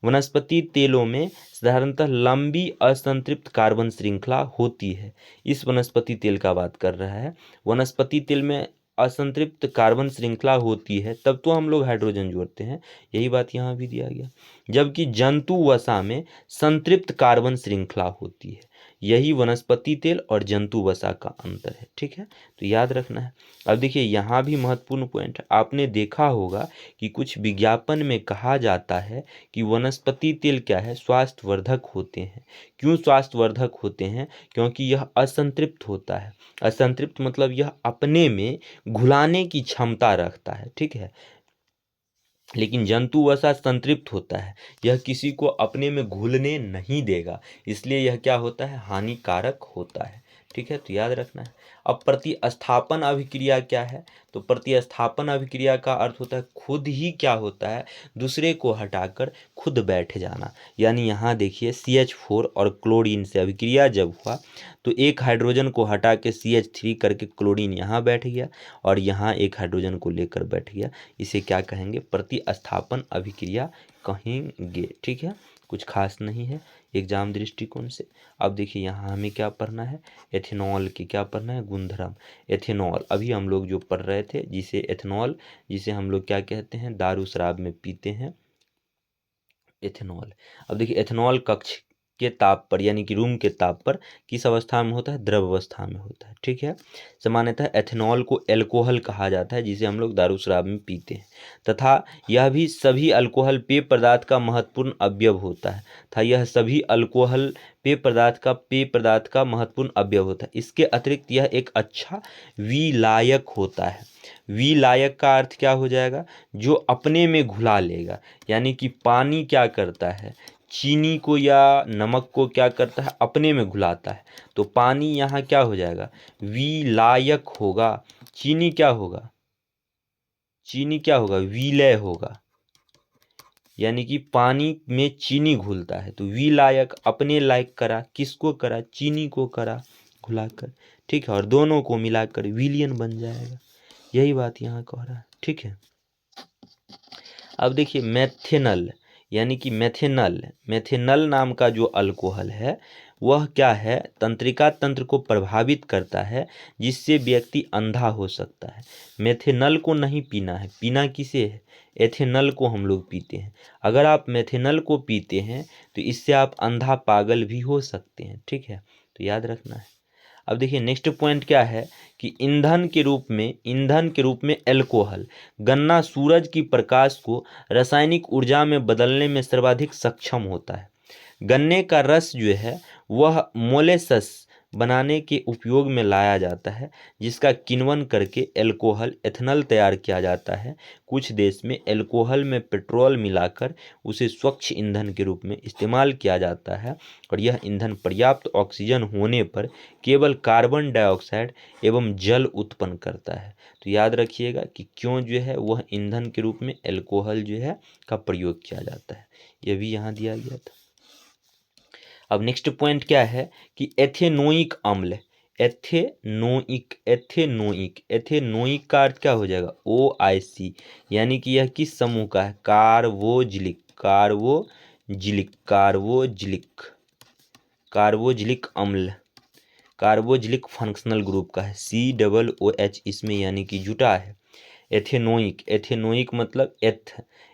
वनस्पति तेलों में साधारणतः लंबी असंतृप्त कार्बन श्रृंखला होती है। इस वनस्पति तेल का बात कर रहा है। वनस्पति तेल में असंतृप्त कार्बन श्रृंखला होती है, तब तो हम लोग हाइड्रोजन जोड़ते हैं। यही बात यहाँ भी दिया गया। जबकि जंतु वसा में संतृप्त कार्बन श्रृंखला होती है। यही वनस्पति तेल और जंतु वसा का अंतर है। ठीक है, तो याद रखना है। अब देखिए यहाँ भी महत्वपूर्ण पॉइंट है। आपने देखा होगा कि कुछ विज्ञापन में कहा जाता है कि वनस्पति तेल क्या है, स्वास्थ्यवर्धक होते हैं। क्यों स्वास्थ्यवर्धक होते हैं, क्योंकि यह असंतृप्त होता है। असंतृप्त मतलब यह अपने में घुलाने की क्षमता रखता है। ठीक है, लेकिन जंतु वसा संतृप्त होता है, यह किसी को अपने में घुलने नहीं देगा, इसलिए यह क्या होता है, हानिकारक होता है। ठीक है, तो याद रखना है। अब प्रतिस्थापन अभिक्रिया क्या है, तो प्रतिस्थापन अभिक्रिया का अर्थ होता है खुद ही क्या होता है, दूसरे को हटाकर खुद बैठ जाना। यानी यहाँ देखिए CH4 और क्लोरीन से अभिक्रिया जब हुआ तो एक हाइड्रोजन को हटा के CH3 करके क्लोरीन यहाँ बैठ गया और यहाँ एक हाइड्रोजन को लेकर बैठ गया। इसे क्या कहेंगे, प्रतिस्थापन अभिक्रिया कहेंगे। ठीक है, कुछ खास नहीं है एग्जाम दृष्टिकोण से। अब देखिए यहाँ हमें क्या पढ़ना है, एथेनॉल की क्या पढ़ना है, गुणधर्म। एथेनॉल अभी हम लोग जो पढ़ रहे थे, जिसे एथेनॉल, जिसे हम लोग क्या कहते हैं, दारू शराब में पीते हैं, एथेनॉल। अब देखिए एथेनॉल कक्ष के ताप पर यानी कि रूम के ताप पर किस अवस्था में होता है, द्रव अवस्था में होता है। ठीक है। सामान्यतः एथेनॉल को एल्कोहल कहा जाता है जिसे हम लोग दारू शराब में पीते हैं, तथा यह भी सभी अल्कोहल पेय पदार्थ का महत्वपूर्ण अवयव होता है था यह सभी अल्कोहल पेय पदार्थ का महत्वपूर्ण अवयव होता है। इसके अतिरिक्त यह एक अच्छा विलायक होता है। विलायक का अर्थ क्या हो जाएगा, जो अपने में घुला लेगा, यानी कि पानी क्या करता है, चीनी को या नमक को क्या करता है, अपने में घुलाता है। तो पानी यहाँ क्या हो जाएगा, विलायक होगा। चीनी क्या होगा, चीनी क्या होगा, विलय होगा, यानी कि पानी में चीनी घुलता है। तो विलायक अपने लायक करा, किसको करा, चीनी को करा घुलाकर। ठीक है, और दोनों को मिलाकर विलियन बन जाएगा। यही बात यहाँ कह रहा है। ठीक है। अब देखिए मेथेनल यानी कि मेथेनल नाम का जो अल्कोहल है वह क्या है, तंत्रिका तंत्र को प्रभावित करता है जिससे व्यक्ति अंधा हो सकता है। मेथेनल को नहीं पीना है, पीना किसे है, एथेनल को हम लोग पीते हैं। अगर आप मेथेनल को पीते हैं तो इससे आप अंधा पागल भी हो सकते हैं। ठीक है, तो याद रखना है। अब देखिए नेक्स्ट पॉइंट क्या है कि ईंधन के रूप में एल्कोहल, गन्ना सूरज की प्रकाश को रासायनिक ऊर्जा में बदलने में सर्वाधिक सक्षम होता है। गन्ने का रस जो है वह मोलेसस बनाने के उपयोग में लाया जाता है, जिसका किण्वन करके एल्कोहल एथेनॉल तैयार किया जाता है। कुछ देश में एल्कोहल में पेट्रोल मिलाकर उसे स्वच्छ ईंधन के रूप में इस्तेमाल किया जाता है, और यह ईंधन पर्याप्त ऑक्सीजन होने पर केवल कार्बन डाइऑक्साइड एवं जल उत्पन्न करता है। तो याद रखिएगा कि क्यों जो है वह ईंधन के रूप में एल्कोहल जो है का प्रयोग किया जाता है, यह भी यहाँ दिया गया था। अब नेक्स्ट पॉइंट क्या है कि एथेनोइक अम्ल, एथेनोइक का अर्थ क्या हो जाएगा, OIC, यानी कि यह किस समूह का है, कार्बोजिलिक अम्ल, कार्बोजिलिक फंक्शनल ग्रुप का है, COOH इसमें यानी कि जुटा है। एथेनोइक मतलब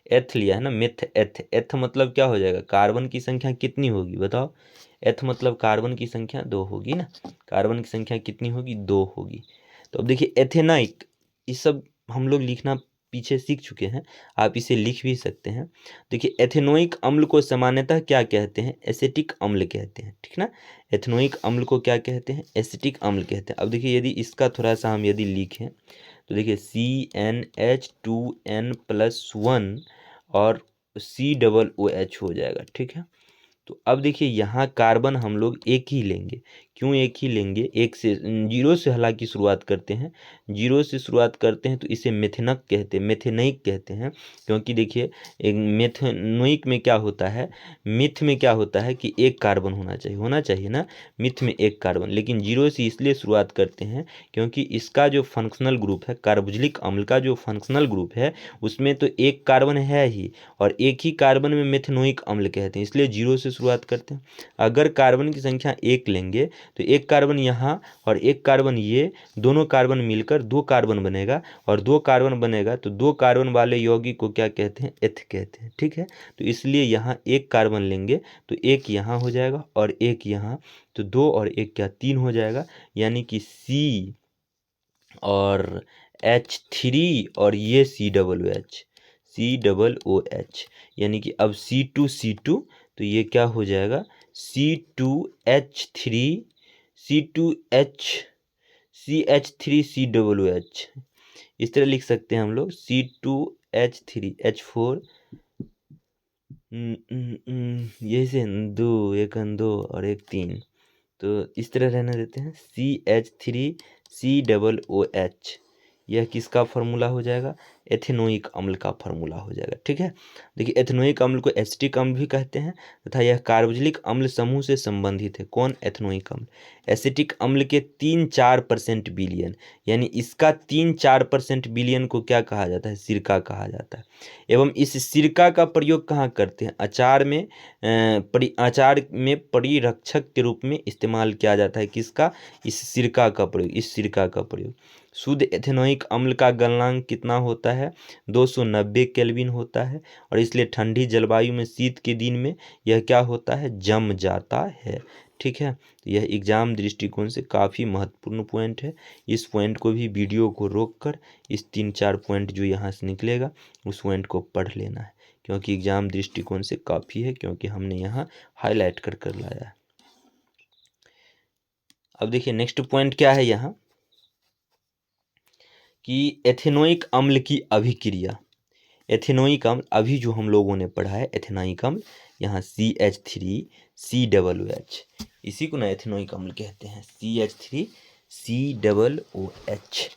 एथ लिया है ना, एथ मतलब क्या हो जाएगा, कार्बन की संख्या कितनी होगी बताओ, एथ मतलब कार्बन की संख्या 2 होगी ना, कार्बन की संख्या कितनी होगी, 2 होगी। तो अब देखिए एथेनाइक, ये सब हम लोग लिखना पीछे सीख चुके हैं, आप इसे लिख भी सकते हैं। देखिए एथेनोइक अम्ल को सामान्यतः क्या कहते हैं, एसिटिक अम्ल कहते हैं। ठीक ना, एथेनोइक अम्ल को क्या कहते हैं, एसिटिक अम्ल कहते हैं। अब देखिए यदि इसका थोड़ा सा हम यदि लिखें तो देखिए CnH2n+1 और COOH हो जाएगा। ठीक है, तो अब देखिए यहाँ कार्बन हम लोग एक ही लेंगे। क्यों एक ही लेंगे, एक से, जीरो से हालांकि शुरुआत करते हैं, जीरो से शुरुआत करते हैं तो इसे मेथेनोइक कहते हैं। क्योंकि देखिए एक मेथेनोइक में क्या होता है, मिथ में क्या होता है कि एक कार्बन होना चाहिए ना, मिथ में एक कार्बन, लेकिन जीरो से इसलिए शुरुआत करते हैं क्योंकि इसका जो फंक्शनल ग्रुप है, कार्बोक्सिलिक अम्ल का जो फंक्शनल ग्रुप है उसमें तो एक कार्बन है ही, और एक ही कार्बन में मेथेनोइक अम्ल कहते हैं, इसलिए जीरो से शुरुआत करते हैं। अगर कार्बन की संख्या एक लेंगे तो एक कार्बन यहाँ और एक कार्बन ये, दोनों कार्बन मिलकर 2 कार्बन बनेगा, और 2 कार्बन बनेगा तो 2 कार्बन वाले यौगिक को क्या कहते हैं, एथ कहते हैं। ठीक है, तो इसलिए यहाँ एक कार्बन लेंगे तो एक यहाँ हो जाएगा और एक यहाँ, तो 2 और 1 क्या 3 हो जाएगा, यानी कि C और H3 और ये COOH, यानी कि अब C2 तो ये क्या हो जाएगा, CH3COOH, इस तरह लिख सकते हैं हम लोग, C2H3H4, यही से 2 1 2 और 1 3, तो इस तरह रहने देते हैं, CH3COOH, यह किसका फार्मूला हो जाएगा, एथेनोइक अम्ल का फार्मूला हो जाएगा। ठीक है, देखिए एथेनोइक अम्ल को एसिटिक अम्ल भी कहते हैं तथा यह कार्बोक्सिलिक अम्ल समूह से संबंधित है। कौन, एथेनोइक अम्ल। एसिटिक अम्ल के 3-4% विलयन, यानी इसका 3-4% विलयन को क्या कहा जाता है, सिरका कहा जाता है। एवं इस सिरका का प्रयोग कहाँ करते हैं, अचार में परिरक्षक के रूप में इस्तेमाल किया जाता है। किसका, इस सिरका का प्रयोग, शुद्ध एथेनोइक अम्ल का गलनांक कितना होता है 290 केल्विन होता है, और इसलिए ठंडी जलवायु में शीत के दिन में यह क्या होता है, जम जाता है। ठीक है, तो यह एग्जाम दृष्टिकोण से काफ़ी महत्वपूर्ण पॉइंट है। इस पॉइंट को भी वीडियो को रोककर इस 3-4 पॉइंट जो यहाँ से निकलेगा उस पॉइंट को पढ़ लेना है, क्योंकि एग्जाम दृष्टिकोण से काफ़ी है, क्योंकि हमने यहाँ हाईलाइट कर लाया है। अब देखिए नेक्स्ट पॉइंट क्या है यहाँ कि एथेनोइक अम्ल की अभिक्रिया। एथेनोइक अम्ल अभी जो हम लोगों ने पढ़ा है एथेनोइक अम्ल, यहाँ CH3COOH, इसी को ना एथेनोइक अम्ल कहते हैं, CH3COOH।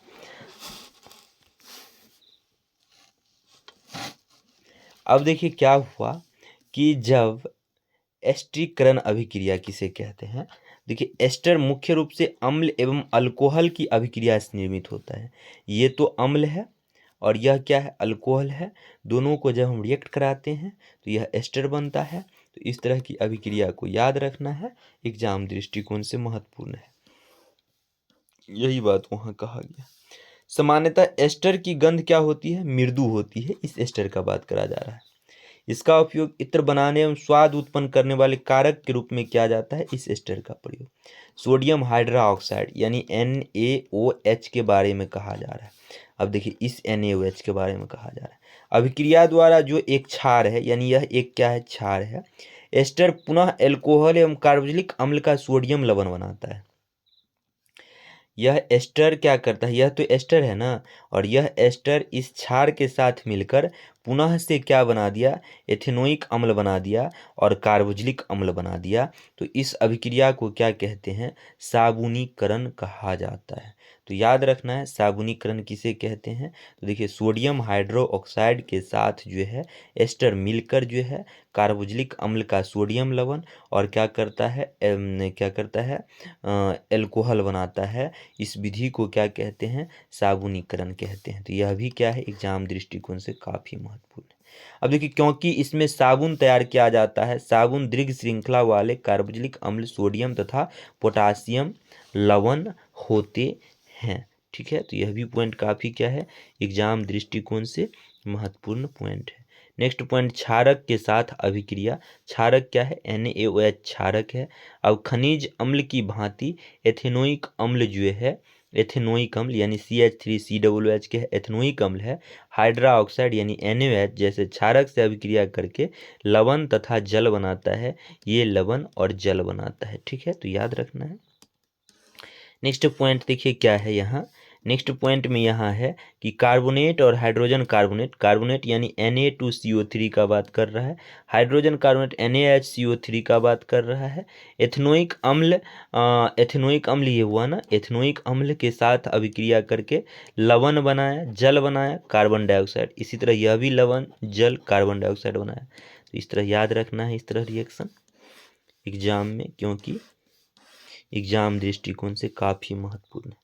अब देखिए क्या हुआ कि जब एस्टरीकरण अभिक्रिया किसे कहते हैं, देखिए एस्टर मुख्य रूप से अम्ल एवं अल्कोहल की अभिक्रिया से निर्मित होता है। ये तो अम्ल है और यह क्या है, अल्कोहल है। दोनों को जब हम रिएक्ट कराते हैं तो यह एस्टर बनता है। तो इस तरह की अभिक्रिया को याद रखना है, एग्जाम दृष्टिकोण से महत्वपूर्ण है, यही बात वहाँ कहा गया। सामान्यतः एस्टर की गंध क्या होती है, मृदु होती है। इस एस्टर का बात करा जा रहा है। इसका उपयोग इत्र बनाने एवं स्वाद उत्पन्न करने वाले कारक के रूप में किया जाता है। इस एस्टर का प्रयोग सोडियम हाइड्रोक्साइड यानी NaOH के बारे में कहा जा रहा है। अब देखिए इस NaOH के बारे में कहा जा रहा है। अभिक्रिया द्वारा जो एक क्षार है, यानी यह एक क्या है, क्षार है। एस्टर पुनः एल्कोहल एवं कार्बोक्सिलिक अम्ल का सोडियम लवण बनाता है। यह एस्टर क्या करता है, यह तो एस्टर है ना, और यह एस्टर इस क्षार के साथ मिलकर पुनः से क्या बना दिया, एथेनोइक अम्ल बना दिया और कार्बोक्सिलिक अम्ल बना दिया। तो इस अभिक्रिया को क्या कहते हैं, साबुनीकरण कहा जाता है। तो याद रखना है साबुनीकरण किसे कहते हैं। तो देखिए सोडियम हाइड्रोक्साइड के साथ जो है एस्टर मिलकर जो है कार्बोक्सिलिक अम्ल का सोडियम लवण और क्या करता है, एल्कोहल बनाता है। इस विधि को क्या कहते हैं, साबुनीकरण कहते हैं। तो यह भी क्या है, एग्जाम दृष्टिकोण से काफ़ी महत्वपूर्ण है। अब देखिए क्योंकि इसमें साबुन तैयार किया जाता है, साबुन दीर्घ श्रृंखला वाले कार्बोक्सिलिक अम्ल, सोडियम तथा पोटासियम लवण होते हैं। ठीक है, तो यह भी पॉइंट काफ़ी क्या है, एग्जाम दृष्टिकोण से महत्वपूर्ण पॉइंट है। नेक्स्ट पॉइंट, क्षारक के साथ अभिक्रिया। क्षारक क्या है, NaOH क्षारक है। अब खनिज अम्ल की भांति एथेनोइक अम्ल जो है, एथेनोइक अम्ल यानी CH3COOH के एथेनोइक अम्ल है। हाइड्रोक्साइड यानी NaOH जैसे क्षारक से अभिक्रिया करके लवण तथा जल बनाता है। ये लवण और जल बनाता है। ठीक है, तो याद रखना है। नेक्स्ट पॉइंट देखिए क्या है यहाँ, नेक्स्ट पॉइंट में यहाँ है कि कार्बोनेट और हाइड्रोजन कार्बोनेट, कार्बोनेट यानी Na2CO3 का बात कर रहा है, हाइड्रोजन कार्बोनेट NaHCO3 का बात कर रहा है। एथेनोइक अम्ल, एथेनोइक अम्ल ये हुआ ना, एथेनोइक अम्ल के साथ अभिक्रिया करके लवण बनाया, जल बनाया, कार्बन डाइऑक्साइड। इसी तरह यह भी लवण, जल, कार्बन डाइऑक्साइड बनाया। तो इस तरह याद रखना है, इस तरह रिएक्शन एग्जाम में, क्योंकि एग्जाम दृष्टिकोण से काफ़ी महत्वपूर्ण है।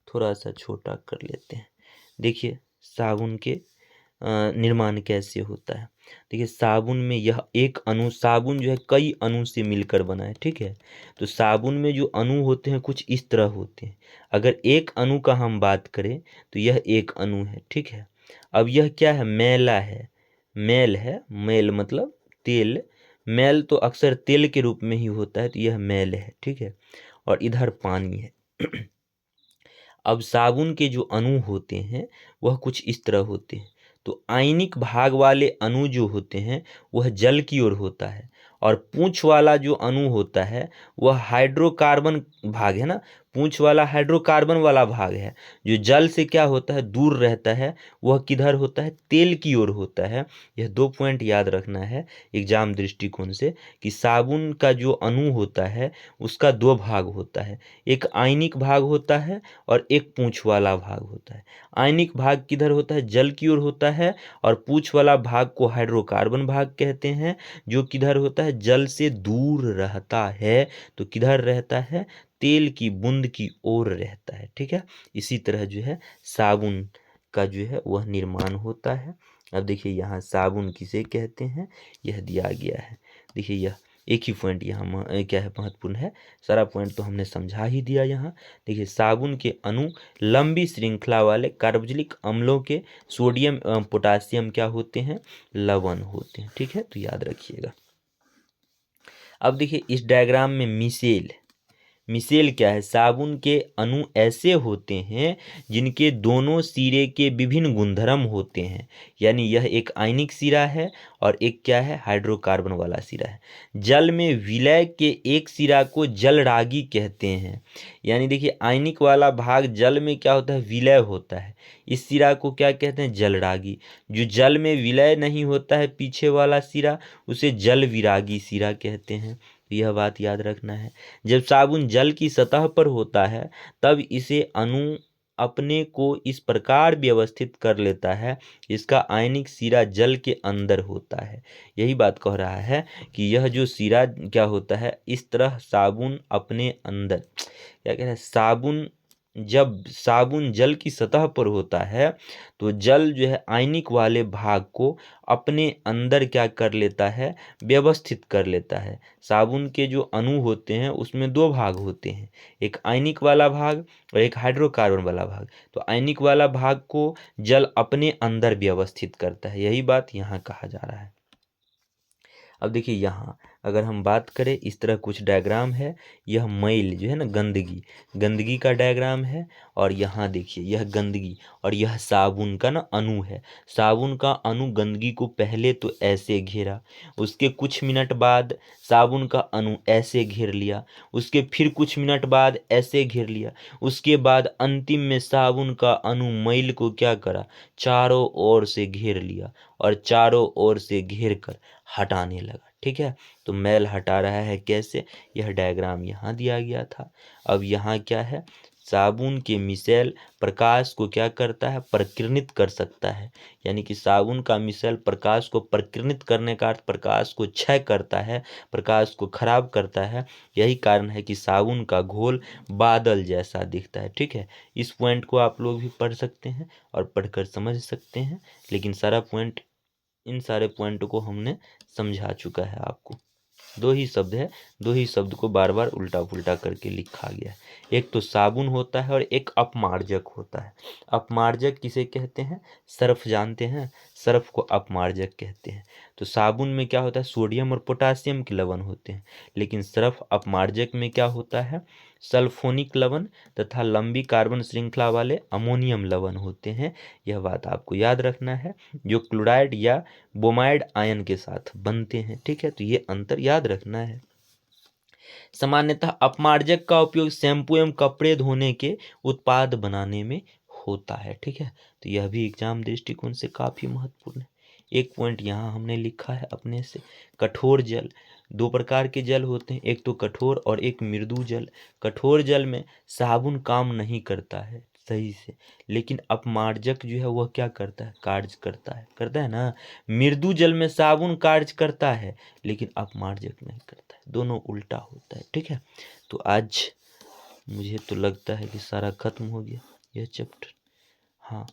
थोड़ा सा छोटा कर लेते हैं। देखिए साबुन के निर्माण कैसे होता है। देखिए साबुन में यह एक अणु, साबुन जो है कई अणु से मिलकर बना है। ठीक है, तो साबुन में जो अणु होते हैं कुछ इस तरह होते हैं। अगर एक अणु का हम बात करें तो यह एक अणु है। ठीक है, अब यह क्या है, मैला है, मैल है, मैल मतलब तेल, मैल तो अक्सर तेल के रूप में ही होता है, तो यह मैल है। ठीक है, और इधर पानी है। अब साबुन के जो अणु होते हैं वह कुछ इस तरह होते हैं। तो आयनिक भाग वाले अणु जो होते हैं वह जल की ओर होता है, और पूंछ वाला जो अणु होता है वह हाइड्रोकार्बन भाग है ना, पूंछ वाला हाइड्रोकार्बन वाला भाग है, जो जल से क्या होता है, दूर रहता है, वह किधर होता है, तेल की ओर होता है। यह 2 पॉइंट याद रखना है एग्जाम दृष्टिकोण से, कि साबुन का जो अणु होता है उसका 2 भाग होता है, एक आयनिक भाग होता है और एक पूंछ वाला भाग होता है। आयनिक भाग किधर होता है, जल की ओर होता है, और पूंछ वाला भाग को हाइड्रोकार्बन भाग कहते हैं, जो किधर होता है, जल से दूर रहता है। तो किधर रहता है, तेल की बूंद की ओर रहता है। ठीक है, इसी तरह जो है साबुन का जो है वह निर्माण होता है। अब देखिए यहाँ साबुन किसे कहते हैं, यह दिया गया है। देखिए यह एक ही पॉइंट यहाँ क्या है महत्वपूर्ण है, सारा पॉइंट तो हमने समझा ही दिया। यहाँ देखिए साबुन के अणु लंबी श्रृंखला वाले कार्बोक्सिलिक अम्लों के सोडियम एवं पोटासियम क्या होते हैं, लवण होते हैं। ठीक है, तो याद रखिएगा। अब देखिए इस डायग्राम में मिसेल क्या है, साबुन के अणु ऐसे होते हैं जिनके दोनों सिरे के विभिन्न गुणधर्म होते हैं, यानी यह एक आयनिक सिरा है और एक क्या है, हाइड्रोकार्बन वाला सिरा है। जल में विलय के एक सिरा को जलरागी कहते हैं, यानी देखिए आयनिक वाला भाग जल में क्या होता है, विलय होता है, इस सिरा को क्या कहते हैं, जलरागी। जो जल में विलय नहीं होता है पीछे वाला सिरा, उसे जल विरागी सिरा कहते हैं। यह बात याद रखना है। जब साबुन जल की सतह पर होता है तब इसे अणु अपने को इस प्रकार व्यवस्थित कर लेता है, इसका आयनिक सिरा जल के अंदर होता है। यही बात कह रहा है कि यह जो सिरा क्या होता है, इस तरह साबुन अपने अंदर क्या कह रहे हैं, जब साबुन जल की सतह पर होता है तो जल जो है आयनिक वाले भाग को अपने अंदर क्या कर लेता है, व्यवस्थित कर लेता है। साबुन के जो अणु होते हैं उसमें दो भाग होते हैं, एक आयनिक वाला भाग और एक हाइड्रोकार्बन वाला भाग। तो आयनिक वाला भाग को जल अपने अंदर व्यवस्थित करता है, यही बात यहाँ कहा जा रहा है। अब देखिए यहाँ अगर हम बात करें, इस तरह कुछ डायग्राम है, यह मैल जो है ना, गंदगी का डायग्राम है, और यहाँ देखिए यह गंदगी और यह साबुन का ना अणु है। साबुन का अणु गंदगी को पहले तो ऐसे घेरा, उसके कुछ मिनट बाद साबुन का अणु ऐसे घेर लिया, उसके फिर कुछ मिनट बाद ऐसे घेर लिया, उसके बाद अंतिम में साबुन का अणु मैल को क्या करा, चारों ओर से घेर लिया और चारों ओर से घेर कर हटाने लगा। ठीक है, तो मैल हटा रहा है कैसे, यह डायग्राम यहाँ दिया गया था। अब यहाँ क्या है, साबुन के मिसेल प्रकाश को क्या करता है, प्रकीर्णित कर सकता है, यानी कि साबुन का मिसेल प्रकाश को प्रकीर्णित करने का अर्थ प्रकाश को क्षय करता है, प्रकाश को खराब करता है। यही कारण है कि साबुन का घोल बादल जैसा दिखता है। ठीक है, इस पॉइंट को आप लोग भी पढ़ सकते हैं और पढ़कर समझ सकते हैं, लेकिन इन सारे पॉइंट को हमने समझा चुका है आपको। दो ही शब्द है, दो ही शब्द को बार बार उल्टा पुल्टा करके लिखा गया है। एक तो साबुन होता है और एक अपमार्जक होता है। अपमार्जक किसे कहते हैं, सर्फ जानते हैं, सर्फ को अपमार्जक कहते हैं। तो साबुन में क्या होता है, सोडियम और पोटासियम के लवण होते हैं, लेकिन सर्फ अपमार्जक में क्या होता है, सल्फोनिक लवण तथा लंबी कार्बन श्रृंखला वाले अमोनियम लवण होते हैं। यह बात आपको याद रखना है, जो क्लोराइड या ब्रोमाइड आयन के साथ बनते हैं। ठीक है, तो ये अंतर याद रखना है। सामान्यतः अपमार्जक का उपयोग शैम्पू एवं कपड़े धोने के उत्पाद बनाने में होता है। ठीक है, तो यह भी एग्जाम दृष्टिकोण से काफी महत्वपूर्ण है। एक पॉइंट यहाँ हमने लिखा है अपने से, कठोर जल, दो प्रकार के जल होते हैं, एक तो कठोर और एक मृदु जल। कठोर जल में साबुन काम नहीं करता है सही से, लेकिन अपमार्जक जो है वह क्या करता है, कार्य करता है ना। मृदु जल में साबुन कार्य करता है लेकिन अपमार्जक नहीं करता है, दोनों उल्टा होता है। ठीक है, तो आज मुझे तो लगता है कि सारा खत्म हो गया यह चैप्टर। हाँ,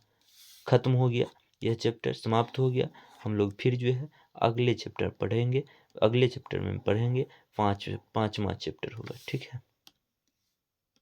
खत्म हो गया यह चैप्टर, समाप्त हो गया। हम लोग फिर जो है अगले चैप्टर पढ़ेंगे, अगले चैप्टर में पढ़ेंगे, पांचवा चैप्टर होगा। ठीक है।